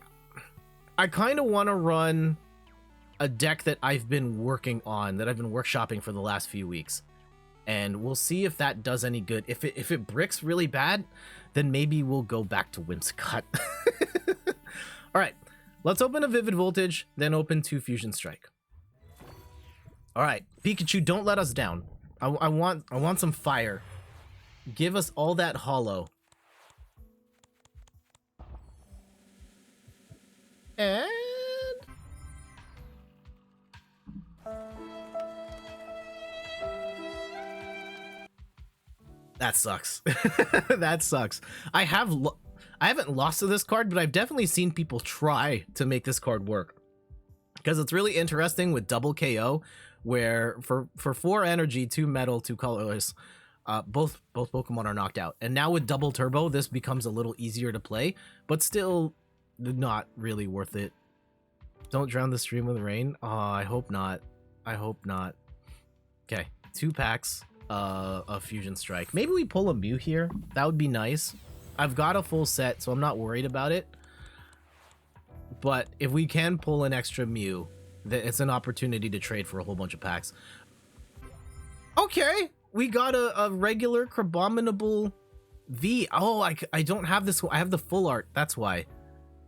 I kind of want to run a deck that I've been working on, that I've been workshopping for the last few weeks. And we'll see if that does any good. If it bricks really bad, then maybe we'll go back to Whimsicott. All right, let's open a Vivid Voltage, then open 2 Fusion Strike. All right, Pikachu, don't let us down. I want some fire. Give us all that hollow. And that sucks. That sucks. I haven't lost to this card, but I've definitely seen people try to make this card work. Because it's really interesting with double KO, where for 4 energy, 2 metal, 2 colorless, both Pokemon are knocked out. And now with double turbo, this becomes a little easier to play, but still not really worth it. Don't drown the stream with rain. Oh, I hope not. I hope not. Okay, 2 packs of Fusion Strike. Maybe we pull a Mew here. That would be nice. I've got a full set, so I'm not worried about it. But if we can pull an extra Mew, it's an opportunity to trade for a whole bunch of packs. Okay, we got a regular Crabominable V. Oh, I don't have this one. I have the full art. That's why.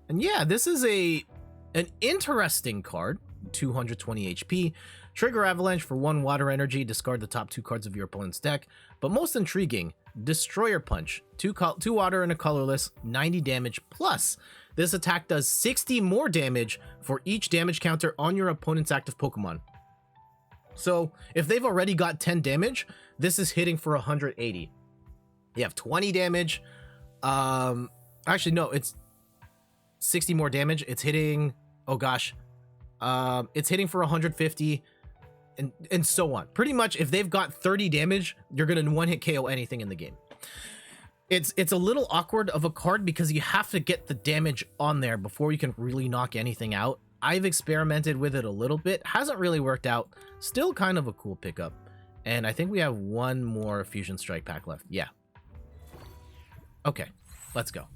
And yeah, this is an interesting card. 220 HP. Trigger Avalanche for 1 water energy. Discard the top 2 cards of your opponent's deck. But most intriguing, Destroyer Punch. 2 water and a colorless. 90 damage plus. This attack does 60 more damage for each damage counter on your opponent's active Pokemon. So if they've already got 10 damage, this is hitting for 180. You have 20 damage. Actually, no, it's 60 more damage. It's hitting, oh gosh, it's hitting for 150 and so on. Pretty much if they've got 30 damage, you're going to 1-hit KO anything in the game. It's a little awkward of a card because you have to get the damage on there before you can really knock anything out. I've experimented with it a little bit. Hasn't really worked out. Still kind of a cool pickup. And I think we have 1 more Fusion Strike pack left. Yeah. Okay, let's go.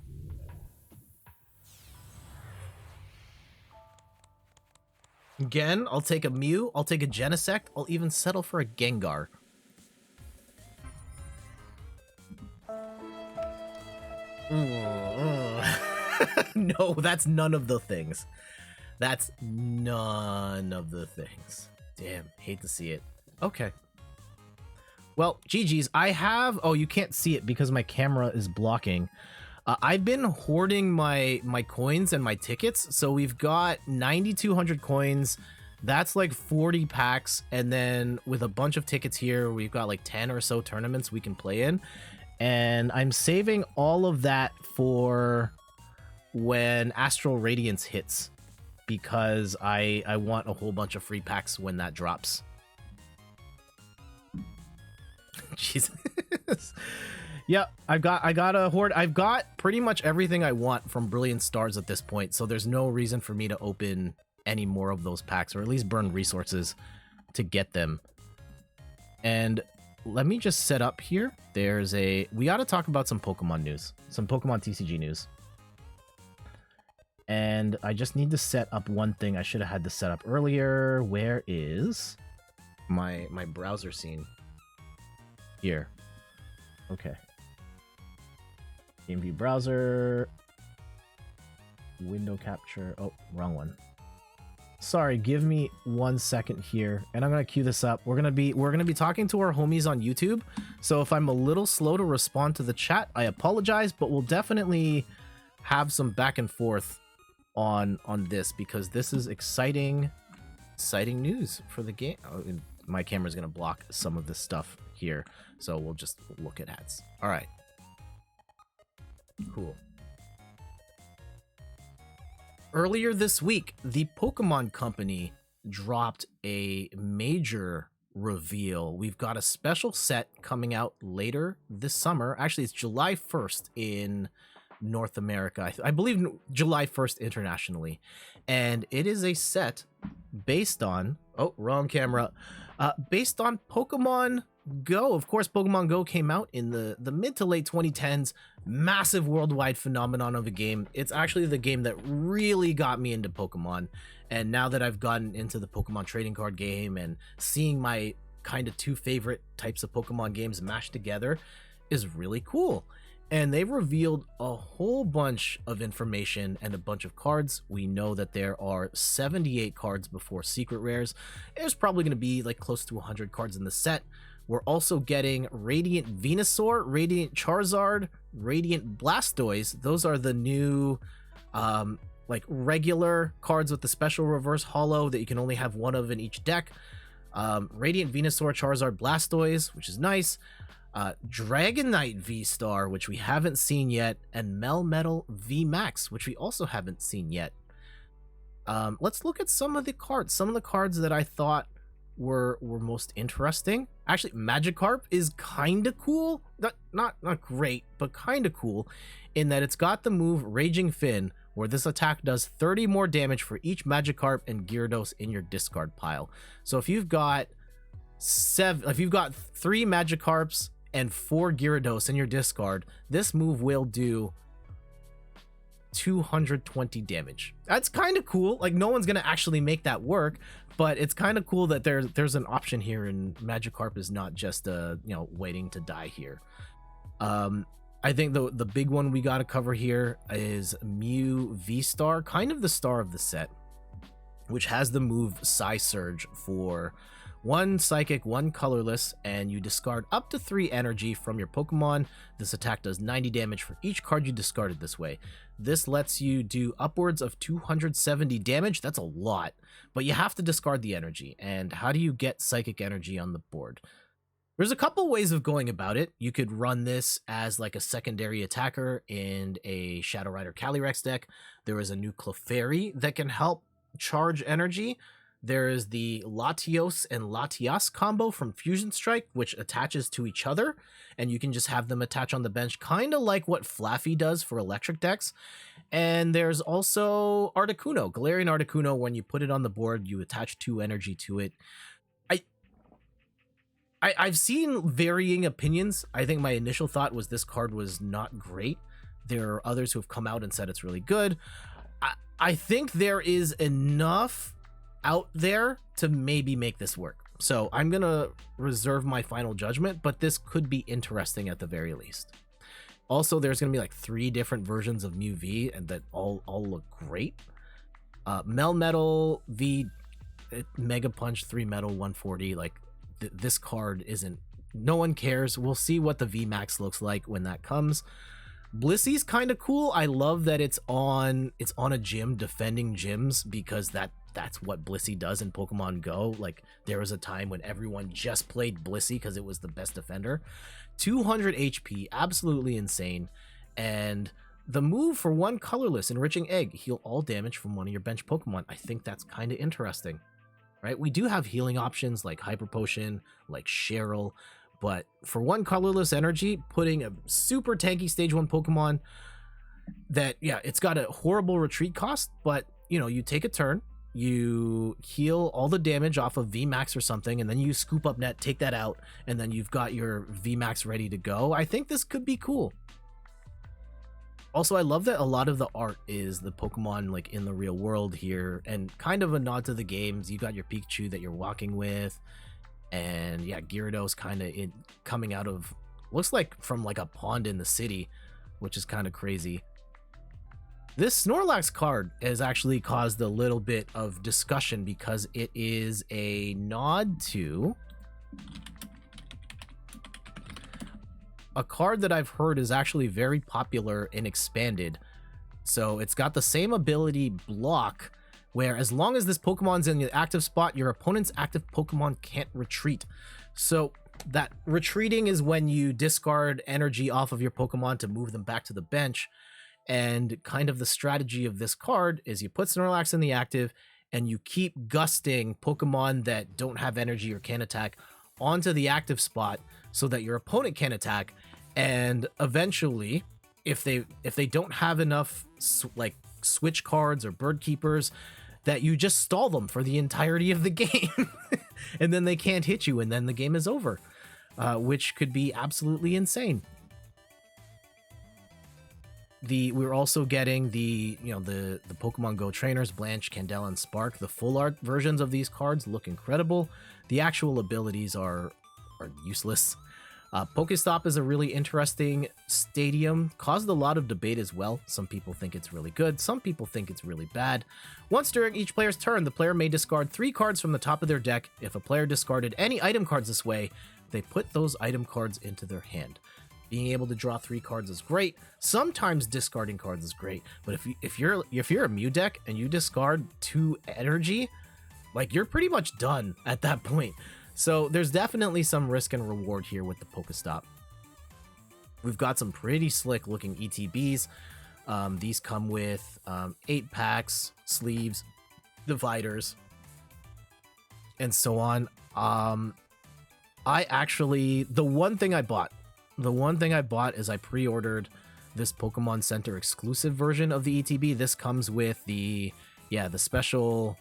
Again, I'll take a Mew. I'll take a Genesect. I'll even settle for a Gengar. No, that's none of the things. That's none of the things. Damn, hate to see it. Okay. Well, GG's. I have... Oh, you can't see it because my camera is blocking. I've been hoarding my coins and my tickets. So we've got 9,200 coins. That's like 40 packs. And then with a bunch of tickets here, we've got like 10 or so tournaments we can play in. And I'm saving all of that for when Astral Radiance hits, because I want a whole bunch of free packs when that drops. Jesus. Yeah, I got a hoard. I've got pretty much everything I want from Brilliant Stars at this point, so there's no reason for me to open any more of those packs, or at least burn resources to get them. And let me just set up here. We got to talk about some Pokemon news, some Pokemon TCG news. And I just need to set up one thing. I should have had this set up earlier. Where is my browser scene? Here. Okay. Game view browser. Window capture. Oh, wrong one. Sorry, give me 1 second here, and I'm gonna queue this up. We're gonna be talking to our homies on YouTube. So if I'm a little slow to respond to the chat, I apologize, but we'll definitely have some back and forth on this, because this is exciting news for the game. Oh, my camera's gonna block some of this stuff here, so we'll just look at ads. All right, cool. Earlier this week, the Pokemon Company dropped a major reveal. We've got a special set coming out later this summer. Actually, it's July 1st in North America. I believe July 1st internationally. And it is a set based on... Oh, wrong camera. based on Pokemon Go. Of course, Pokemon Go came out in the mid to late 2010s. Massive worldwide phenomenon of a game. It's actually the game that really got me into Pokemon. And now that I've gotten into the Pokemon trading card game and seeing my kind of two favorite types of Pokemon games mashed together is really cool. And they've revealed a whole bunch of information and a bunch of cards. We know that there are 78 cards before secret rares. There's probably going to be like close to 100 cards in the set. We're also getting Radiant Venusaur, Radiant Charizard, Radiant Blastoise. Those are the new like regular cards with the special reverse holo that you can only have one of in each deck. Radiant Venusaur, Charizard, Blastoise, which is nice. Dragonite VSTAR, which we haven't seen yet, and Melmetal VMAX, which we also haven't seen yet. Let's look at some of the cards. Some of the cards that I thought were most interesting. Actually, Magikarp is kind of cool. Not great, but kind of cool in that it's got the move Raging Fin, where this attack does 30 more damage for each Magikarp and Gyarados in your discard pile. So if you've got 3 Magikarps and 4 Gyarados in your discard, this move will do 220 damage. That's kind of cool. Like, no one's gonna actually make that work, but it's kind of cool that there's an option here, and Magikarp is not just waiting to die here. I think the big one we got to cover here is Mew V-Star, kind of the star of the set, which has the move Psy Surge for 1 Psychic, 1 Colorless, and you discard up to 3 energy from your Pokemon. This attack does 90 damage for each card you discarded this way. This lets you do upwards of 270 damage. That's a lot, but you have to discard the energy. And how do you get Psychic energy on the board? There's a couple ways of going about it. You could run this as like a secondary attacker in a Shadow Rider Calyrex deck. There is a new Clefairy that can help charge energy. There is the Latios and Latias combo from Fusion Strike, which attaches to each other, and you can just have them attach on the bench, kind of like what Flaffy does for electric decks. And there's also Articuno, Galarian Articuno. When you put it on the board, you attach 2 energy to it. I've seen varying opinions. I think my initial thought was this card was not great. There are others who have come out and said it's really good. I think there is enough out there to maybe make this work. So I'm going to reserve my final judgment, but this could be interesting at the very least. Also, there's going to be like 3 different versions of Mew V, and that all look great. Melmetal V, Mega Punch, 3 metal, 140, like this card isn't, no one cares. We'll see what the VMAX looks like when that comes. Blissy's kind of cool. I love that it's on a gym defending gyms, because that's what Blissey does in Pokemon Go. Like, there was a time when everyone just played Blissey because it was the best defender. 200 HP, absolutely insane. And the move for 1 Colorless, Enriching Egg, heal all damage from one of your bench Pokemon. I think that's kind of interesting. Right, we do have healing options like Hyper Potion, like Cheryl, but for 1 Colorless energy, putting a super tanky stage 1 Pokemon that, yeah, it's got a horrible retreat cost, but you take a turn, you heal all the damage off of VMAX or something, and then you scoop up net, take that out, and then you've got your VMAX ready to go. I think this could be cool. Also, I love that a lot of the art is the Pokemon like in the real world here, and kind of a nod to the games. You got your Pikachu that you're walking with, and yeah, Gyarados kind of coming out of, looks like from like a pond in the city, which is kind of crazy. This Snorlax card has actually caused a little bit of discussion because it is a nod to a card that I've heard is actually very popular in Expanded. So it's got the same ability, Block, where as long as this Pokemon's in the active spot, your opponent's active Pokemon can't retreat. So that retreating is when you discard energy off of your Pokemon to move them back to the bench. And kind of the strategy of this card is you put Snorlax in the active and you keep gusting Pokemon that don't have energy or can't attack onto the active spot so that your opponent can attack. And eventually, if they don't have enough like switch cards or bird keepers, that you just stall them for the entirety of the game. And then they can't hit you, and then the game is over, which could be absolutely insane. We're also getting the Pokemon Go trainers, Blanche, Candela, and Spark. The full art versions of these cards look incredible. The actual abilities are useless. Pokestop is a really interesting stadium. Caused a lot of debate as well. Some people think it's really good. Some people think it's really bad. Once during each player's turn, the player may discard 3 cards from the top of their deck. If a player discarded any item cards this way, they put those item cards into their hand. Being able to draw 3 cards is great. Sometimes discarding cards is great, but if you're a Mew deck and you discard 2 energy, like, you're pretty much done at that point. So there's definitely some risk and reward here with the Pokestop. We've got some pretty slick looking ETBs. These come with 8 packs, sleeves, dividers, and so on. The one thing I bought is I pre-ordered this Pokemon Center exclusive version of the ETB. This comes with the special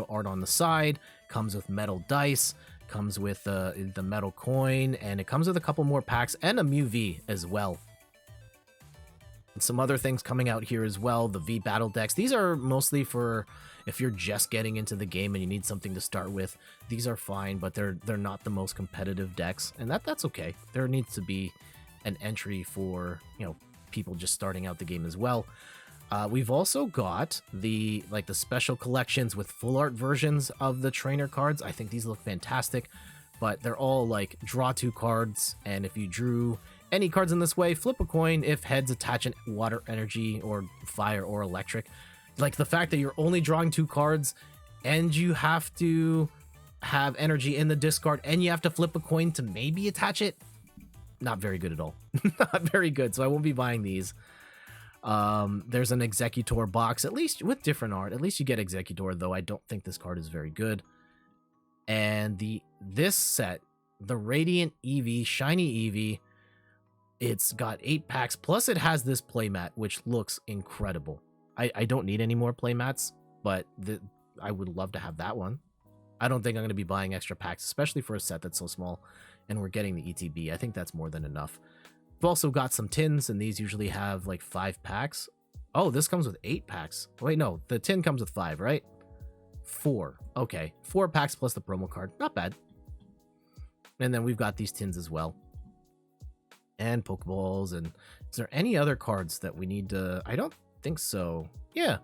art on the side, comes with metal dice, comes with the metal coin, and it comes with a couple more packs and a Mew V as well. And some other things coming out here as well, the V battle decks. These are mostly for if you're just getting into the game and you need something to start with. These are fine, but they're not the most competitive decks, and that's okay. There needs to be an entry for, people just starting out the game as well. We've also got the special collections with full art versions of the trainer cards. I think these look fantastic, but they're all like draw 2 cards, and if you drew any cards in this way, flip a coin. If heads, attach an water energy or fire or electric. Like, the fact that you're only drawing 2 cards and you have to have energy in the discard and you have to flip a coin to maybe attach it, not very good at all. Not very good, so I won't be buying these. There's an Executor box, at least with different art. At least you get Executor, though I don't think this card is very good. And this set, the Radiant Eevee, Shiny Eevee, it's got 8 packs, plus it has this playmat, which looks incredible. I don't need any more playmats, but I would love to have that one. I don't think I'm going to be buying extra packs, especially for a set that's so small, and we're getting the ETB. I think that's more than enough. We've also got some tins, and these usually have like 5 packs. Oh, this comes with 8 packs. Wait, no, the tin comes with 5, right? 4. Okay, 4 packs plus the promo card. Not bad. And then we've got these tins as well. And Pokeballs. And is there any other cards that we need to... I don't think so. Yeah.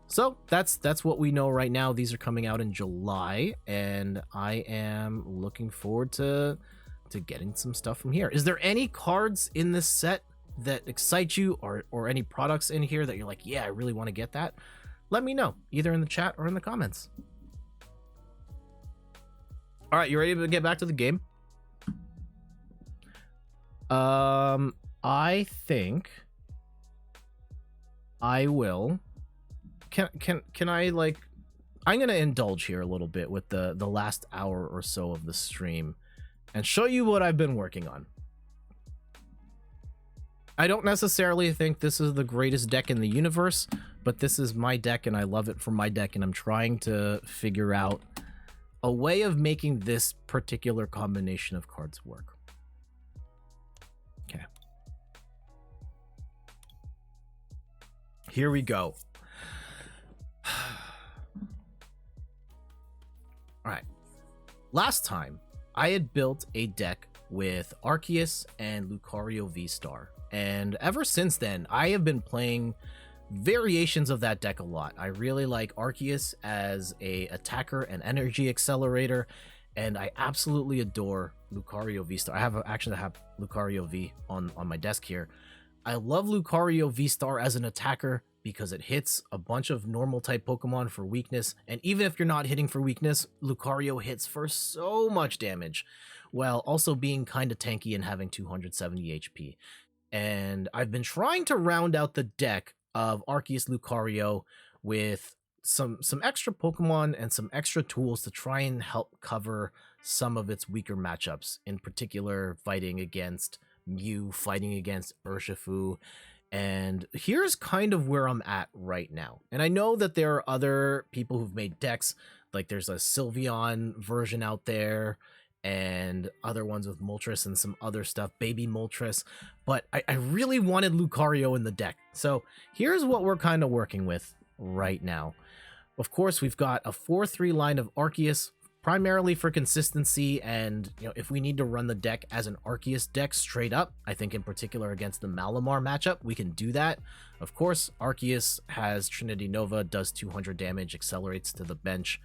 So that's what we know right now. These are coming out in July, and I am looking forward to getting some stuff from here. Is there any cards in this set that excite you, or any products in here that you're like, yeah, I really want to get that? Let me know, either in the chat or in the comments. All right, you ready to get back to the game? I think I will. Can I, like, I'm gonna indulge here a little bit with the last hour or so of the stream and show you what I've been working on. I don't necessarily think this is the greatest deck in the universe, but this is my deck and I love it for my deck, and I'm trying to figure out a way of making this particular combination of cards work. Okay. Here we go. Alright. Last time, I had built a deck with Arceus and Lucario VSTAR. And ever since then, I have been playing variations of that deck a lot. I really like Arceus as a attacker and energy accelerator, and I absolutely adore Lucario VSTAR. I actually have Lucario V on my desk here. I love Lucario VSTAR as an attacker because it hits a bunch of normal type Pokemon for weakness, and even if you're not hitting for weakness, Lucario hits for so much damage, while also being kind of tanky and having 270 HP. And I've been trying to round out the deck of Arceus Lucario with some extra Pokemon and some extra tools to try and help cover some of its weaker matchups, in particular fighting against Mew, fighting against Urshifu, And here's kind of where I'm at right now. And I know that there are other people who've made decks, like there's a Sylveon version out there and other ones with Moltres and some other stuff, baby Moltres, but I really wanted Lucario in the deck. So here's what we're kind of working with right now. Of course, we've got a 4-3 line of Arceus, primarily for consistency, and if we need to run the deck as an Arceus deck straight up, I think in particular against the Malamar matchup, we can do that. Of course, Arceus has Trinity Nova, does 200 damage, accelerates to the bench,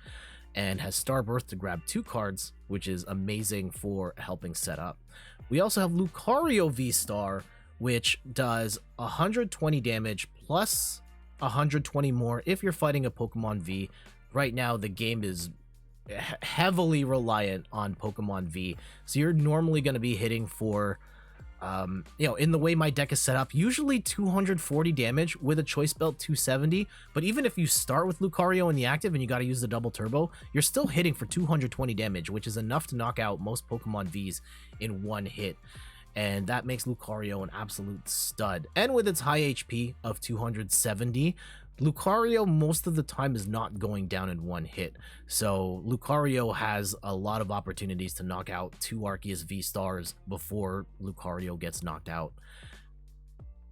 and has Starbirth to grab 2 cards, which is amazing for helping set up. We also have Lucario VSTAR, which does 120 damage plus 120 more if you're fighting a Pokemon V. Right now, the game is heavily reliant on Pokemon V, so you're normally going to be hitting for in the way my deck is set up, usually 240 damage with a choice belt 270, but even if you start with Lucario in the active and you got to use the double turbo, you're still hitting for 220 damage, which is enough to knock out most Pokemon Vs in one hit, and that makes Lucario an absolute stud. And with its high HP of 270, Lucario most of the time is not going down in one hit, so Lucario has a lot of opportunities to knock out 2 Arceus V-Stars before Lucario gets knocked out.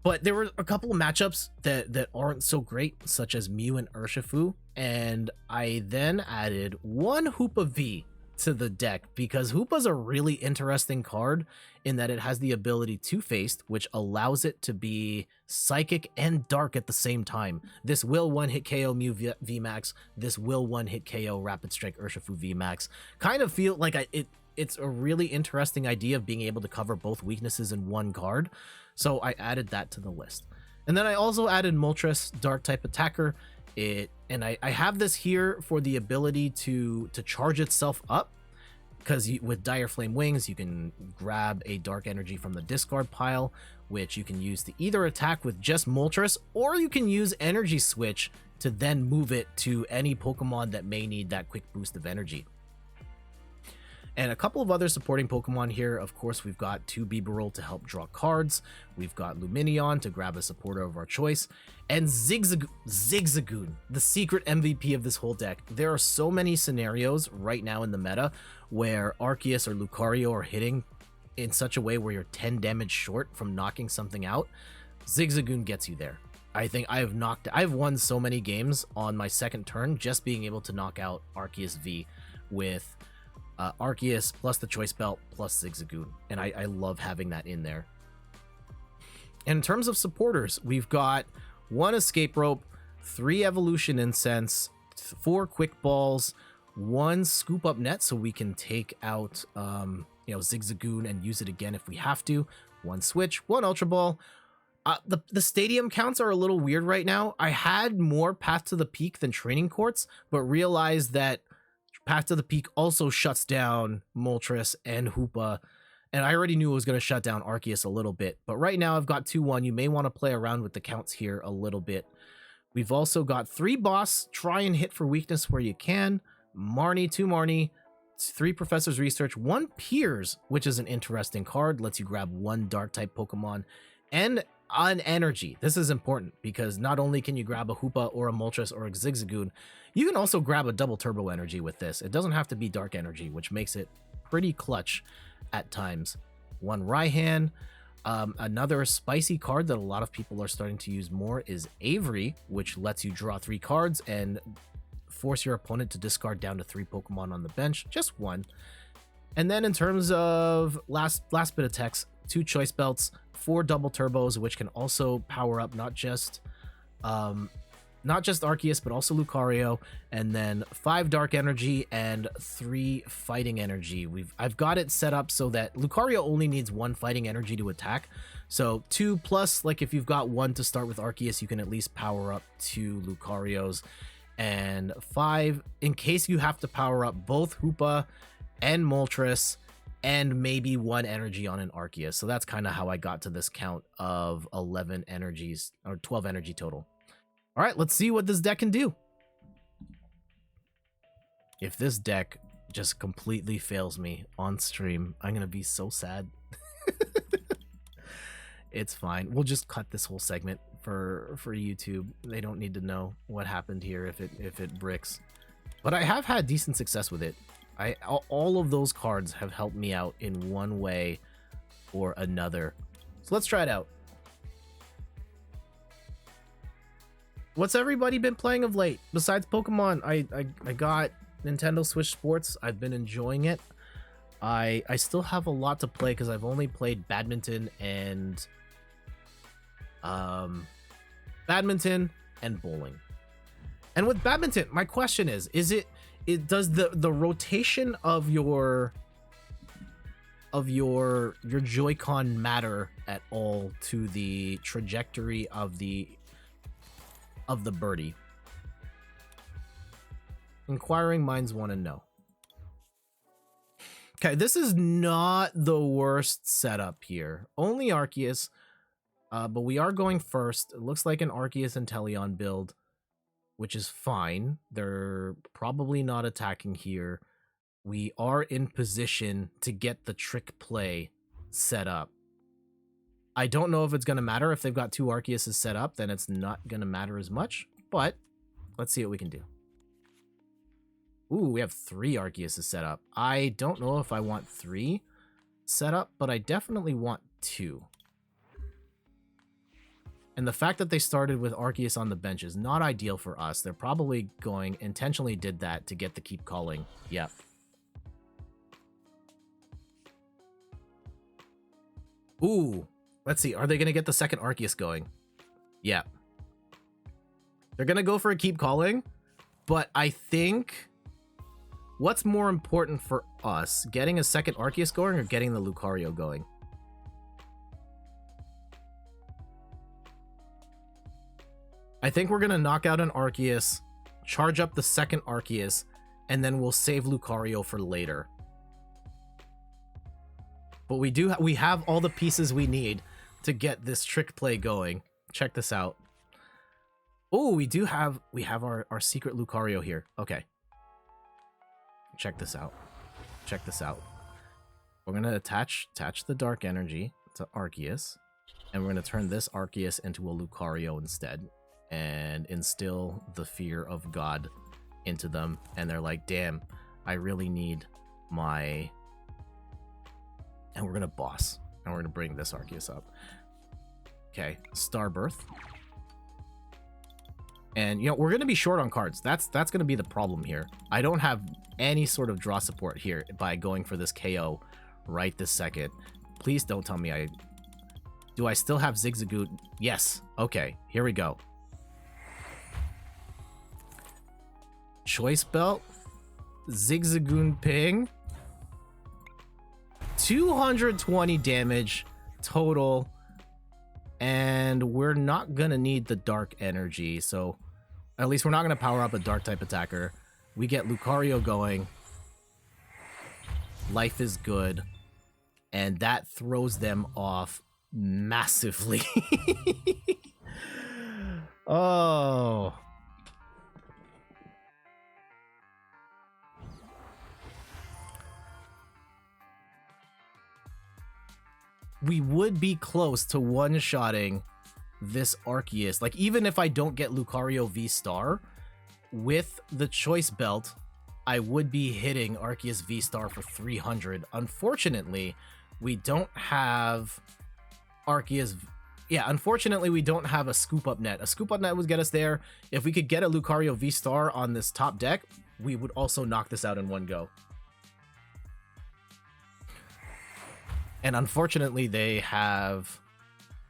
But there were a couple of matchups that aren't so great, such as Mew and Urshifu, and I then added 1 Hoopa V to the deck because Hoopa's a really interesting card in that it has the ability Two-Faced, which allows it to be psychic and dark at the same time. This will one-hit KO Mew VMAX, this will one-hit KO Rapid Strike Urshifu VMAX. Kind of feel like it's a really interesting idea of being able to cover both weaknesses in one card, so I added that to the list. And then I also added Moltres, Dark type attacker. I have this here for the ability to charge itself up, because with Dire Flame Wings you can grab a dark energy from the discard pile, which you can use to either attack with just Moltres, or you can use Energy Switch to then move it to any Pokemon that may need that quick boost of energy. And a couple of other supporting Pokemon here. Of course, we've got 2 Bibarel to help draw cards. We've got Lumineon to grab a supporter of our choice. And Zigzagoon, the secret MVP of this whole deck. There are so many scenarios right now in the meta where Arceus or Lucario are hitting in such a way where you're 10 damage short from knocking something out. Zigzagoon gets you there. I think I've won so many games on my second turn just being able to knock out Arceus V with Arceus plus the choice belt plus Zigzagoon, and I love having that in there. And in terms of supporters, we've got 1 escape rope, 3 evolution incense, 4 quick balls, 1 scoop up net so we can take out Zigzagoon and use it again if we have to, 1 switch, 1 ultra ball. The stadium counts are a little weird right now. I had more Path to the Peak than Training Courts, but realized that Path to the Peak also shuts down Moltres and Hoopa, and I already knew it was going to shut down Arceus a little bit, but right now I've got 2-1. You may want to play around with the counts here a little bit. We've also got 3 Boss, try and hit for weakness where you can, Marnie, 2 Marnie, 3 Professor's Research, 1 Piers, which is an interesting card, lets you grab 1 Dark-type Pokemon, and an energy. This is important because not only can you grab a Hoopa or a Moltres or a Zigzagoon, you can also grab a double turbo energy with this. It doesn't have to be dark energy, which makes it pretty clutch at times. 1 Raihan. Another spicy card that a lot of people are starting to use more is Avery, which lets you draw 3 cards and force your opponent to discard down to 3 Pokemon on the bench, just 1. And then in terms of last bit of text, 2 choice belts, 4 double turbos, which can also power up not just Arceus, but also Lucario, and then 5 dark energy and 3 fighting energy. I've got it set up so that Lucario only needs 1 fighting energy to attack. So 2 plus, like if you've got 1 to start with Arceus, you can at least power up 2 Lucarios, and 5 in case you have to power up both Hoopa and Moltres, and maybe 1 energy on an Arceus. So that's kind of how I got to this count of 11 energies, or 12 energy total. All right, let's see what this deck can do. If this deck just completely fails me on stream, I'm going to be so sad. It's fine. We'll just cut this whole segment for YouTube. They don't need to know what happened here if it bricks. But I have had decent success with it. All of those cards have helped me out in one way or another. So let's try it out. What's everybody been playing of late besides Pokemon? I got Nintendo Switch Sports. I've been enjoying it. I still have a lot to play because I've only played badminton and bowling. And with badminton, my question is does the rotation of your Joy-Con matter at all to the trajectory of the birdie? Inquiring minds want to know. Okay, this is not the worst setup here. Only Arceus, but we are going first. It looks like an Arceus and Teleon build, which is fine. They're probably not attacking here. We are in position to get the trick play set up. I don't know if it's going to matter. If they've got 2 Arceuses set up, then it's not going to matter as much, but let's see what we can do. Ooh, we have 3 Arceuses set up. I don't know if I want 3 set up, but I definitely want 2. And the fact that they started with Arceus on the bench is not ideal for us. They're probably intentionally did that to get the keep calling. Yep. Ooh, let's see. Are they going to get the second Arceus going? Yeah. They're going to go for a keep calling, but I think what's more important for us, getting a second Arceus going or getting the Lucario going? I think we're going to knock out an Arceus, charge up the second Arceus, and then we'll save Lucario for later. But we have all the pieces we need to get this trick play going. Check this out. Oh, we have our secret Lucario here. Okay. Check this out. Check this out. We're going to attach the dark energy to Arceus, and we're going to turn this Arceus into a Lucario instead and instill the fear of God into them. And they're like, damn, I really need my... And we're going to boss. And we're going to bring this Arceus up. Okay, Starbirth. And, you know, we're going to be short on cards. That's going to be the problem here. I don't have any sort of draw support here by going for this KO right this second. Please don't tell me Do I still have Zigzagoon? Yes. Okay, here we go. Choice Belt. Zigzagoon Ping. 220 damage total. And we're not going to need the dark energy. So at least we're not going to power up a dark type attacker. We get Lucario going. Life is good. And that throws them off massively. Oh. We would be close to one-shotting this Arceus. Like, even if I don't get Lucario V-Star, with the Choice Belt, I would be hitting Arceus V-Star for 300. Unfortunately, we don't have Arceus... Yeah, unfortunately, we don't have a Scoop-Up Net. A Scoop-Up Net would get us there. If we could get a Lucario V-Star on this top deck, we would also knock this out in one go. And unfortunately, they have...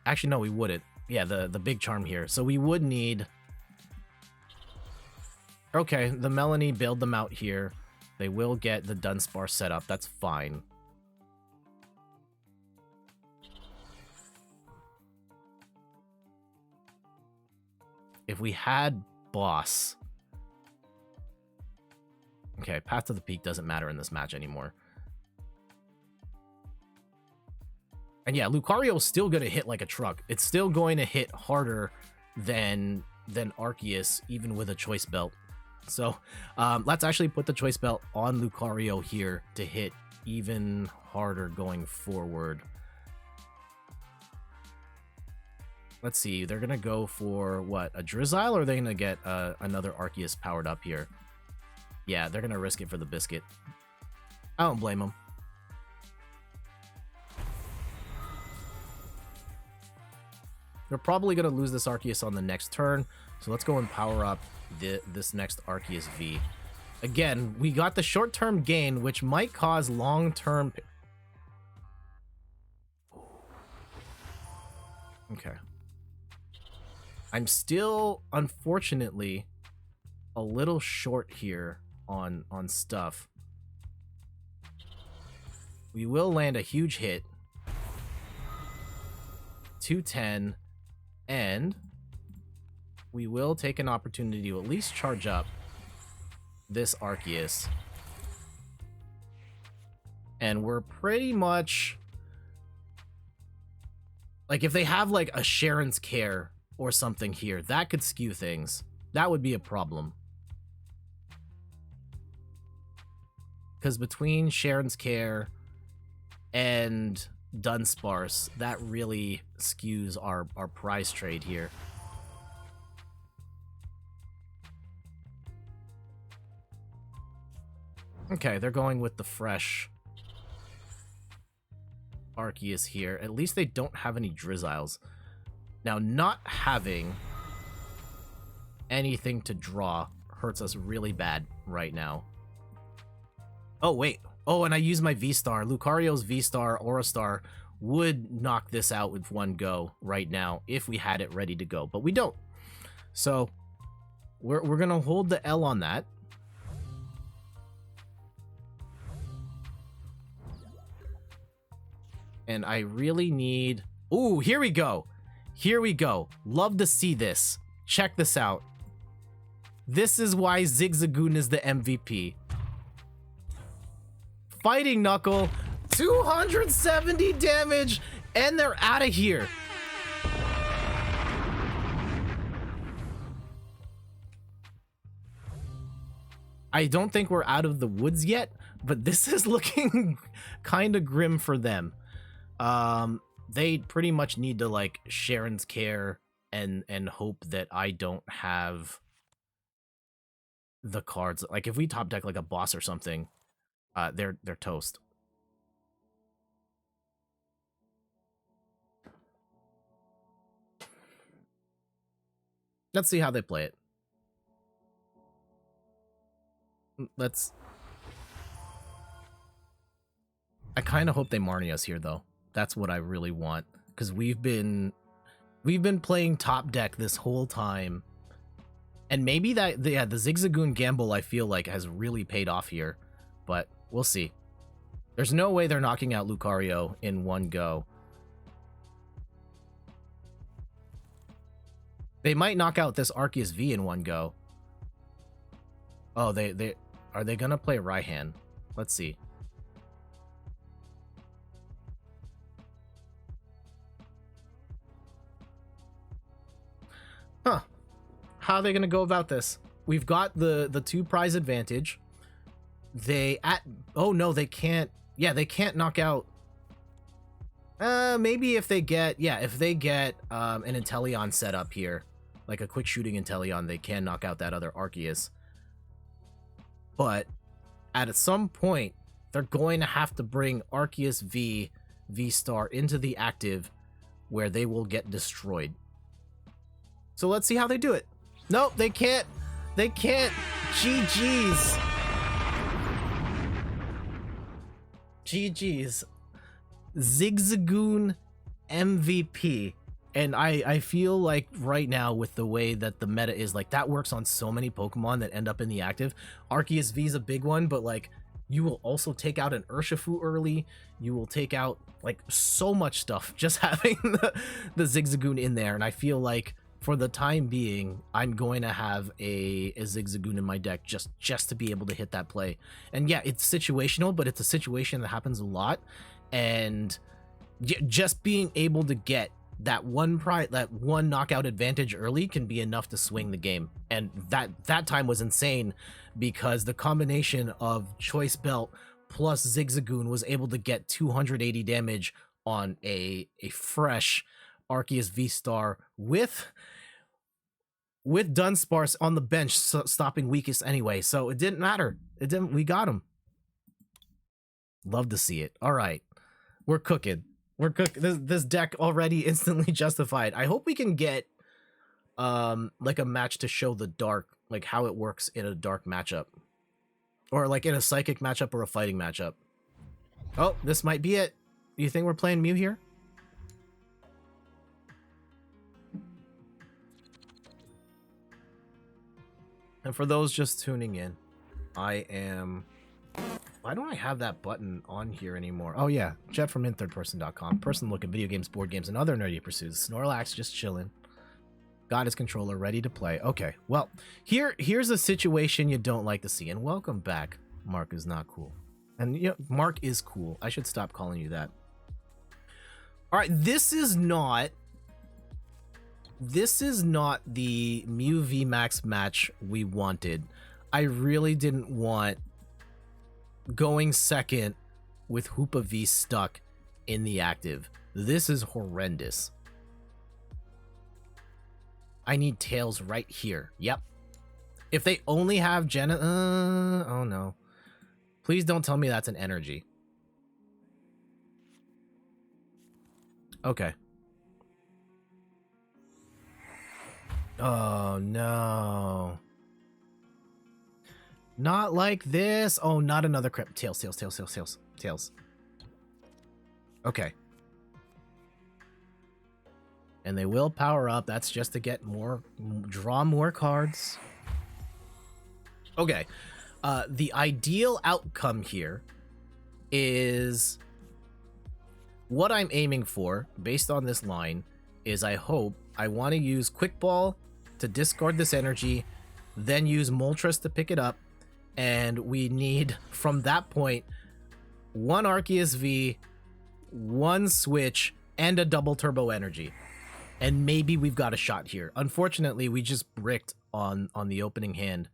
Actually, no, we wouldn't. Yeah, the big charm here. So we would need... Okay, the Melanie bailed them out here. They will get the Dunsparce set up. That's fine. If we had Boss... Okay, Path to the Peak doesn't matter in this match anymore. And yeah, Lucario is still going to hit like a truck. It's still going to hit harder than Arceus, even with a Choice Belt. So let's actually put the Choice Belt on Lucario here to hit even harder going forward. Let's see. They're going to go for, what, a Drizzile, or are they going to get another Arceus powered up here? Yeah, they're going to risk it for the biscuit. I don't blame them. They're probably going to lose this Arceus on the next turn, so let's go and power up this next Arceus V. Again, we got the short-term gain, which might cause long-term... Okay. I'm still, unfortunately, a little short here on stuff. We will land a huge hit. 210, and we will take an opportunity to at least charge up this Arceus. And we're pretty much... Like, if they have, like, a Sharon's Care or something here, that could skew things. That would be a problem. Because between Sharon's Care and Dunsparce, that really skews our prize trade here. Okay, they're going with the fresh Arceus here. At least they don't have any Drizziles. Now, not having anything to draw hurts us really bad right now. Oh, wait. Oh, and I used my V-Star. Lucario's V-Star, Aura Star would knock this out with one go right now if we had it ready to go, but we don't. So, we're going to hold the L on that. And I really need... Ooh, here we go. Here we go. Love to see this. Check this out. This is why Zigzagoon is the MVP. Fighting Knuckle, 270 damage, and they're out of here. I don't think we're out of the woods yet, but this is looking kind of grim for them. They pretty much need to, like, Sharon's Care and hope that I don't have the cards. Like, if we top deck like a boss or something, they're toast. Let's see how they play it. I kind of hope they Marnie us here, though. That's what I really want, because we've been playing top deck this whole time, and maybe the Zigzagoon gamble, I feel like, has really paid off here, but we'll see. There's no way they're knocking out Lucario in one go. They might knock out this Arceus V in one go. Oh, are they gonna play Raihan? Let's see. Huh. How are they going to go about this? We've got the two prize advantage. Oh no, they can't. Yeah, they can't knock out. Maybe if they get an Inteleon set up here, like a quick shooting Inteleon, they can knock out that other Arceus. But at some point, they're going to have to bring Arceus V-Star into the active, where they will get destroyed. So let's see how they do it. Nope, they can't. They can't. GG's. GG's. Zigzagoon MVP. And I feel like right now, with the way that the meta is, like, that works on so many Pokemon that end up in the active. Arceus V is a big one, but, like, you will also take out an Urshifu early. You will take out, like, so much stuff just having the Zigzagoon in there. And I feel like, for the time being, I'm going to have a Zigzagoon in my deck just to be able to hit that play. And yeah, it's situational, but it's a situation that happens a lot. And just being able to get that one knockout advantage early can be enough to swing the game. And that time was insane, because the combination of Choice Belt plus Zigzagoon was able to get 280 damage on a fresh Arceus V-Star with Dunsparce on the bench, stopping weakest anyway. So it didn't matter. It didn't. We got him. Love to see it. All right, we're cooking. We're cooking. This deck already instantly justified. I hope we can get like a match to show the dark, like how it works in a dark matchup, or like in a psychic matchup or a fighting matchup. Oh, this might be it. You think we're playing Mew here? And for those just tuning in, I am... Why don't I have that button on here anymore? Oh yeah, Jet from inthirdperson.com. Person looking video games, board games, and other nerdy pursuits. Snorlax just chilling. Got his controller ready to play. Okay, well, here's a situation you don't like to see. And welcome back, Mark is not cool. And you know, Mark is cool. I should stop calling you that. All right, this is not the Mew VMAX match we wanted. I really didn't want going second with Hoopa V stuck in the active. This is horrendous. I need Tails right here. Yep. If they only have Jenna... oh no. Please don't tell me that's an energy. Okay. Oh no. Not like this. Oh, not another crap. Tails. Okay. And they will power up. That's just to get more, draw more cards. Okay. The ideal outcome here is what I'm aiming for based on this line is I want to use Quick Ball to discard this energy, then use Moltres to pick it up. And we need, from that point, one Arceus V, one Switch, and a double turbo energy. And maybe we've got a shot here. Unfortunately, we just bricked on the opening hand,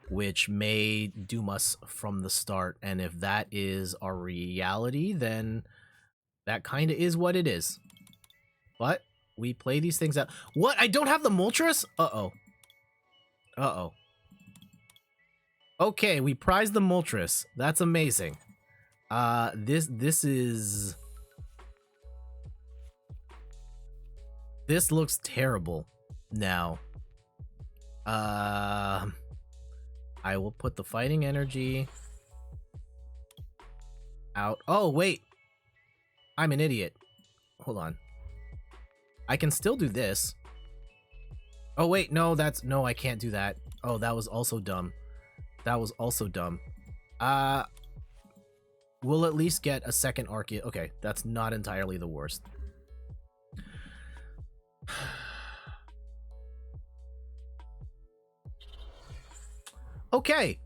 which may doom us from the start. And if that is our reality, then that kind of is what it is. But we play these things out. What? I don't have the Moltres? Uh-oh. Uh-oh. Okay, we prize the Moltres. That's amazing. This looks terrible now. I will put the fighting energy out. Oh, wait. I'm an idiot. Hold on. I can still do this. Oh, wait. No, no, I can't do that. Oh, that was also dumb. That was also dumb. We'll at least get a second Arceus. Okay, that's not entirely the worst. Okay.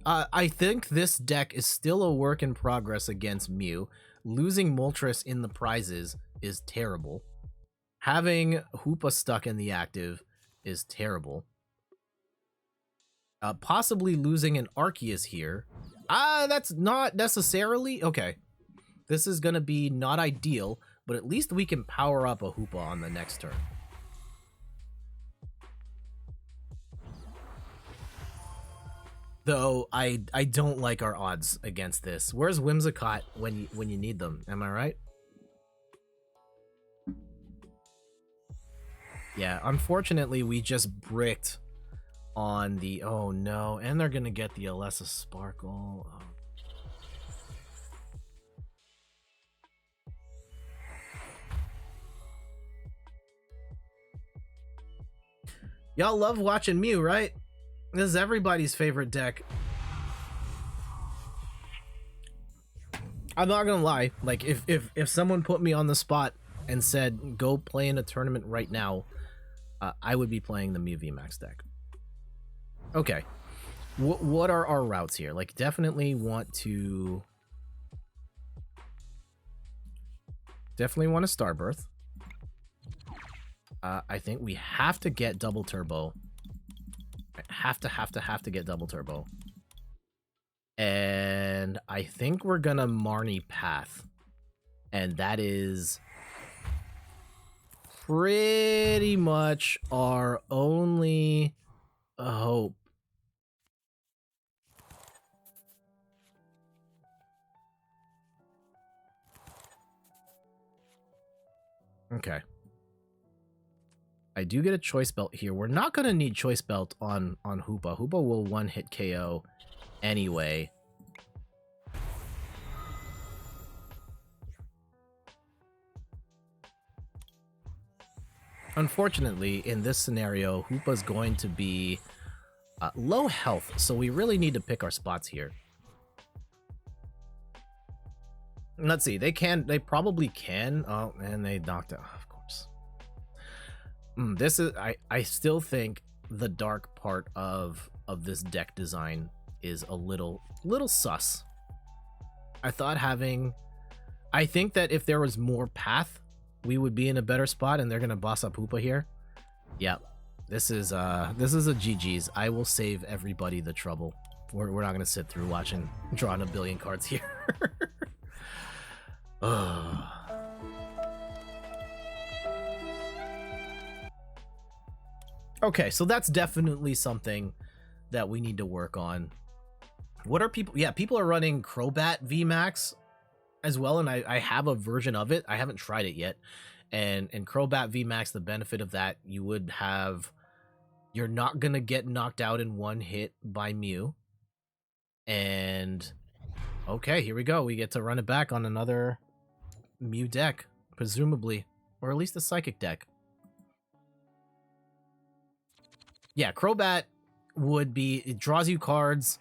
I think this deck is still a work in progress against Mew. Losing Moltres in the prizes is terrible. Having Hoopa stuck in the active is terrible. Possibly losing an Arceus here. That's not necessarily... Okay. This is going to be not ideal, but at least we can power up a Hoopa on the next turn. Though, I don't like our odds against this. Where's Whimsicott when you need them? Am I right? Yeah, unfortunately, we just bricked on the... Oh, no. And they're going to get the Alessa Sparkle. Oh. Y'all love watching Mew, right? This is everybody's favorite deck. I'm not gonna lie. Like, if someone put me on the spot and said, go play in a tournament right now, I would be playing the Mew VMAX deck. Okay. What are our routes here? Like, definitely want to... Definitely want a Starbirth. I think we have to get double turbo. Have to get double turbo. And I think we're gonna Marnie Path. And that is pretty much our only hope. Okay. I do get a choice belt here. We're not going to need choice belt on Hoopa. Hoopa will one-hit KO anyway. Unfortunately, in this scenario, Hoopa's going to be low health, so we really need to pick our spots here. Let's see. They probably can. Oh, and they knocked out, of course. This is, I still think the dark part of this deck design is a little sus. I think that if there was more path, we would be in a better spot, and they're gonna boss up Hoopa here. Yep. This is a GG's. I will save everybody the trouble. We're not gonna sit through watching drawing a billion cards here. Okay, so that's definitely something that we need to work on. What are people? Yeah, people are running Crobat VMAX as well, and I have a version of it. I haven't tried it yet. And Crobat VMAX, the benefit of that, you're not gonna get knocked out in one hit by Mew. And okay, here we go. We get to run it back on another Mew deck, presumably, or at least a Psychic deck. Yeah, Crobat it draws you cards.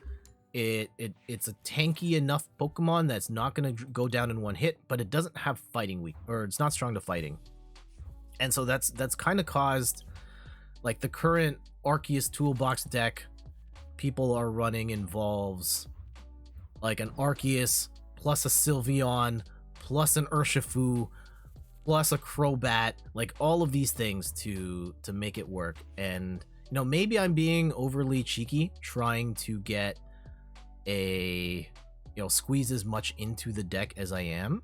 It's a tanky enough Pokemon that's not going to go down in one hit, but it doesn't have fighting weak, or it's not strong to fighting. And so that's kind of caused, like, the current Arceus Toolbox deck people are running involves like an Arceus plus a Sylveon plus an Urshifu plus a Crobat, like all of these things to make it work. And you know, maybe I'm being overly cheeky trying to get squeeze as much into the deck as I am.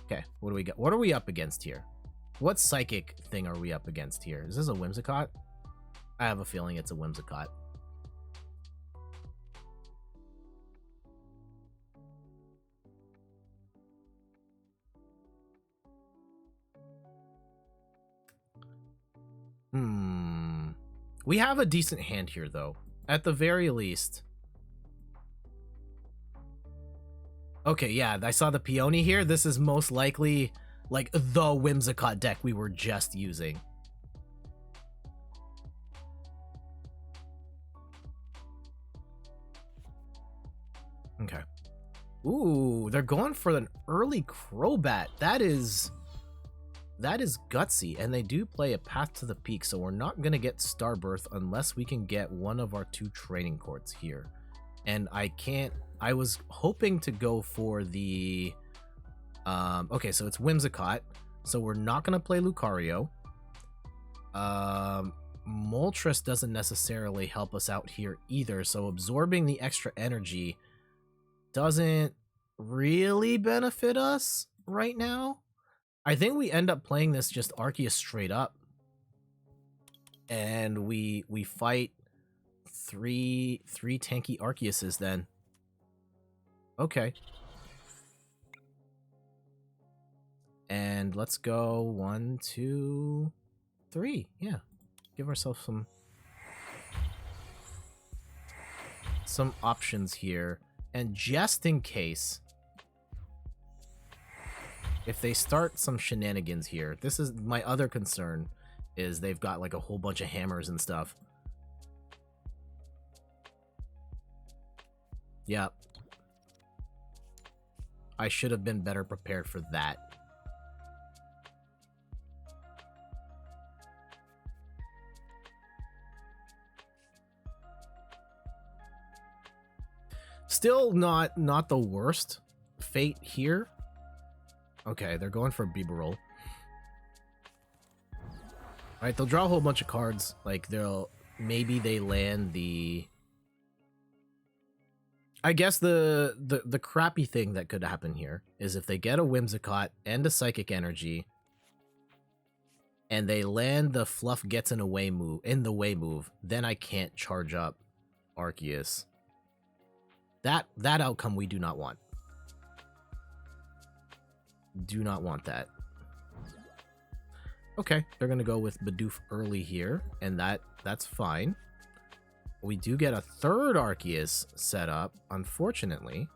Okay, what do we got? What are we up against here? What Psychic thing are we up against here? Is this a Whimsicott? I have a feeling it's a Whimsicott. We have a decent hand here, though. At the very least. Okay, yeah, I saw the Peony here. This is most likely, like, the Whimsicott deck we were just using. Okay. Ooh, they're going for an early Crobat. That is gutsy, and they do play a Path to the Peak, so we're not going to get Starbirth unless we can get one of our two training courts here. And I was hoping to go for the okay, so it's Whimsicott, so we're not going to play Lucario. Moltres doesn't necessarily help us out here either, so absorbing the extra energy doesn't really benefit us right now. I think we end up playing this just Arceus straight up. And we fight three tanky Arceuses then. Okay. And let's go 1, 2, 3. Yeah. Give ourselves some options here. And just in case, if they start some shenanigans here, this is my other concern, is they've got like a whole bunch of hammers and stuff. Yeah. I should have been better prepared for that. Still not the worst fate here. Okay, they're going for Bibarel. Alright, they'll draw a whole bunch of cards. Like, maybe they land the... I guess the crappy thing that could happen here is if they get a Whimsicott and a Psychic Energy, and they land the fluff gets in the way move, then I can't charge up Arceus. That outcome we do not want. Do not want that. Okay, they're gonna go with Bidoof early here, and that's fine. We do get a third Arceus set up, unfortunately.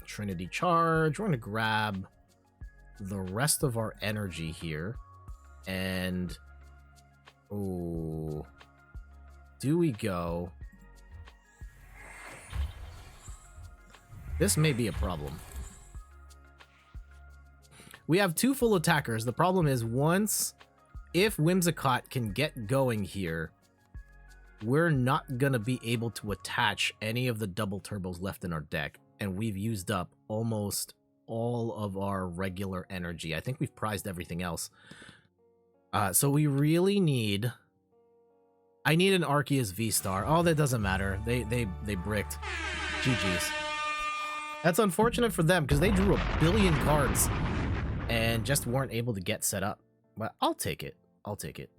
Trinity Charge. We're gonna grab the rest of our energy here, and oh, do we go? This may be a problem. We have two full attackers. The problem is if Whimsicott can get going here, we're not gonna be able to attach any of the double turbos left in our deck, and we've used up almost all of our regular energy. I think we've prized everything else. So we really need... I need an Arceus VSTAR. Oh, that doesn't matter. They bricked. GG's. That's unfortunate for them, because they drew a billion cards and just weren't able to get set up. But I'll take it. I'll take it.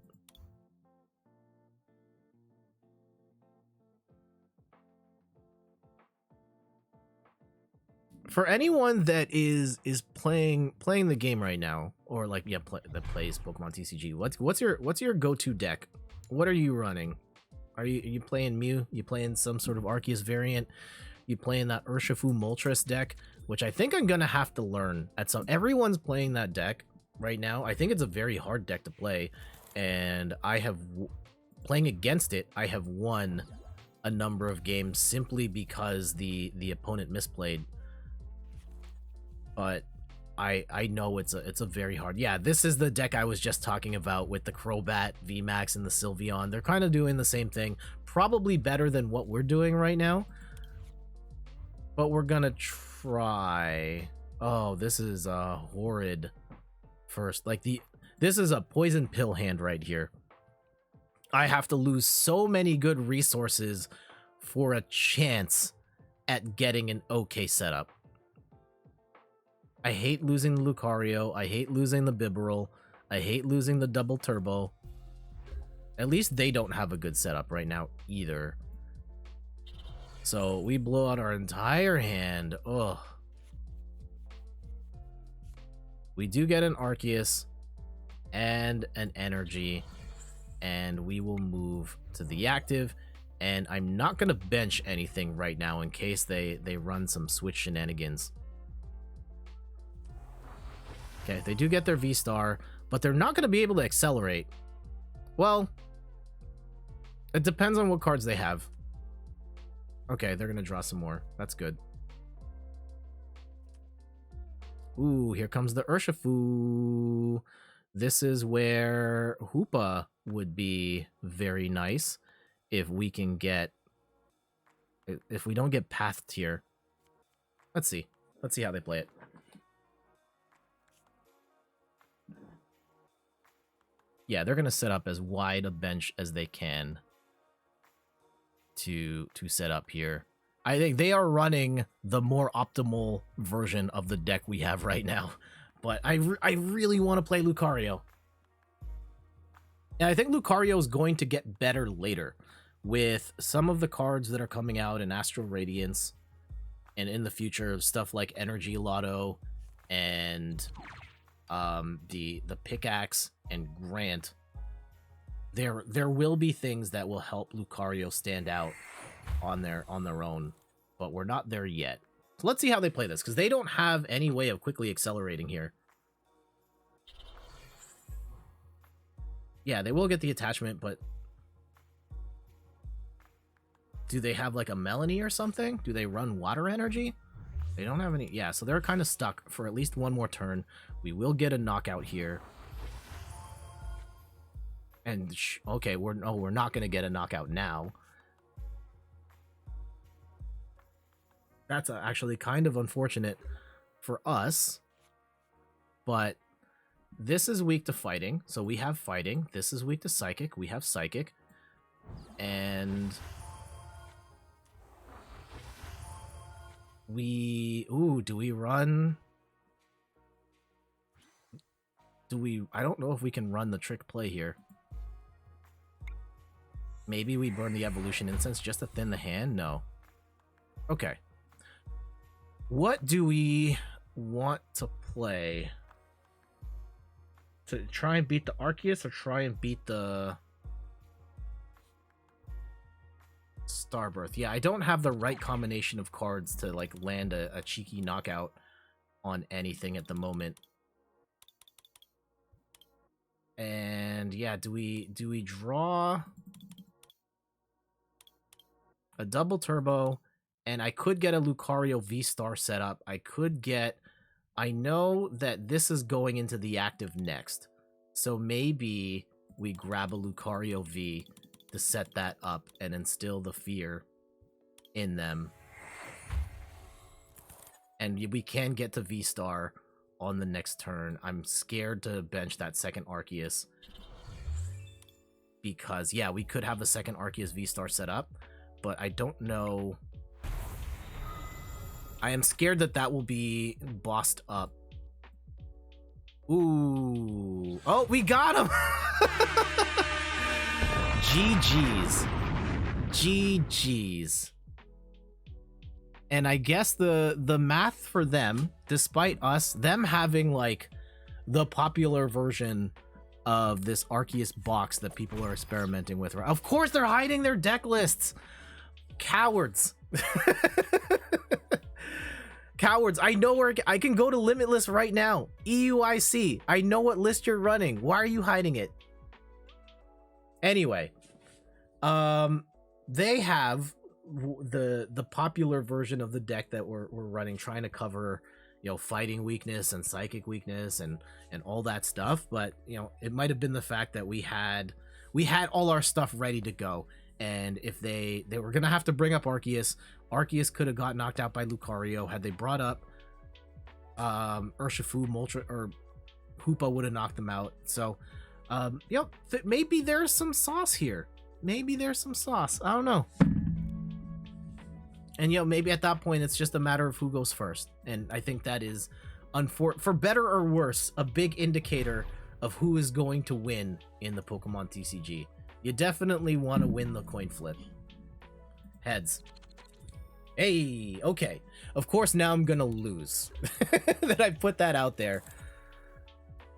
For anyone that is playing the game right now, or like that plays Pokemon TCG, what's your go-to deck? What are you running? Are you playing Mew? You playing some sort of Arceus variant? You playing that Urshifu Moltres deck, which I think I'm gonna have to learn at some. Everyone's playing that deck right now. I think it's a very hard deck to play, and playing against it, I have won a number of games simply because the opponent misplayed. But I know it's a very hard. Yeah, this is the deck I was just talking about with the Crobat, VMAX, and the Sylveon. They're kind of doing the same thing. Probably better than what we're doing right now. But we're gonna try. Oh, this is a horrid first. This is a poison pill hand right here. I have to lose so many good resources for a chance at getting an okay setup. I hate losing the Lucario. I hate losing the Bibarel. I hate losing the double turbo. At least they don't have a good setup right now either. So we blow out our entire hand. Ugh. We do get an Arceus and an energy, and we will move to the active. And I'm not going to bench anything right now in case they run some switch shenanigans. Okay, they do get their V-Star, but they're not going to be able to accelerate. Well, it depends on what cards they have. Okay, they're going to draw some more. That's good. Ooh, here comes the Urshifu. This is where Hoopa would be very nice if we can get... If we don't get pathed here. Let's see. Let's see how they play it. Yeah, they're going to set up as wide a bench as they can to set up here. I think they are running the more optimal version of the deck we have right now. But I really want to play Lucario. And I think Lucario is going to get better later with some of the cards that are coming out in Astral Radiance and in the future, stuff like Energy Lotto and the Pickaxe and Grant. There will be things that will help Lucario stand out on their own, but we're not there yet. So let's see how they play this, because they don't have any way of quickly accelerating here. Yeah, they will get the attachment, but do they have like a Melanie or something? Do they run water energy? They don't have any. Yeah, so they're kind of stuck for at least one more turn. We will get a knockout here. And okay, we're not going to get a knockout now. That's actually kind of unfortunate for us. But this is weak to fighting, so we have fighting. This is weak to psychic. We have psychic. And do we run? I don't know if we can run the trick play here. Maybe we burn the evolution incense just to thin the hand? No. Okay. What do we want to play? To try and beat the Arceus or try and beat the Starbirth? Yeah, I don't have the right combination of cards to like land a cheeky knockout on anything at the moment. And yeah, do we draw a double turbo? And I could get a Lucario V-Star set up. I know that this is going into the active next. So maybe we grab a Lucario V to set that up and instill the fear in them. And we can get to V-Star on the next turn. I'm scared to bench that second Arceus. Because, yeah, we could have a second Arceus V-Star set up. But I don't know. I am scared that will be bossed up. Ooh. Oh, we got him! GG's. GG's. And I guess the math for them, despite them having, like, the popular version of this Arceus box that people are experimenting with. Of course they're hiding their deck lists! Cowards. Cowards. I know where I can go to Limitless right now. EUIC. I know what list you're running. Why are you hiding it? Anyway, they have the popular version of the deck that we're running, trying to cover, you know, fighting weakness and psychic weakness and all that stuff. But, you know, it might have been the fact that we had all our stuff ready to go. And if they were gonna have to bring up Arceus could have got knocked out by Lucario. Had they brought up Urshifu, Moltres, or Hoopa would have knocked them out. So, you know, maybe there's some sauce here. Maybe there's some sauce. I don't know. And, you know, maybe at that point it's just a matter of who goes first. And I think that is, for better or worse, a big indicator of who is going to win in the Pokemon TCG. You definitely want to win the coin flip. Heads. Hey, okay. Of course, now I'm gonna lose. That I put that out there.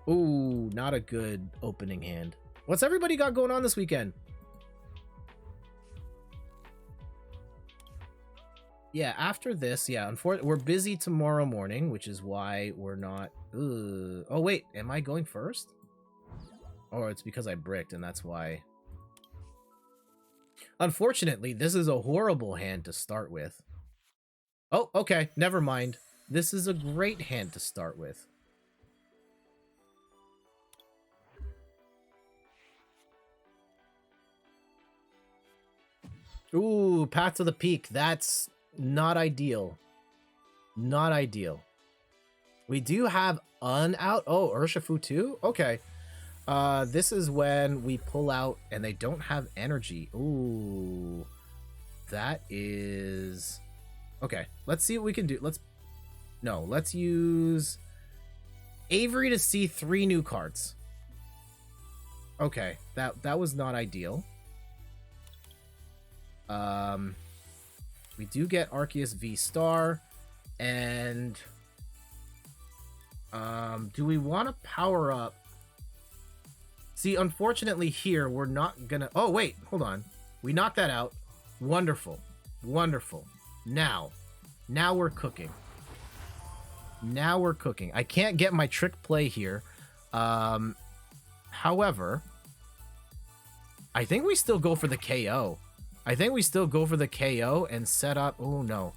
Ooh, not a good opening hand. What's everybody got going on this weekend? Yeah, after this, yeah, unfortunately, we're busy tomorrow morning, which is why we're not... Oh, wait, am I going first? Or it's because I bricked, and that's why... Unfortunately, this is a horrible hand to start with. Oh, okay, never mind. This is a great hand to start with. Ooh, Path to the Peak. That's not ideal. Not ideal. We do have out. Oh, Urshifu too? Okay. This is when we pull out and they don't have energy. Ooh. That is... Okay, let's see what we can do. Let's use Avery to see 3 new cards. Okay, that was not ideal. We do get Arceus V-Star, and do we want to power up? See, unfortunately here, we're not gonna... Oh, wait, hold on. We knocked that out. Wonderful. Wonderful. Now we're cooking. Now we're cooking. I can't get my trick play here. However, I think we still go for the KO. I think we still go for the KO and set up... Oh, no.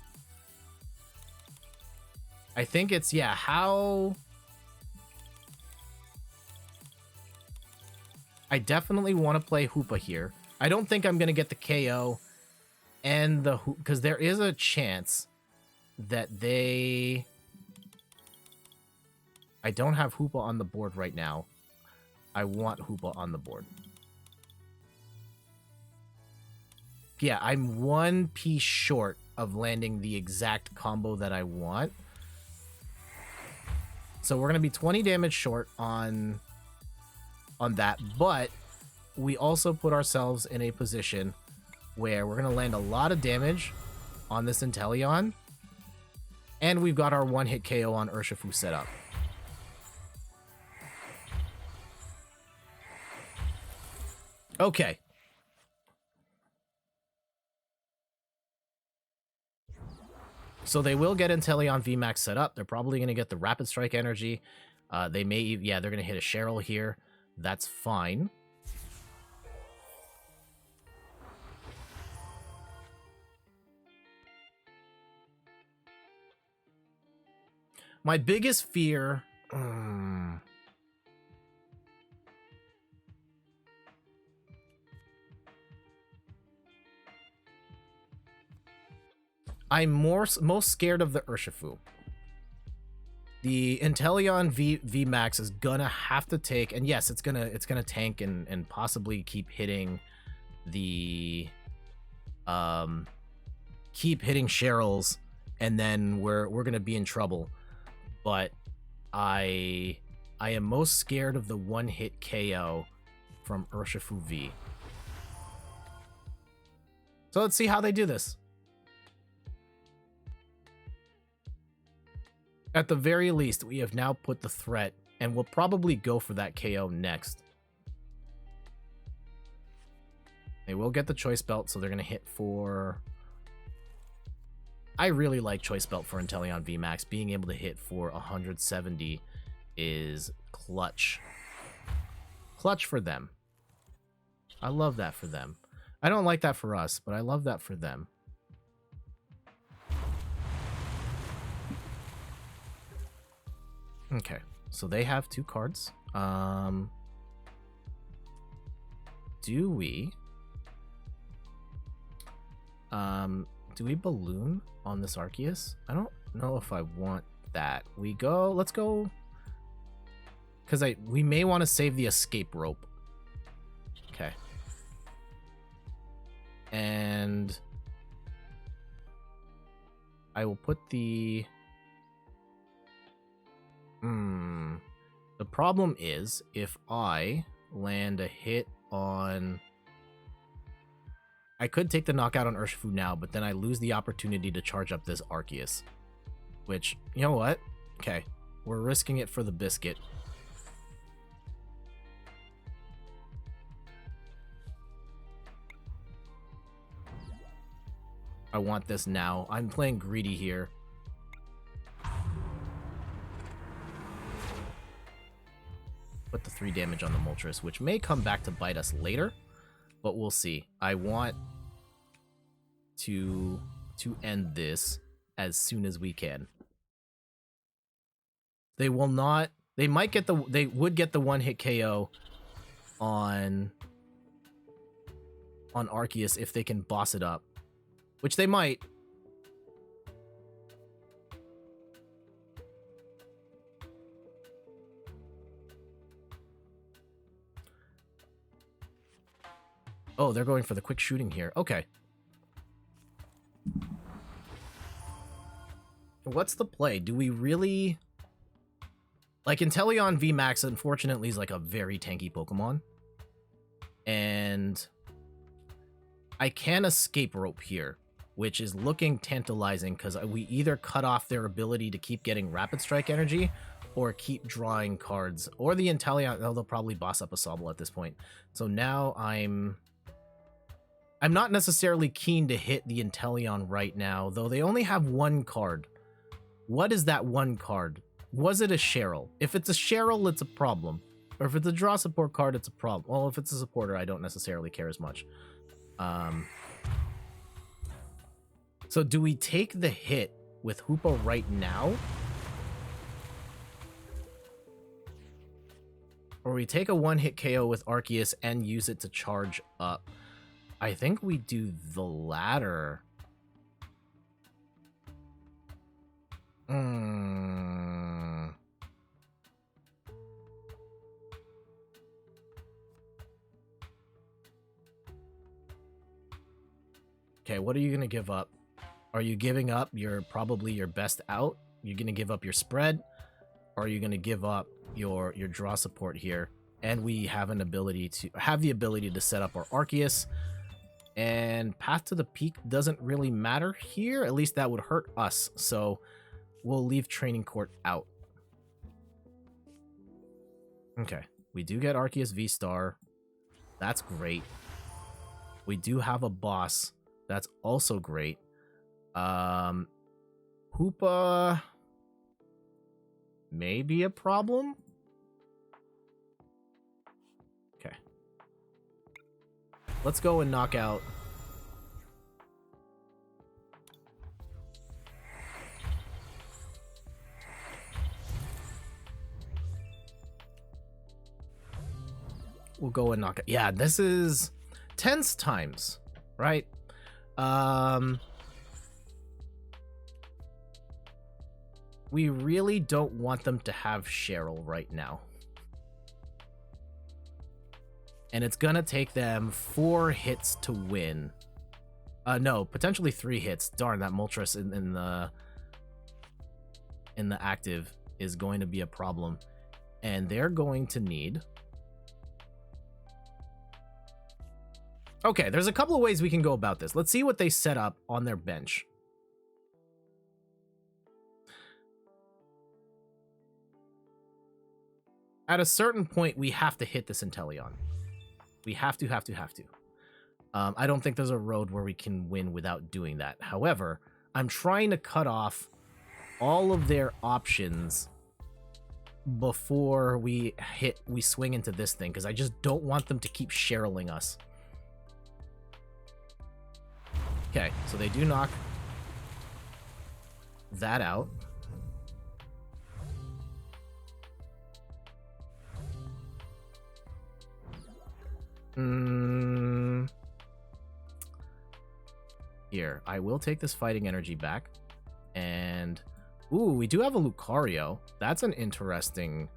I think it's... Yeah, how... I definitely want to play Hoopa here. I don't think I'm going to get the KO and the... Because there is a chance that they... I don't have Hoopa on the board right now. I want Hoopa on the board. Yeah, I'm 1 piece short of landing the exact combo that I want. So we're going to be 20 damage short on that, but we also put ourselves in a position where we're going to land a lot of damage on this Inteleon, and we've got our one-hit KO on Urshifu set up. Okay. So they will get Inteleon VMAX set up. They're probably going to get the Rapid Strike energy. They may, yeah, they're going to hit a Cheryl here. That's fine. My biggest fear... I'm most scared of the Urshifu. The Inteleon VMAX is gonna have to take, and yes, it's gonna tank and possibly keep hitting the Cheryls, and then we're gonna be in trouble. But I am most scared of the one-hit KO from Urshifu V. So let's see how they do this. At the very least, we have now put the threat, and we'll probably go for that KO next. They will get the Choice Belt, so they're going to hit for... I really like Choice Belt for Inteleon VMAX. Being able to hit for 170 is clutch. Clutch for them. I love that for them. I don't like that for us, but I love that for them. Okay, so they have 2 cards. Do we balloon on this Arceus? I don't know if I want that. Let's go, because we may want to save the escape rope. Okay. And I will put the... The problem is, if I land a hit on... I could take the knockout on Urshifu now, but then I lose the opportunity to charge up this Arceus. Which, you know what? Okay, we're risking it for the biscuit. I want this now. I'm playing greedy here. Put the 3 damage on the Moltres, which may come back to bite us later, but we'll see. I want to end this as soon as we can. They will not... They might get the... They would get the one-hit KO on Arceus if they can boss it up, which they might. Oh, they're going for the quick shooting here. Okay. What's the play? Do we really... Like, Inteleon VMAX, unfortunately, is like a very tanky Pokemon. And I can escape rope here, which is looking tantalizing, because we either cut off their ability to keep getting Rapid Strike energy, or keep drawing cards. Or the Inteleon... Oh, they'll probably boss up a Sobble at this point. So now I'm not necessarily keen to hit the Inteleon right now, though they only have 1 card. What is that 1 card? Was it a Cheryl? If it's a Cheryl, it's a problem. Or if it's a draw support card, it's a problem. Well, if it's a supporter, I don't necessarily care as much. So do we take the hit with Hoopa right now? Or we take a one-hit KO with Arceus and use it to charge up? I think we do the latter. Okay, what are you going to give up? Are you giving up probably your best out? You're going to give up your spread? Or are you going to give up your draw support here? And we have the ability to set up our Arceus. And Path to the Peak doesn't really matter here. At least that would hurt us. So we'll leave Training Court out. Okay. We do get Arceus V-Star. That's great. We do have a boss. That's also great. Hoopa may be a problem. Okay. Let's go and knock out. We'll go and knock it. Yeah, this is tense times, right? We really don't want them to have Cheryl right now. And it's gonna take them 4 hits to win. No, potentially 3 hits. Darn, that Moltres in the active is going to be a problem. And they're going to need... Okay, there's a couple of ways we can go about this. Let's see what they set up on their bench. At a certain point, we have to hit this Inteleon. We have to. I don't think there's a road where we can win without doing that. However, I'm trying to cut off all of their options before we swing into this thing, because I just don't want them to keep Cheryling us. Okay, so they do knock that out. Here, I will take this fighting energy back. And, ooh, we do have a Lucario. That's an interesting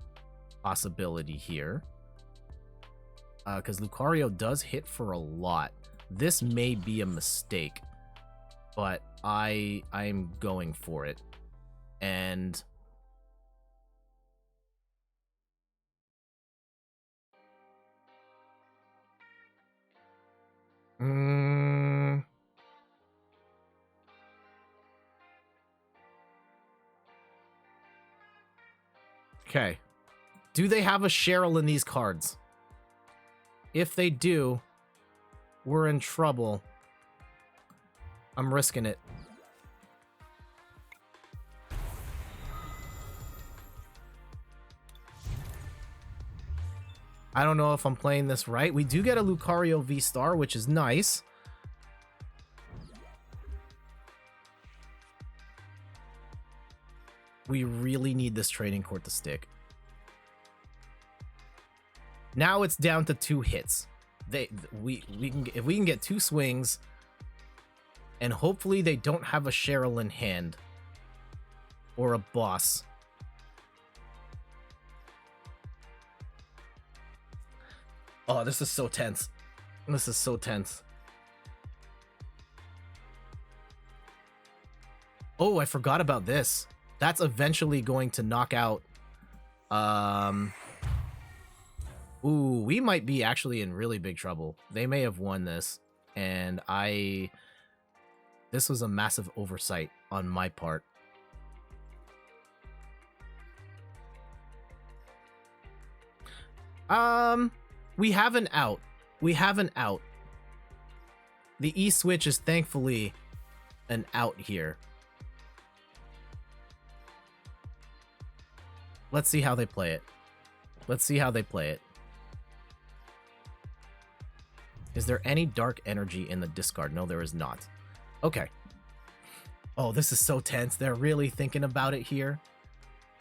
possibility here. Because Lucario does hit for a lot. This may be a mistake, but I'm going for it. And okay. Do they have a Cheryl in these cards? If they do, we're in trouble. I'm risking it. I don't know if I'm playing this right. We do get a Lucario V-Star, which is nice. We really need this Training Court to stick. Now it's down to 2 hits. If we can get 2 swings, and hopefully they don't have a Cheryl in hand or a boss. Oh, this is so tense. This is so tense. Oh, I forgot about this. That's eventually going to knock out ooh, we might be actually in really big trouble. They may have won this, and this was a massive oversight on my part. We have an out. We have an out. The E-Switch is thankfully an out here. Let's see how they play it. Let's see how they play it. Is there any dark energy in the discard? No, there is not. Okay. Oh, this is so tense. They're really thinking about it here.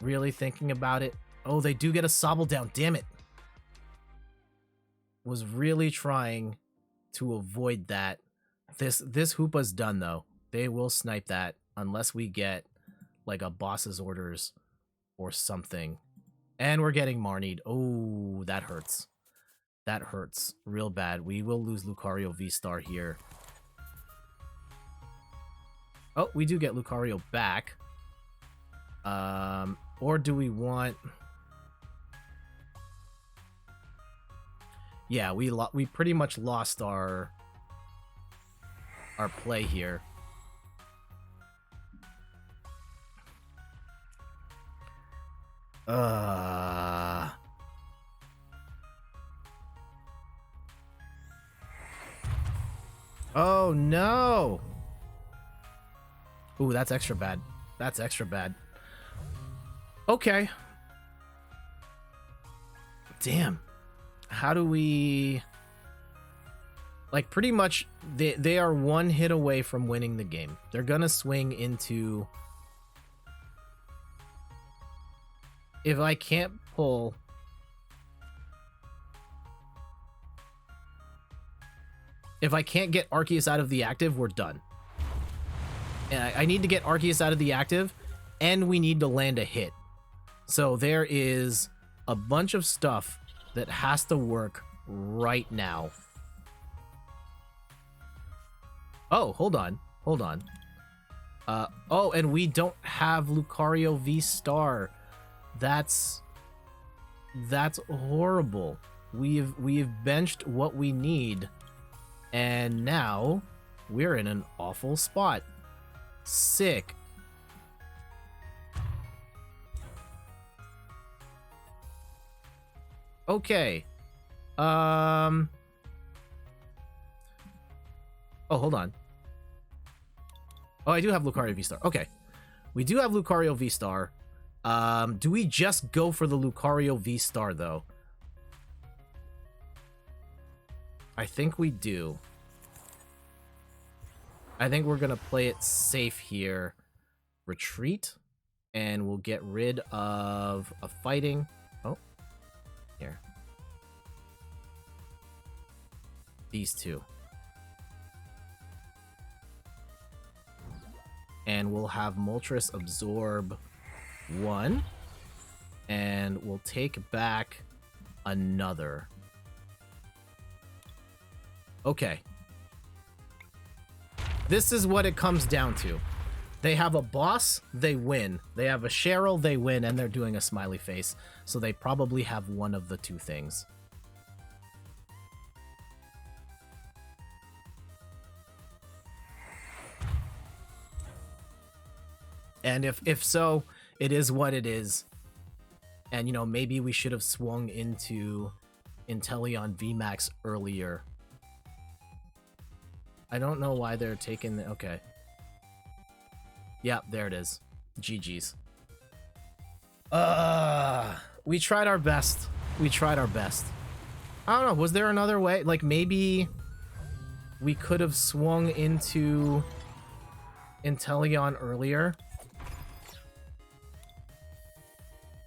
Really thinking about it. Oh, they do get a Sobble down. Damn it. Was really trying to avoid that. This Hoopa's done, though. They will snipe that unless we get, like, a boss's orders or something. And we're getting Marnied. Oh, that hurts. That hurts real bad. We will lose Lucario V-Star here. Oh, we do get Lucario back. Or do we want... Yeah, we pretty much lost our play here. Oh no! Ooh, that's extra bad. That's extra bad. Okay. Damn. How do we... Like, pretty much, they are one hit away from winning the game. They're gonna swing into... If I can't pull... If I can't get Arceus out of the active, we're done. And I need to get Arceus out of the active, and we need to land a hit. So there is a bunch of stuff that has to work right now. Oh, hold on. Hold on. Oh, and we don't have Lucario VSTAR. That's horrible. We've benched what we need, and now we're in an awful spot. Sick. Okay. Oh, hold on. Oh, I do have Lucario VSTAR. Okay. We do have Lucario VSTAR. Do we just go for the Lucario VSTAR, though? I think we do. I think we're gonna play it safe here. Retreat. And we'll get rid of a fighting. Oh. Here. These two. And we'll have Moltres absorb 1. And we'll take back another. Okay. This is what it comes down to. They have a boss, they win. They have a Cheryl, they win, and they're doing a smiley face. So they probably have one of the two things. And if so, it is what it is. And, you know, maybe we should have swung into Inteleon VMAX earlier. I don't know why they're taking the... Okay. Yeah, there it is. GG's. We tried our best. We tried our best. I don't know. Was there another way? Like, maybe we could have swung into Inteleon earlier.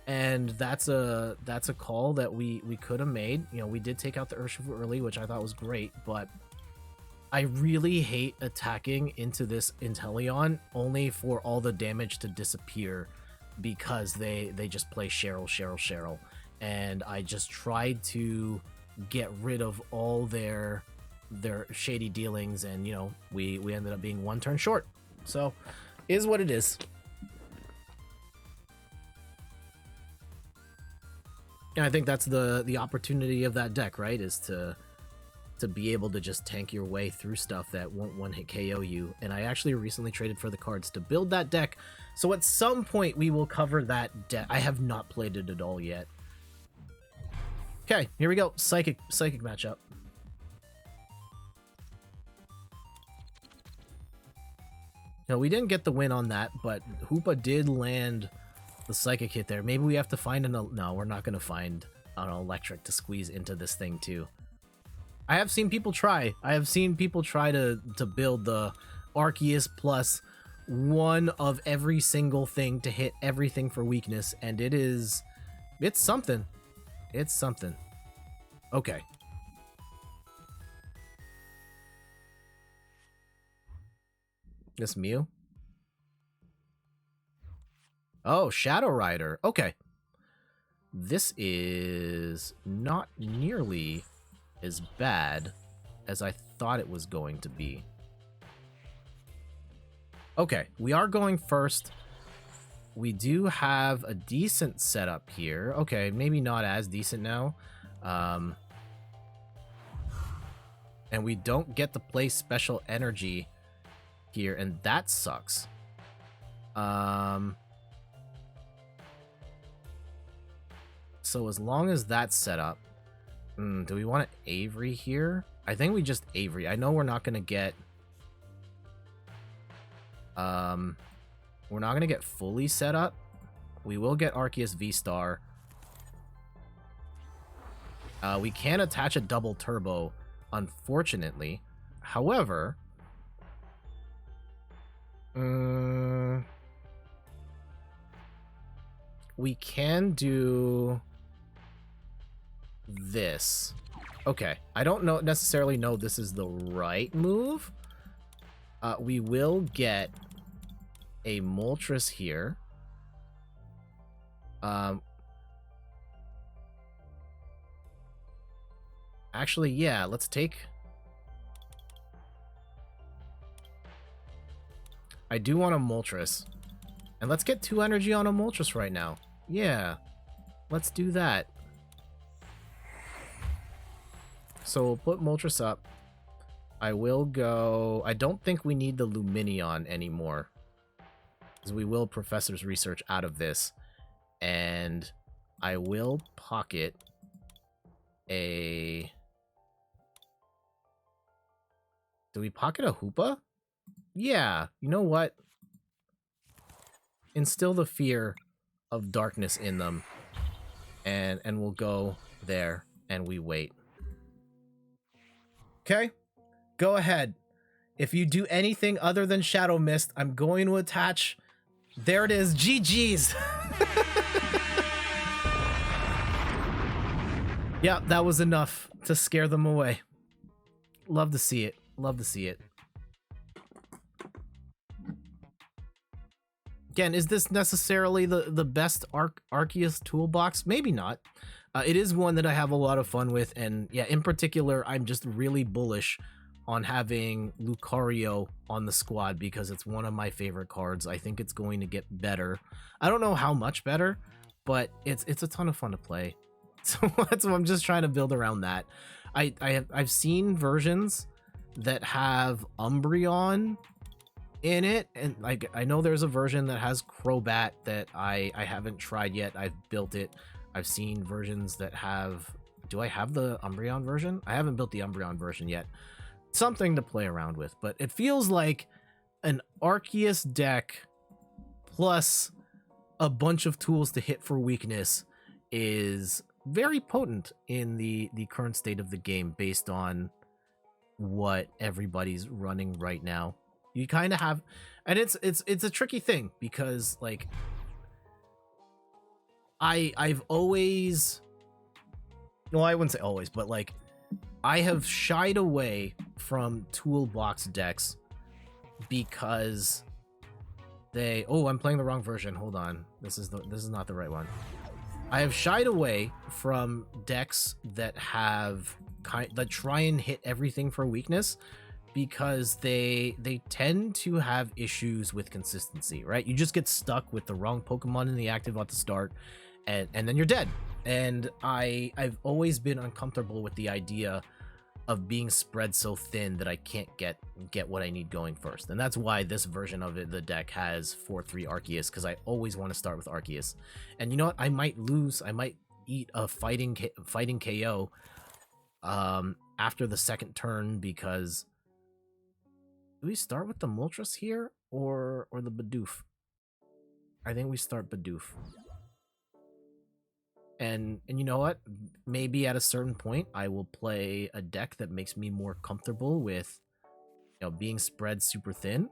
And that's a call that we could have made. You know, we did take out the Urshifu early, which I thought was great, but I really hate attacking into this Inteleon only for all the damage to disappear because they just play Cheryl. And I just tried to get rid of all their shady dealings, and, you know, we ended up being one turn short. So, is what it is. And I think that's the opportunity of that deck, right? Is to be able to just tank your way through stuff that won't one-hit KO you. And I actually recently traded for the cards to build that deck. So at some point we will cover that deck. I have not played it at all yet. Okay, here we go. Psychic matchup. No, we didn't get the win on that, but Hoopa did land the Psychic hit there. Maybe we have to find no, we're not going to find an Electric to squeeze into this thing too. I have seen people try. I have seen people try to build the Arceus plus one of every single thing to hit everything for weakness, and it's something. It's something. Okay. This Mew? Oh, Shadow Rider. Okay. This is not nearly as bad as I thought it was going to be. Okay, we are going first. we do have a decent setup here. Okay, maybe not as decent now. And we don't get to play special energy here, and that sucks. So as long as that's set up, do we want to Avery here? I think we just Avery. I know we're not going to get... we're not going to get fully set up. We will get Arceus VSTAR. We can attach a double turbo, unfortunately. However... we can do this. Okay, I don't necessarily know this is the right move. We will get a Moltres here. Actually, yeah, let's take... I do want a Moltres. And let's get 2 energy on a Moltres right now. Yeah, let's do that. So we'll put Moltres up. I will go... I don't think we need the Luminion anymore, because we will Professor's Research out of this. And I will pocket a... Do we pocket a Hoopa? Yeah, you know what? Instill the fear of darkness in them. And we'll go there and we wait. Okay? Go ahead. If you do anything other than Shadow Mist, I'm going to attach... There it is. GG's. Yeah, that was enough to scare them away. Love to see it. Love to see it. Again, is this necessarily the best Arceus toolbox? Maybe not. It is one that I have a lot of fun with, and yeah, in particular, I'm just really bullish on having Lucario on the squad because it's one of my favorite cards. I think it's going to get better. I don't know how much better, but it's a ton of fun to play. So that's what I'm just trying to build around that. I've seen versions that have Umbreon in it, and like I know there's a version that has Crobat that I haven't tried yet. I've built it. I've seen versions that have... Do I have the Umbreon version? I haven't built the Umbreon version yet. Something to play around with, but it feels like an Arceus deck plus a bunch of tools to hit for weakness is very potent in the current state of the game based on what everybody's running right now. You kind of have, and it's a tricky thing because like I've always, well, I wouldn't say always, but like I have shied away from toolbox decks because they... Oh, I'm playing the wrong version. Hold on. This is not the right one. I have shied away from decks that that try and hit everything for weakness because they tend to have issues with consistency, right? You just get stuck with the wrong Pokemon in the active at the start, and then you're dead. And I've always been uncomfortable with the idea of being spread so thin that I can't get what I need going first. And that's why this version of it, the deck has 4-3 Arceus, because I always want to start with Arceus. And you know what? I might lose. I might eat a fighting KO after the second turn because... Do we start with the Moltres here or the Bidoof? I think we start Bidoof. And you know what? Maybe at a certain point, I will play a deck that makes me more comfortable with, being spread super thin.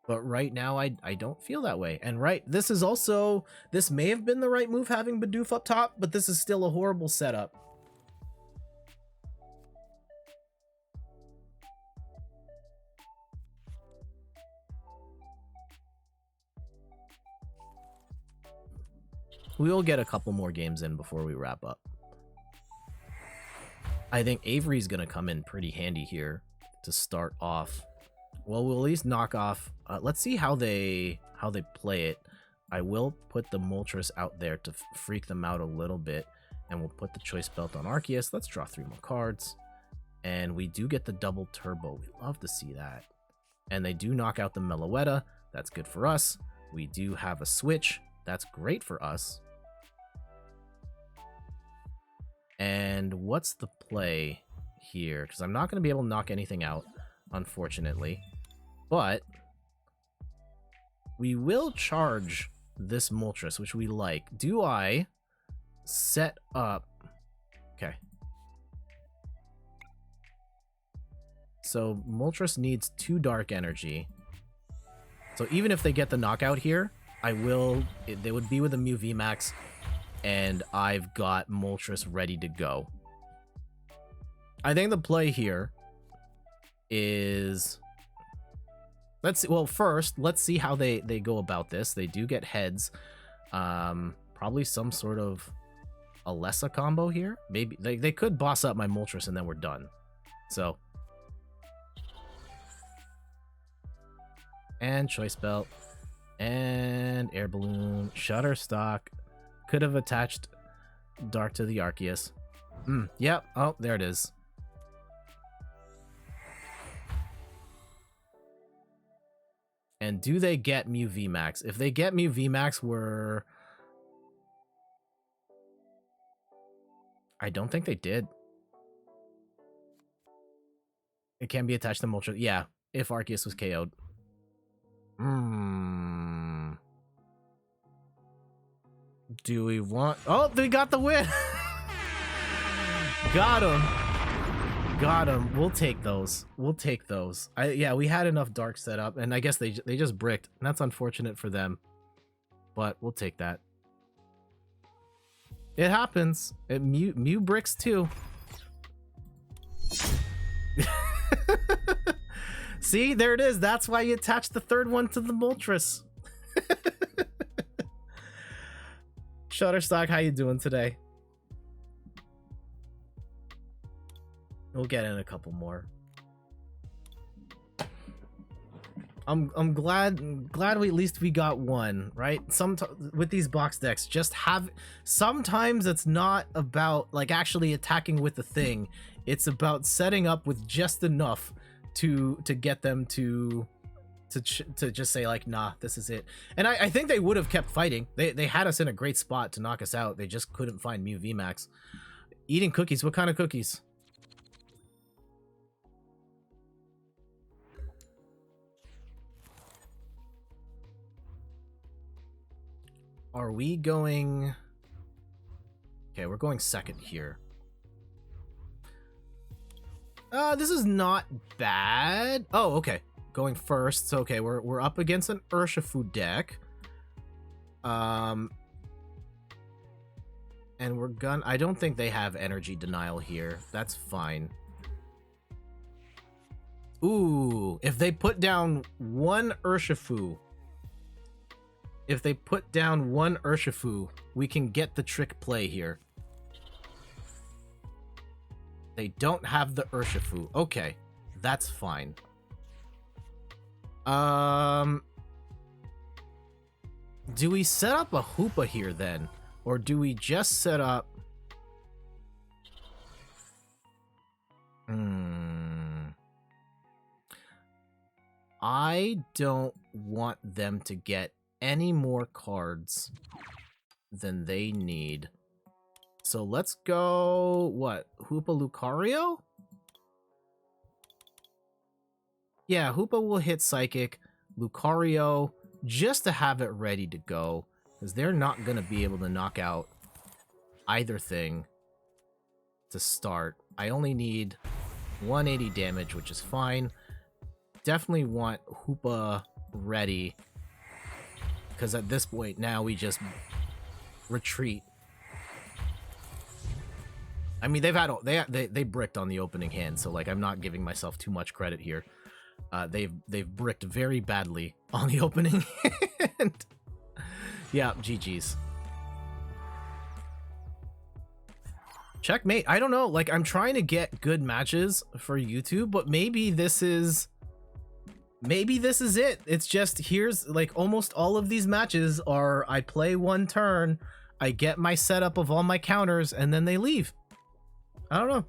But right now, I don't feel that way. And this may have been the right move having Bidoof up top, but this is still a horrible setup. We will get a couple more games in before we wrap up. I think Avery's going to come in pretty handy here to start off. Well, we'll at least knock off... let's see how they play it. I will put the Moltres out there to freak them out a little bit, and we'll put the Choice Belt on Arceus. Let's draw 3 more cards, and we do get the double turbo. We love to see that. And they do knock out the Meloetta. That's good for us. We do have a switch. That's great for us. And what's the play here? Because I'm not going to be able to knock anything out, unfortunately. But we will charge this Moltres, which we like. Do I set up... Okay. So Moltres needs 2 dark energy. So even if they get the knockout here, I will... They would be with a Mew VMAX, and I've got Moltres ready to go. I think the play here is... Let's see. Well, first, let's see how they go about this. They do get heads. Probably some sort of Alessa combo here. Maybe they could boss up my Moltres and then we're done. So... And Choice Belt. And Air Balloon. Shutterstock. Could have attached Dark to the Arceus. Yep. Oh, there it is. And do they get Mew VMAX? If they get Mew VMAX, we're... I don't think they did. It can be attached to Moltres. Yeah, if Arceus was KO'd. Do we want... Oh, they got the win! Got him! Got him. We'll take those. We'll take those. Yeah, we had enough dark set up, and I guess they just bricked. And that's unfortunate for them. But we'll take that. It happens. Mew bricks too. See, there it is. That's why you attach the 3rd one to the Moltres. Shutterstock, how you doing today? We'll get in a couple more. I'm glad we at least we got one, right? With these box decks, just have... Sometimes it's not about like actually attacking with the thing. It's about setting up with just enough to get them to just say like, nah, this is it. And I think they would have kept fighting. They had us in a great spot to knock us out. They just couldn't find Mew VMAX. Eating cookies. What kind of cookies? Are we going... Okay, we're going second here. This is not bad. Oh, okay. Going first. So, okay, we're up against an Urshifu deck. And we're gonna... I don't think they have energy denial here. That's fine. Ooh, if they put down one Urshifu... If they put down one Urshifu, we can get the trick play here. They don't have the Urshifu. Okay, that's fine. Do we set up a Hoopa here then? Or do we just set up... I don't want them to get any more cards than they need. So let's go... What? Hoopa Lucario? Yeah, Hoopa will hit Psychic. Lucario, just to have it ready to go. Because they're not going to be able to knock out either thing to start. I only need 180 damage, which is fine. Definitely want Hoopa ready. Because at this point, now we just retreat. I mean, they bricked on the opening hand, so like I'm not giving myself too much credit here. They've bricked very badly on the opening hand. Yeah, GG's. Checkmate. I don't know. Like I'm trying to get good matches for YouTube, but maybe this is maybe this is it. It's just, here's like almost all of these matches are I play one turn, I get my setup of all my counters, and then they leave. I don't know.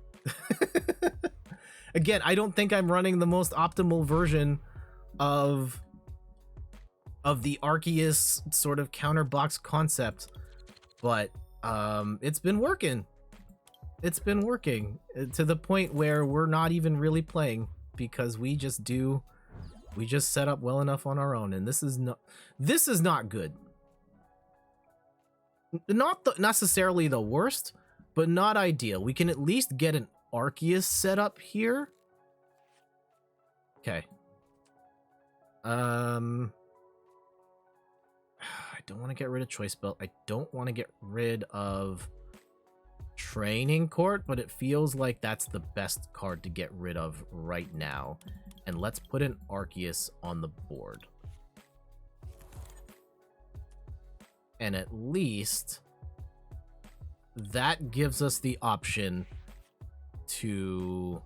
Again, I don't think I'm running the most optimal version of the Arceus sort of counter box concept, but it's been working. It's been working to the point where we're not even really playing because we just set up well enough on our own, and this is not good. Not necessarily the worst, but not ideal. We can at least get an Arceus set up here. Okay. I don't want to get rid of Choice Belt. I don't want to get rid of Training Court, but it feels like that's the best card to get rid of right now. And let's put an Arceus on the board. And at least that gives us the option to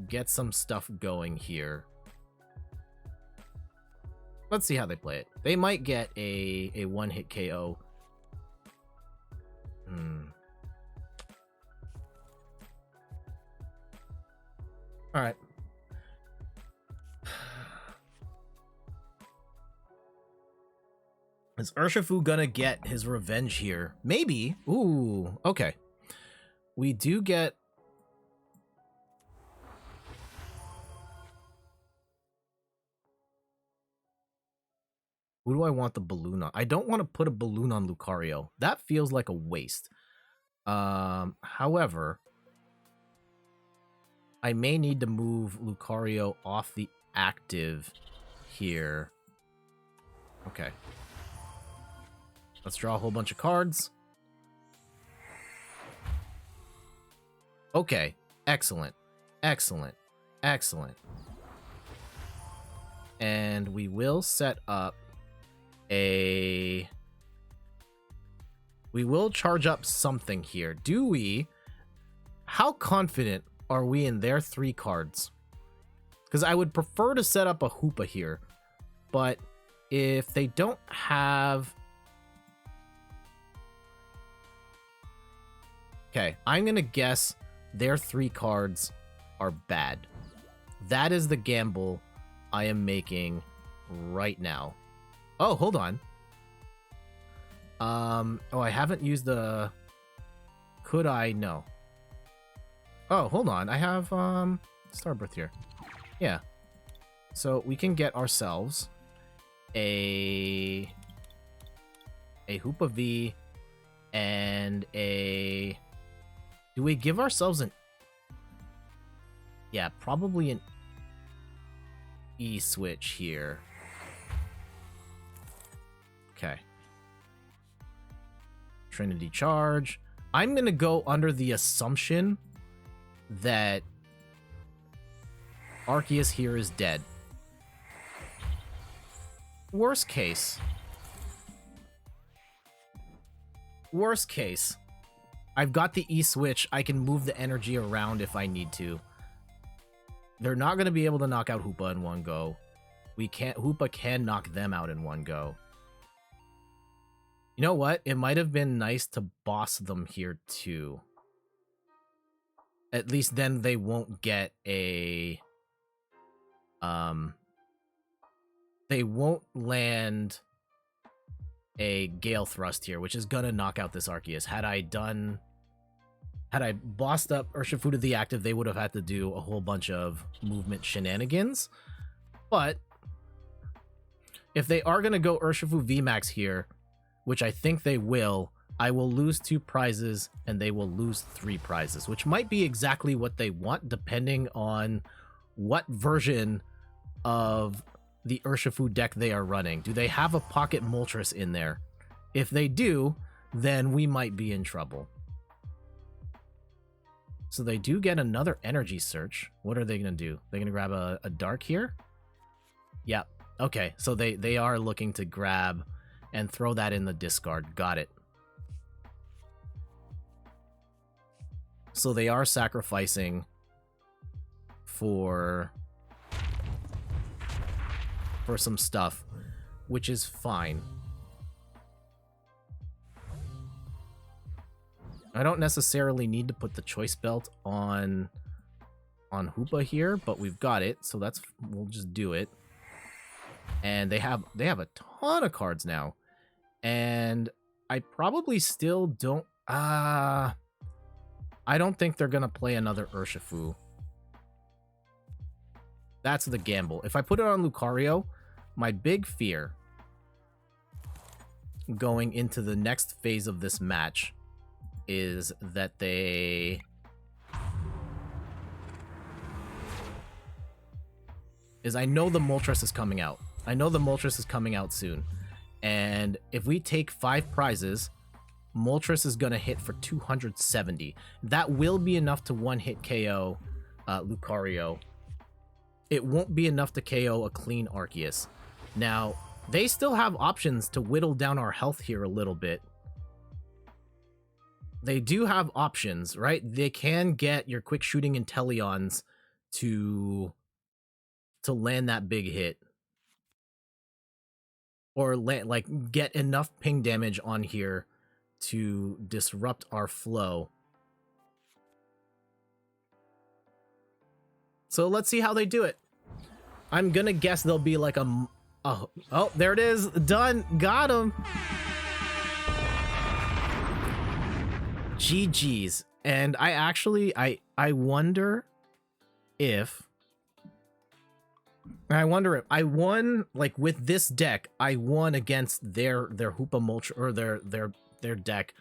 get some stuff going here. Let's see how they play it. They might get a one-hit KO. All right. Is Urshifu gonna get his revenge here? Maybe. Ooh, okay. We do get... Who do I want the balloon on? I don't want to put a balloon on Lucario. That feels like a waste. However, I may need to move Lucario off the active here. Okay. Let's draw a whole bunch of cards. Okay. Excellent. Excellent. Excellent. And we will set up we will charge up something here. Do we? How confident are we in their 3 cards? Because I would prefer to set up a Hoopa here. But if they don't have... Okay, I'm going to guess their 3 cards are bad. That is the gamble I am making right now. Oh, hold on. Oh, I haven't used the... Could I? No. Oh, hold on. I have, Starbirth here. Yeah. So we can get ourselves a Hoopa V and a... Do we give ourselves an... Yeah, probably an E-switch here. Okay. Trinity Charge. I'm going to go under the assumption that Arceus here is dead. Worst case. Worst case. I've got the E-switch. I can move the energy around if I need to. They're not going to be able to knock out Hoopa in one go. Hoopa can knock them out in one go. You know what? It might have been nice to boss them here too. At least then they won't get a... They won't land a Gale Thrust here, which is gonna knock out this Arceus. Had I bossed up Urshifu to the active, they would have had to do a whole bunch of movement shenanigans. But if they are gonna go Urshifu VMAX here, which I think they will, I will lose 2 prizes and they will lose 3 prizes, which might be exactly what they want depending on what version of the Urshifu deck they are running. Do they have a Pocket Moltres in there? If they do, then we might be in trouble. So they do get another energy search. What are they going to do? They're going to grab a dark here? Yep. Okay, so they are looking to grab and throw that in the discard. Got it. So they are sacrificing for some stuff, which is fine. I don't necessarily need to put the choice belt on Hoopa here, but we've got it, so we'll just do it. And they have a ton of cards now. And I probably still don't I don't think they're gonna play another Urshifu. That's the gamble. If I put it on Lucario, my big fear going into the next phase of this match is that I know the Moltres is coming out. I know the Moltres is coming out soon. And if we take 5 prizes, Moltres is going to hit for 270. That will be enough to one-hit KO Lucario. It won't be enough to KO a clean Arceus. Now, they still have options to whittle down our health here a little bit. They do have options, right? They can get your quick shooting Inteleons to land that big hit. Or get enough ping damage on here to disrupt our flow. So let's see how they do it. I'm gonna guess they'll be like oh, there it is. Done. Got him. GG's. And I wonder if I won, like, with this deck. I won against their Hoopa Mulch, or their deck,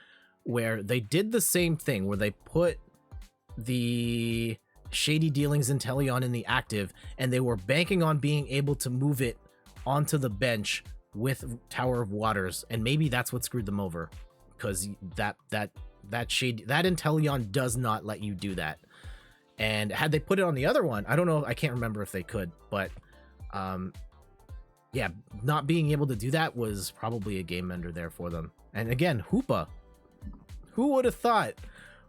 where they did the same thing, where they put the Shady Dealings Inteleon in the active, and they were banking on being able to move it onto the bench with Tower of Waters, and maybe that's what screwed them over, because that Inteleon does not let you do that. And had they put it on the other one, I don't know, I can't remember if they could, but yeah, not being able to do that was probably a game ender there for them. And again, Hoopa. Who would have thought?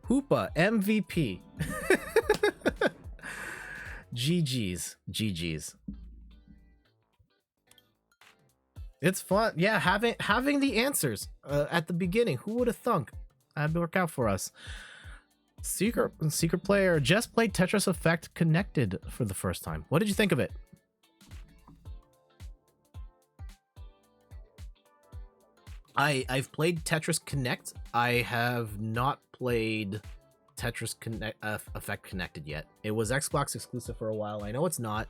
Hoopa, MVP. GG's. It's fun. Yeah, having the answers at the beginning. Who would have thunk? That'd work out for us. Secret player just played Tetris Effect Connected for the first time. What did you think of it? I've played Tetris Connect. I have not played Tetris Effect Connected yet. It was Xbox exclusive for a while. I know it's not.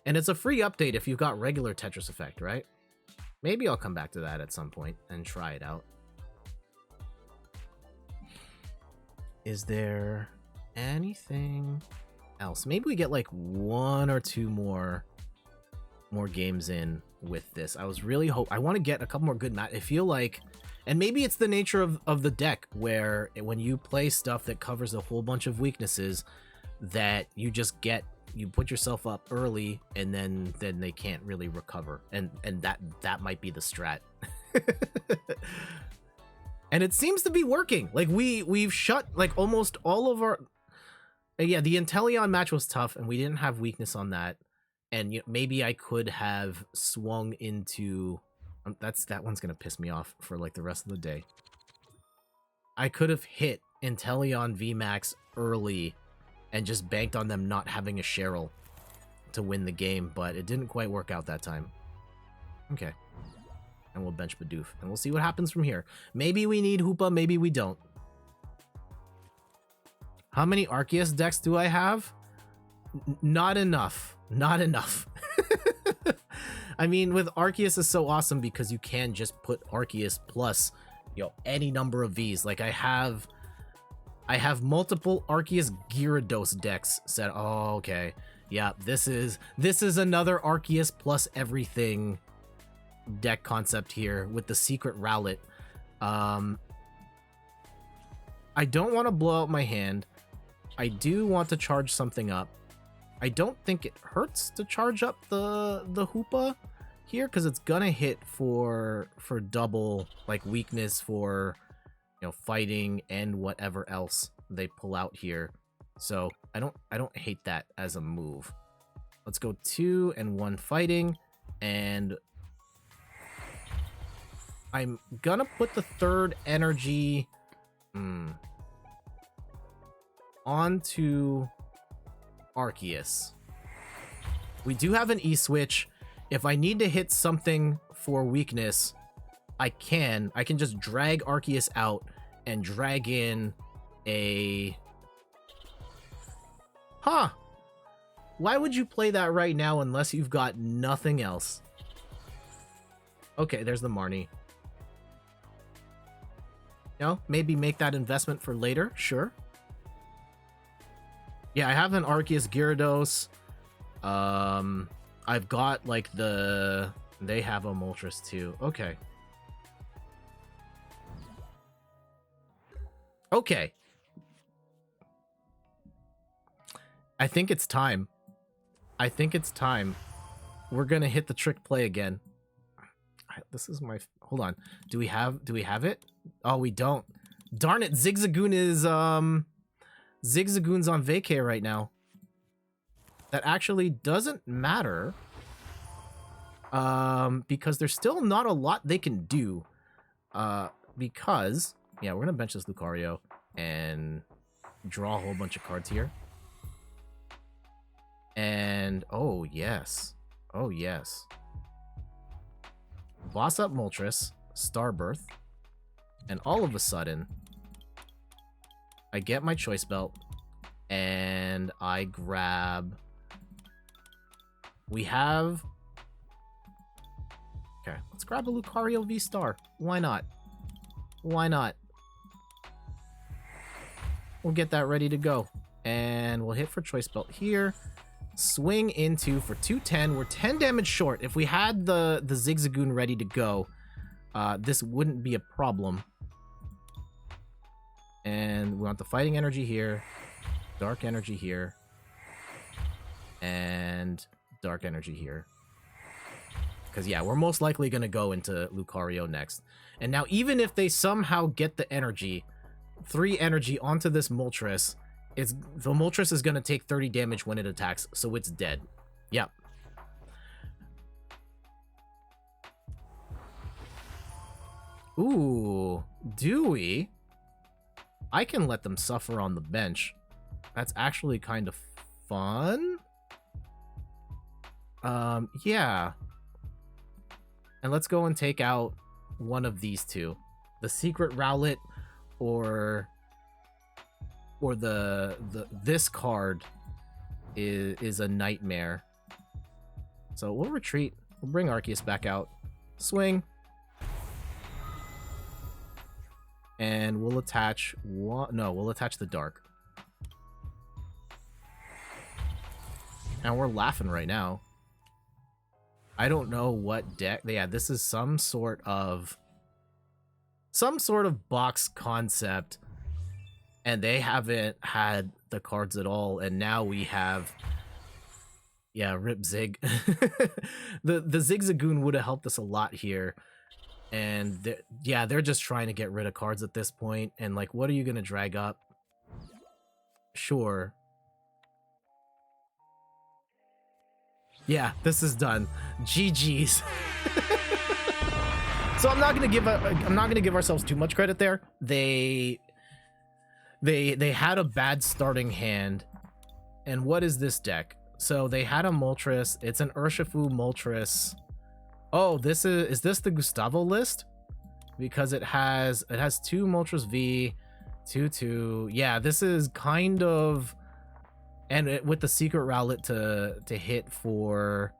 And it's a free update if you've got regular Tetris Effect, right? Maybe I'll come back to that at some point and try it out. Is there anything else? Maybe we get like 1 or 2 more games in with this. I was really I want to get a couple more good I feel like, and maybe it's the nature of the deck, where when you play stuff that covers a whole bunch of weaknesses, that you put yourself up early, and then they can't really recover, and that might be the strat. And it seems to be working. Like we've shut like almost all of our yeah, the Inteleon match was tough, and we didn't have weakness on that. And maybe I could have swung into that one's gonna piss me off for like the rest of the day. I could have hit Inteleon VMAX early and just banked on them not having a Cheryl to win the game, but it didn't quite work out that time. Okay. And we'll bench Bidoof, and we'll see what happens from here. Maybe we need Hoopa, maybe we don't. How many Arceus decks do I have? Not enough. Not enough. I mean, with Arceus is so awesome because you can just put Arceus plus, any number of Vs. Like I have multiple Arceus Gyarados decks set. Oh, okay. Yeah, this is another Arceus plus everything deck concept here with the secret Rowlet. I don't want to blow out my hand. I do want to charge something up. I don't think it hurts to charge up the Hoopa here, because it's gonna hit for double, like, weakness for fighting and whatever else they pull out here. So I don't hate that as a move. Let's go 2 and 1 fighting, and I'm gonna put the third energy onto Arceus. We do have an E-switch. If I need to hit something for weakness, I can just drag Arceus out and drag in a... Huh. Why would you play that right now unless you've got nothing else? Okay, there's the Marnie. No, maybe make that investment for later, sure. Yeah, I have an Arceus Gyarados. I've got like the... They have a Moltres too. Okay. Okay. I think it's time. I think it's time. We're gonna hit the trick play again. This is my... Hold on. Do we have it? Oh, we don't. Darn it, Zigzagoon is... Zigzagoon's on vacay right now. That actually doesn't matter. Because there's still not a lot they can do. Because... Yeah, we're gonna bench this Lucario and draw a whole bunch of cards here. And... Oh, yes. Oh, yes. Boss up Moltres, Starbirth, and all of a sudden, I get my Choice Belt, and I grab... We have... Okay, let's grab a Lucario VSTAR. Why not? Why not? We'll get that ready to go. And we'll hit for Choice Belt here. Swing into for 210. We're 10 damage short. If we had the Zigzagoon ready to go, this wouldn't be a problem. And we want the fighting energy here, dark energy here, and dark energy here. Because, yeah, we're most likely going to go into Lucario next. And now, even if they somehow get the energy, 3 energy onto this Moltres, the Moltres is going to take 30 damage when it attacks, so it's dead. Yep. Ooh, Dewey. I can let them suffer on the bench. That's actually kind of fun. Yeah. And let's go and take out one of these two. The Secret Rowlet or this card is a nightmare. So we'll retreat. We'll bring Arceus back out. Swing. And we'll attach one... No, we'll attach the dark. And we're laughing right now. I don't know what deck... Yeah, this is some sort of box concept. And they haven't had the cards at all. And now we have... Yeah, Rip Zig. the Zigzagoon would have helped us a lot here. And they're just trying to get rid of cards at this point. And like, what are you going to drag up? Sure. Yeah, this is done. GG's. So I'm not gonna give ourselves too much credit there. They had a bad starting hand. And what is this deck? So they had a Moltres. It's an Urshifu Moltres. Oh, is this the Gustavo list? Because it has 2 Moltres V, 2/2. Yeah, this is kind of... And with the Secret Rowlet to hit for...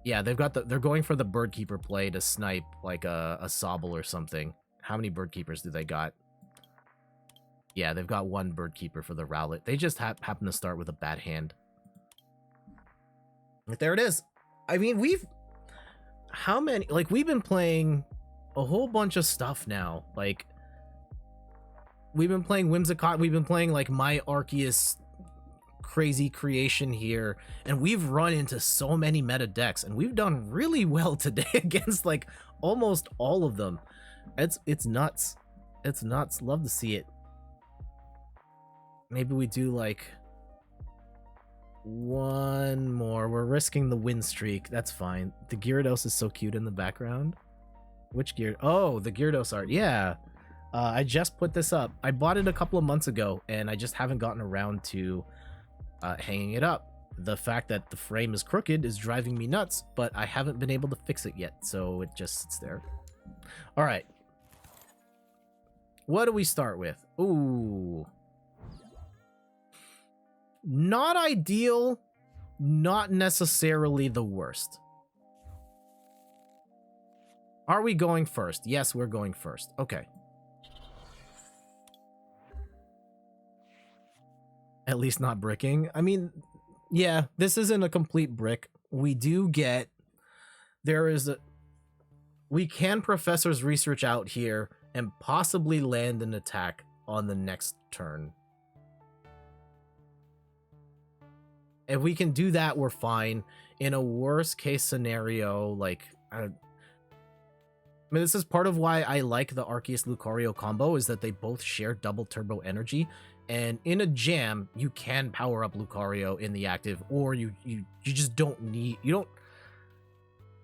Yeah, they're going for the Birdkeeper play to snipe like a Sobble or something. How many Birdkeepers do they got? Yeah, they've got 1 Birdkeeper for the Rowlet. They just happen to start with a bad hand. But there it is. I mean, we've been playing a whole bunch of stuff now. Like, we've been playing Whimsicott. We've been playing like my Arceus crazy creation here, and we've run into so many meta decks, and we've done really well today against like almost all of them. It's nuts. It's nuts. Love to see it. maybe we do like one more. We're risking the win streak. That's fine. The Gyarados is so cute in the background. Which Gyarados? Oh, the Gyarados art. Yeah. I just put this up. I bought it a couple of months ago, and I just haven't gotten around to hanging it up. The fact that the frame is crooked is driving me nuts, but I haven't been able to fix it yet, so it just sits there. All right. What do we start with? Ooh. Not ideal, not necessarily the worst. Are we going first? Yes, we're going first. Okay. At least not bricking. I mean, yeah, this isn't a complete brick. We do get... We can Professor's Research out here and possibly land an attack on the next turn. If we can do that, we're fine. In a worst case scenario, like... I mean, this is part of why I like the Arceus Lucario combo, is that they both share double turbo energy. And in a jam, you can power up Lucario in the active, or you just don't need... You don't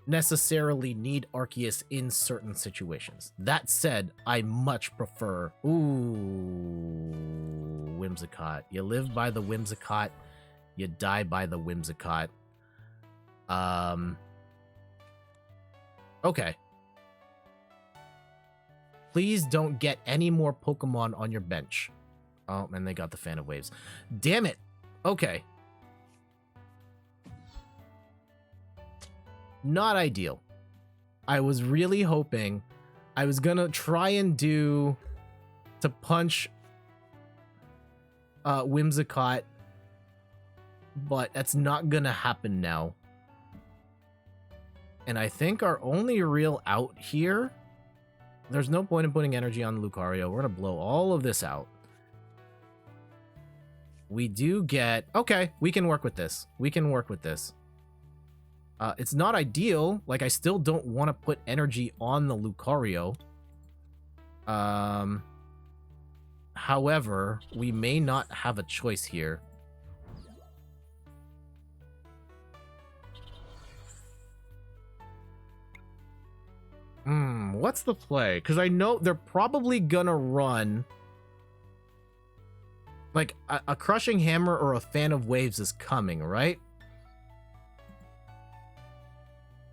necessarily need Arceus in certain situations. That said, I much prefer... Ooh, Whimsicott. You live by the Whimsicott, you die by the Whimsicott. Okay. Please don't get any more Pokemon on your bench. Oh, and they got the Fan of Waves. Damn it. Okay. Not ideal. I was really hoping I was gonna try and do to punch Whimsicott, but that's not gonna happen now. And I think our only real out here... There's no point in putting energy on Lucario. We're gonna blow all of this out. We do get... Okay, we can work with this. We can work with this. It's not ideal. Like, I still don't want to put energy on the Lucario. However, we may not have a choice here. What's the play? Because I know they're probably gonna run... Like, a Crushing Hammer or a Fan of Waves is coming, right?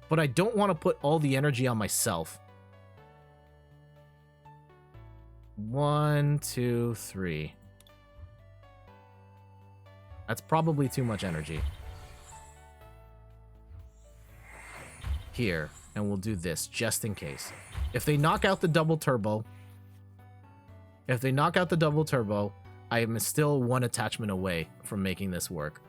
But I don't want to put all the energy on myself. 1, 2, 3. That's probably too much energy. Here. And we'll do this, just in case. If they knock out the double turbo... I am still one attachment away from making this work.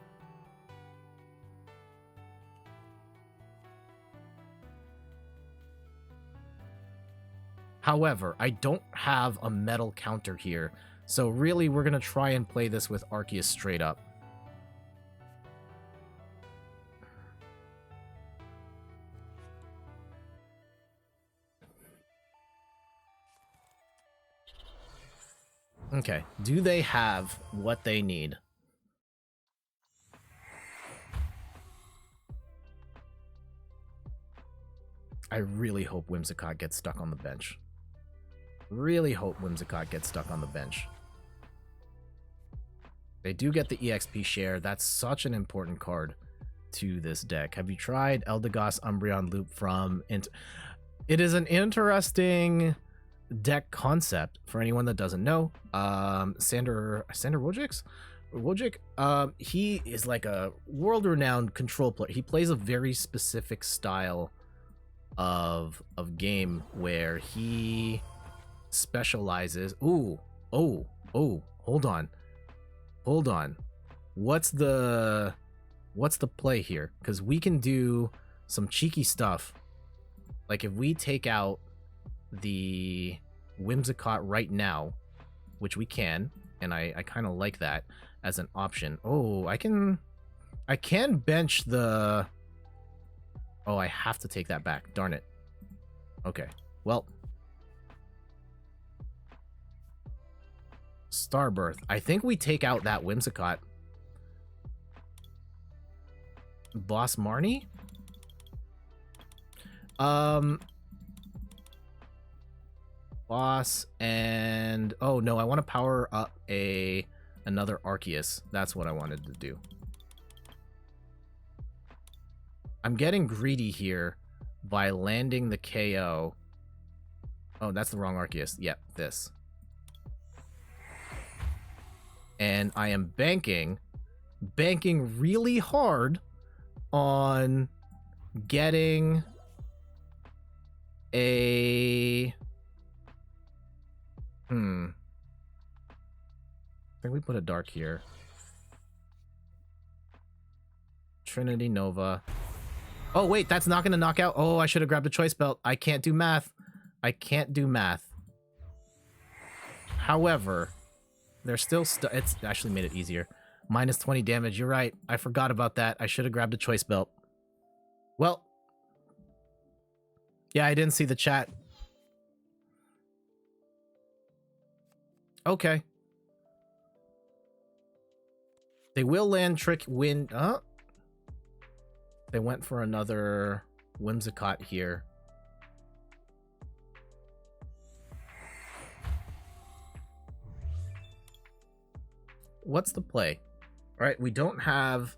However, I don't have a metal counter here, so really we're going to try and play this with Arceus straight up. Okay, do they have what they need? I really hope Whimsicott gets stuck on the bench. Really hope Whimsicott gets stuck on the bench. They do get the EXP share. That's such an important card to this deck. Have you tried Eldegoss Umbreon Loop from... It is an interesting... deck concept for anyone that doesn't know. Sander Wojcik, he is like a world-renowned control player. He plays a very specific style of game where he specializes. Hold on. What's the play here? Because we can do some cheeky stuff. Like if we take out the Whimsicott right now, which we can, and I kind of like that as an option. Oh, I can bench the... Oh, I have to take that back. Darn it. Okay. Well. Starbirth. I think we take out that Whimsicott. Boss Marnie? Boss and... Oh, no, I want to power up another Arceus. That's what I wanted to do. I'm getting greedy here by landing the KO. Oh, that's the wrong Arceus. Yep, this. And I am banking really hard on getting a... I think we put a dark here. Trinity Nova. Oh, wait, that's not going to knock out. Oh, I should have grabbed a choice belt. I can't do math. I can't do math. However, there's still... It's actually made it easier. Minus 20 damage. You're right. I forgot about that. I should have grabbed a choice belt. Well. Yeah, I didn't see the chat. Okay. They will land Trick Wind. They went for another Whimsicott here. What's the play? All right, we don't have...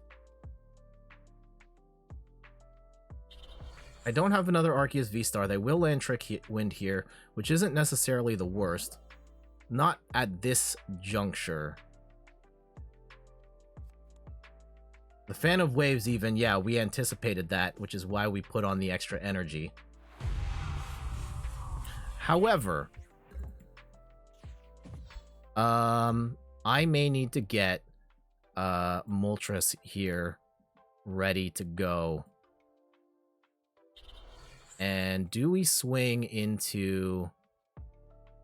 I don't have another Arceus V-Star. They will land Trick Wind here, which isn't necessarily the worst. Not at this juncture. The Fan of Waves even, yeah, we anticipated that, which is why we put on the extra energy. However, I may need to get Moltres here ready to go. And do we swing into...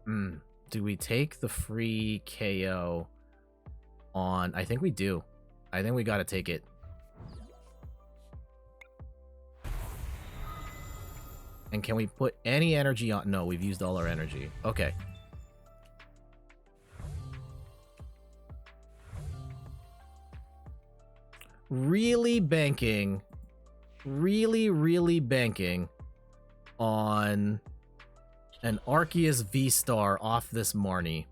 do we take the free KO on... I think we do. I think we gotta take it. And can we put any energy on... No, we've used all our energy. Okay. Really banking... Really banking on an Arceus V-Star off this Marnie.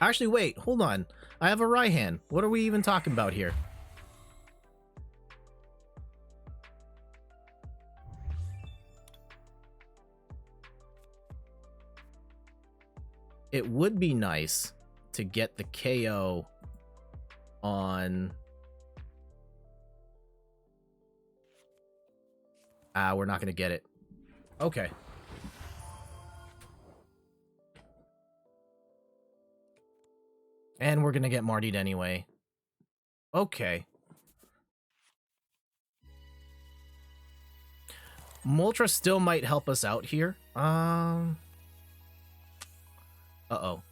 Actually, wait, hold on. I have a Raihan. What are we even talking about here? It would be nice to get the KO on... we're not going to get it. Okay. And we're going to get Martied anyway. Okay. Moltres still might help us out here. Uh-oh.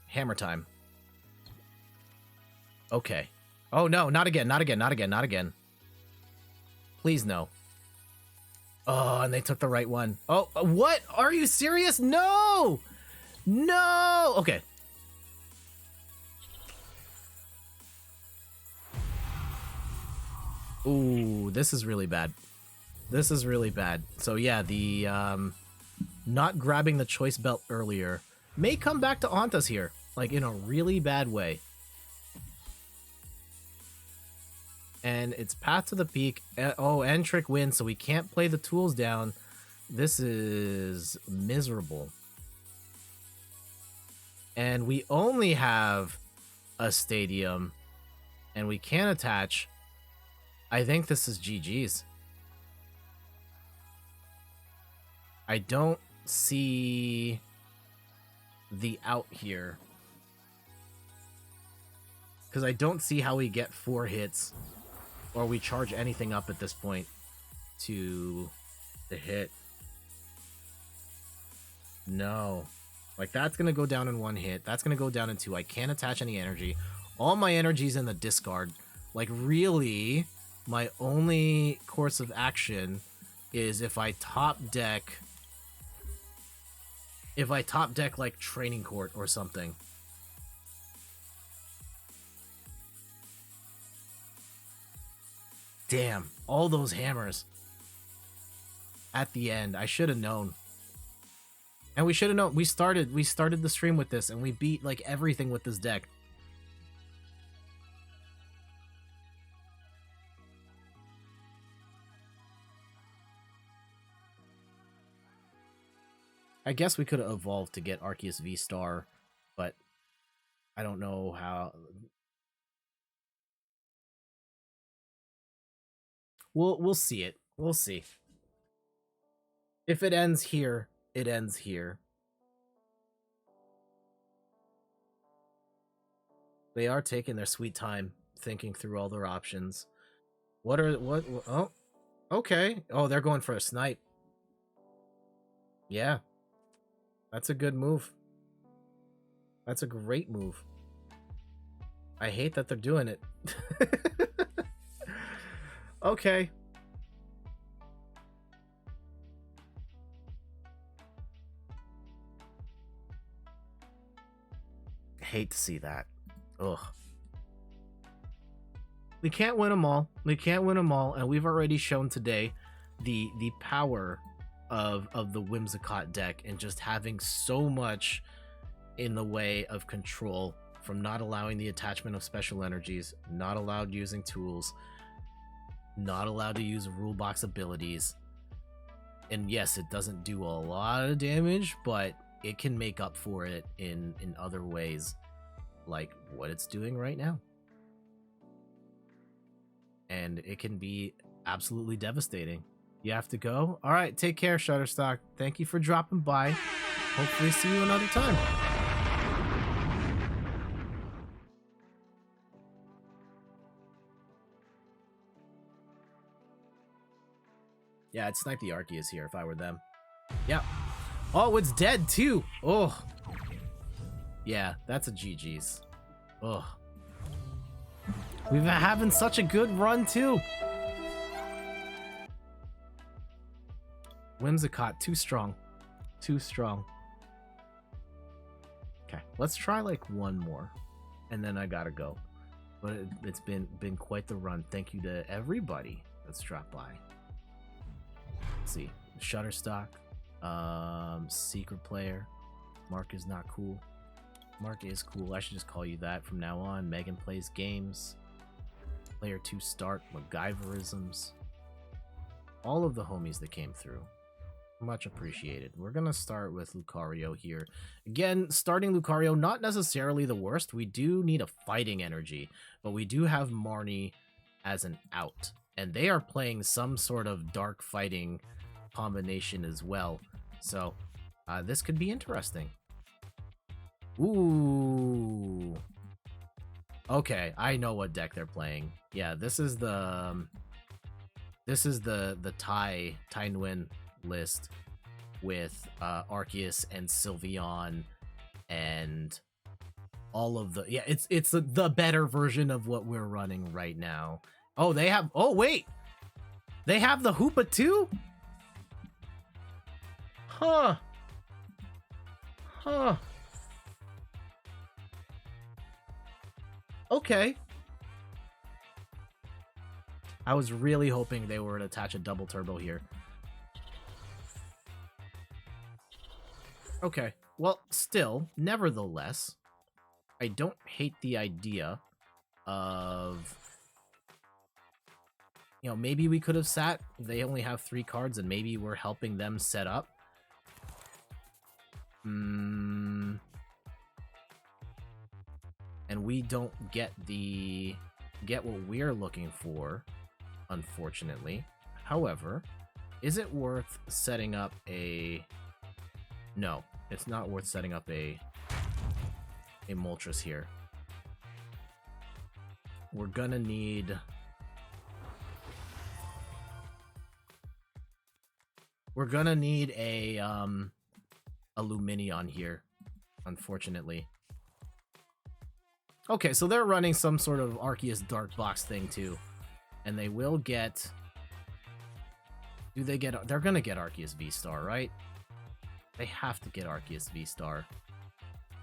Hammer time. Okay. Oh, no. Not again. Not again. Not again. Not again. Please, no. Oh, and they took the right one. Oh, what? Are you serious? No! No! Okay. Ooh, this is really bad. This is really bad. So yeah, the not grabbing the choice belt earlier may come back to haunt us here, like in a really bad way. And it's Path to the Peak. Oh, and Trick Wind, so we can't play the tools down. This is miserable. And we only have a stadium, and we can't attach. I think this is GG's. I don't see the out here. Because I don't see how we get 4 hits. Or we charge anything up at this point to the hit. No. Like, that's going to go down in 1 hit. That's going to go down in 2. I can't attach any energy. All my energy's in the discard. Like, really, my only course of action is if I top deck... If I top deck, like, Training Court or something. Damn, all those hammers at the end. I should have known. And we should have known. We started the stream with this, and we beat like everything with this deck. I guess we could have evolved to get Arceus VSTAR, but I don't know how. We'll see it. We'll see. If it ends here, it ends here. They are taking their sweet time thinking through all their options. What? Oh, okay. Oh, they're going for a snipe. Yeah. That's a good move. That's a great move. I hate that they're doing it. Okay. Hate to see that. Ugh. We can't win them all. We can't win them all, and we've already shown today the power of the Whimsicott deck and just having so much in the way of control, from not allowing the attachment of special energies, not allowed using tools, not allowed to use rule box abilities. And yes, it doesn't do a lot of damage, but it can make up for it in other ways, like what it's doing right now. And it can be absolutely devastating. You have to go? All right, take care, Shutterstock. Thank you for dropping by. Hopefully see you another time. Yeah, I'd snipe the Arceus here if I were them. Yeah. Oh, it's dead too. Oh. Yeah, that's a GG's. Oh. We've been having such a good run too. Whimsicott, too strong. Too strong. Okay, let's try like one more. And then I gotta go. But it's been quite the run. Thank you to everybody that's dropped by. Let's see. Shutterstock. Secret player. Mark is not cool. Mark is cool. I should just call you that from now on. Megan plays games. Player 2 start. MacGyverisms. All of the homies that came through. Much appreciated. We're gonna start with Lucario here. Again, starting Lucario, not necessarily the worst. We do need a fighting energy, but we do have Marnie as an out. And they are playing some sort of dark fighting combination as well. So, this could be interesting. Ooh. Okay, I know what deck they're playing. Yeah, this is the Tai Nguyen list with Arceus and Sylveon and all of the it's the better version of what we're running right now. Oh, they have wait. They have the Hoopa too? Huh. Okay. I was really hoping they were to attach a double turbo here. Okay, well, still, nevertheless, I don't hate the idea of, you know, maybe we could have sat, they only have 3 cards, and maybe we're helping them set up. And we don't get what we're looking for, unfortunately. However, is it worth setting up a... No, it's not worth setting up a Moltres here. We're gonna need... We're gonna need a Lumineon here, unfortunately. Okay, so they're running some sort of Arceus Dark Box thing too. And they will get... Do they get... They're gonna get Arceus VSTAR, right? They have to get Arceus VSTAR.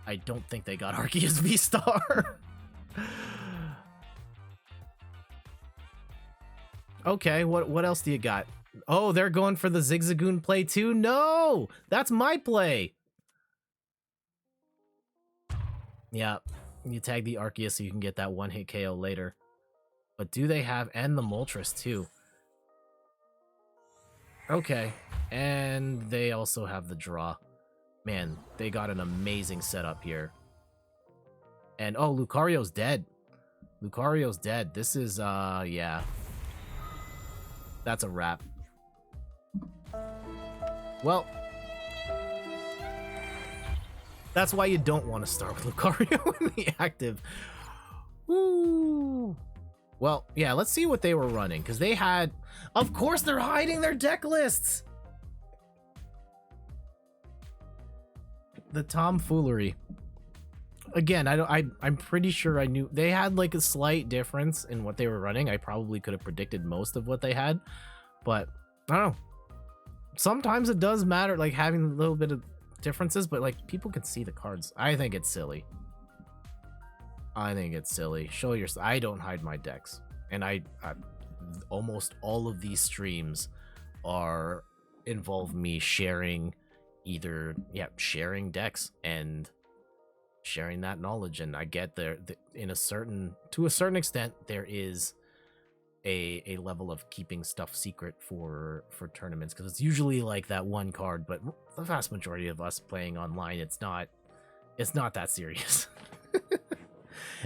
I don't think they got Arceus VSTAR. Okay, what else do you got? Oh, they're going for the Zigzagoon play too? No! That's my play! Yeah, you tag the Arceus so you can get that one-hit KO later. But do they have... And the Moltres too. Okay, and they also have the draw. Man, they got an amazing setup here. And, oh, Lucario's dead. Lucario's dead. This is, yeah. That's a wrap. Well, that's why you don't want to start with Lucario in the active. Woo! Well, yeah, let's see what they were running, because they had... Of course they're hiding their deck lists! The tomfoolery. Again, I'm pretty sure I knew... They had, like, a slight difference in what they were running. I probably could have predicted most of what they had. But, I don't know. Sometimes it does matter, like, having a little bit of differences, but, like, people can see the cards. I think it's silly. I think it's silly. Show your... I don't hide my decks. And I almost all of these streams involve me sharing either... Yeah, sharing decks and sharing that knowledge. And I get there... To a certain extent, there is a level of keeping stuff secret for tournaments, because it's usually like that one card, but the vast majority of us playing online, it's not that serious.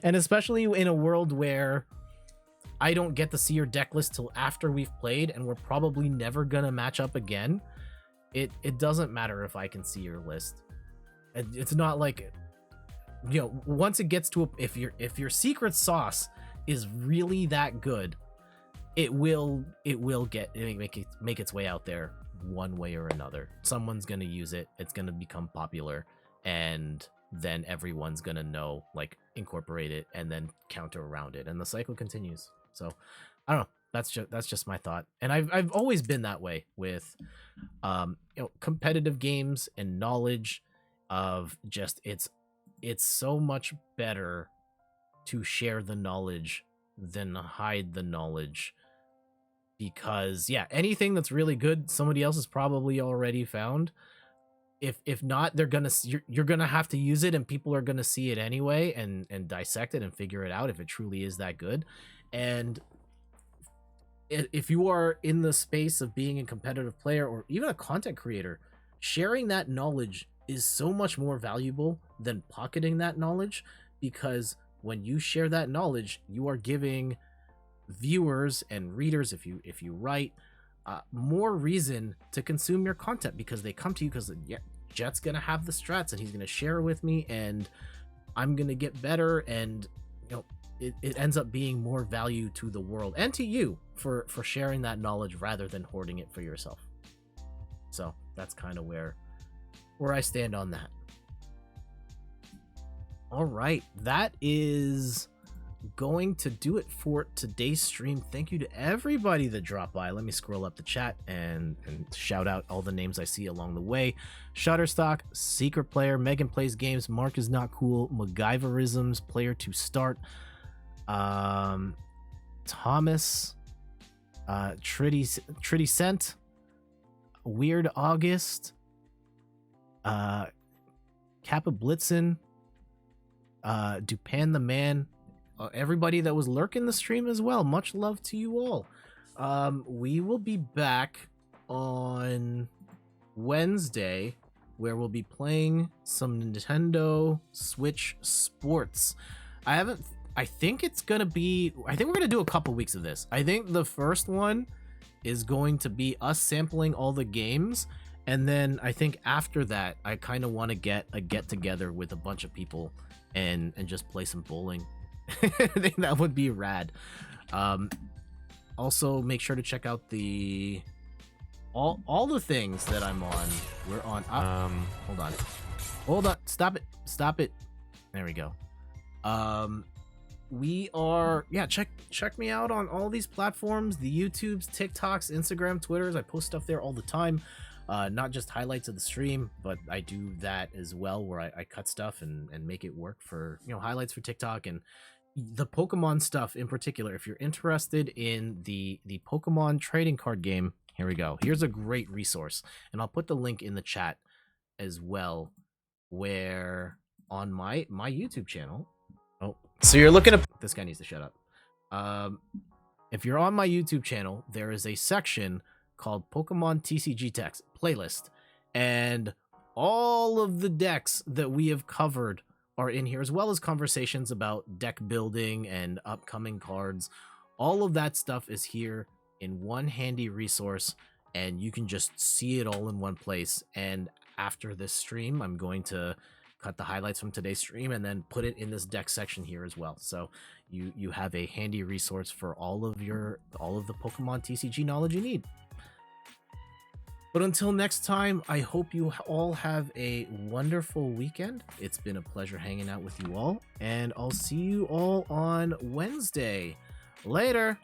And especially in a world where I don't get to see your deck list till after we've played, and we're probably never gonna match up again, it doesn't matter if I can see your list. It's not like, you know, once it gets to if your secret sauce is really that good, it will make its way out there one way or another. Someone's gonna use it, it's gonna become popular, and then everyone's gonna know, like, incorporate it and then counter around it, and the cycle continues. So I don't know, that's just my thought. And I've always been that way with competitive games and knowledge of just it's so much better to share the knowledge than hide the knowledge, because yeah, anything that's really good somebody else has probably already found. If not, you're gonna have to use it, and people are gonna see it anyway and dissect it and figure it out if it truly is that good. And if you are in the space of being a competitive player or even a content creator, sharing that knowledge is so much more valuable than pocketing that knowledge, because when you share that knowledge, you are giving viewers and readers, if you write, more reason to consume your content, because they come to you because, yeah, Jet's gonna have the strats and he's gonna share with me, and I'm gonna get better, and you know, it ends up being more value to the world and to you for sharing that knowledge rather than hoarding it for yourself. So that's kind of where I stand on that. All right, that is going to do it for today's stream. Thank you to everybody that dropped by. Let me scroll up the chat and shout out all the names I see along the way. Shutterstock, Secret Player, Megan Plays Games, Mark is Not Cool, MacGyverisms, Player to Start, Thomas, Tritty Cent, Weird August, Kappa Blitzen, Dupan the Man, everybody that was lurking the stream as well. Much love to you all. We will be back on Wednesday, where we'll be playing some Nintendo Switch Sports. I think we're gonna do a couple weeks of this. I think the first one is going to be us sampling all the games, and then I think after that I kind of want to get a get together with a bunch of people and just play some bowling. I think that would be rad. Also, make sure to check out all the things that I'm on. We're on. Hold on. Stop it. There we go. We are. Yeah, check me out on all these platforms: the YouTubes, TikToks, Instagram, Twitters. I post stuff there all the time. Not just highlights of the stream, but I do that as well, where I cut stuff and make it work for, highlights for TikTok and the Pokemon stuff in particular, if you're interested in the Pokemon trading card game, here we go. Here's a great resource, and I'll put the link in the chat as well, where on my YouTube channel. Oh, so you're looking at this guy needs to shut up. If you're on my YouTube channel, there is a section called Pokemon TCG Text Playlist, and all of the decks that we have covered are in here, as well as conversations about deck building and upcoming cards. All of that stuff is here in one handy resource, and you can just see it all in one place. And after this stream, I'm going to cut the highlights from today's stream and then put it in this deck section here as well. So you have a handy resource for all of the Pokemon TCG knowledge you need. But until next time, I hope you all have a wonderful weekend. It's been a pleasure hanging out with you all, and I'll see you all on Wednesday. Later!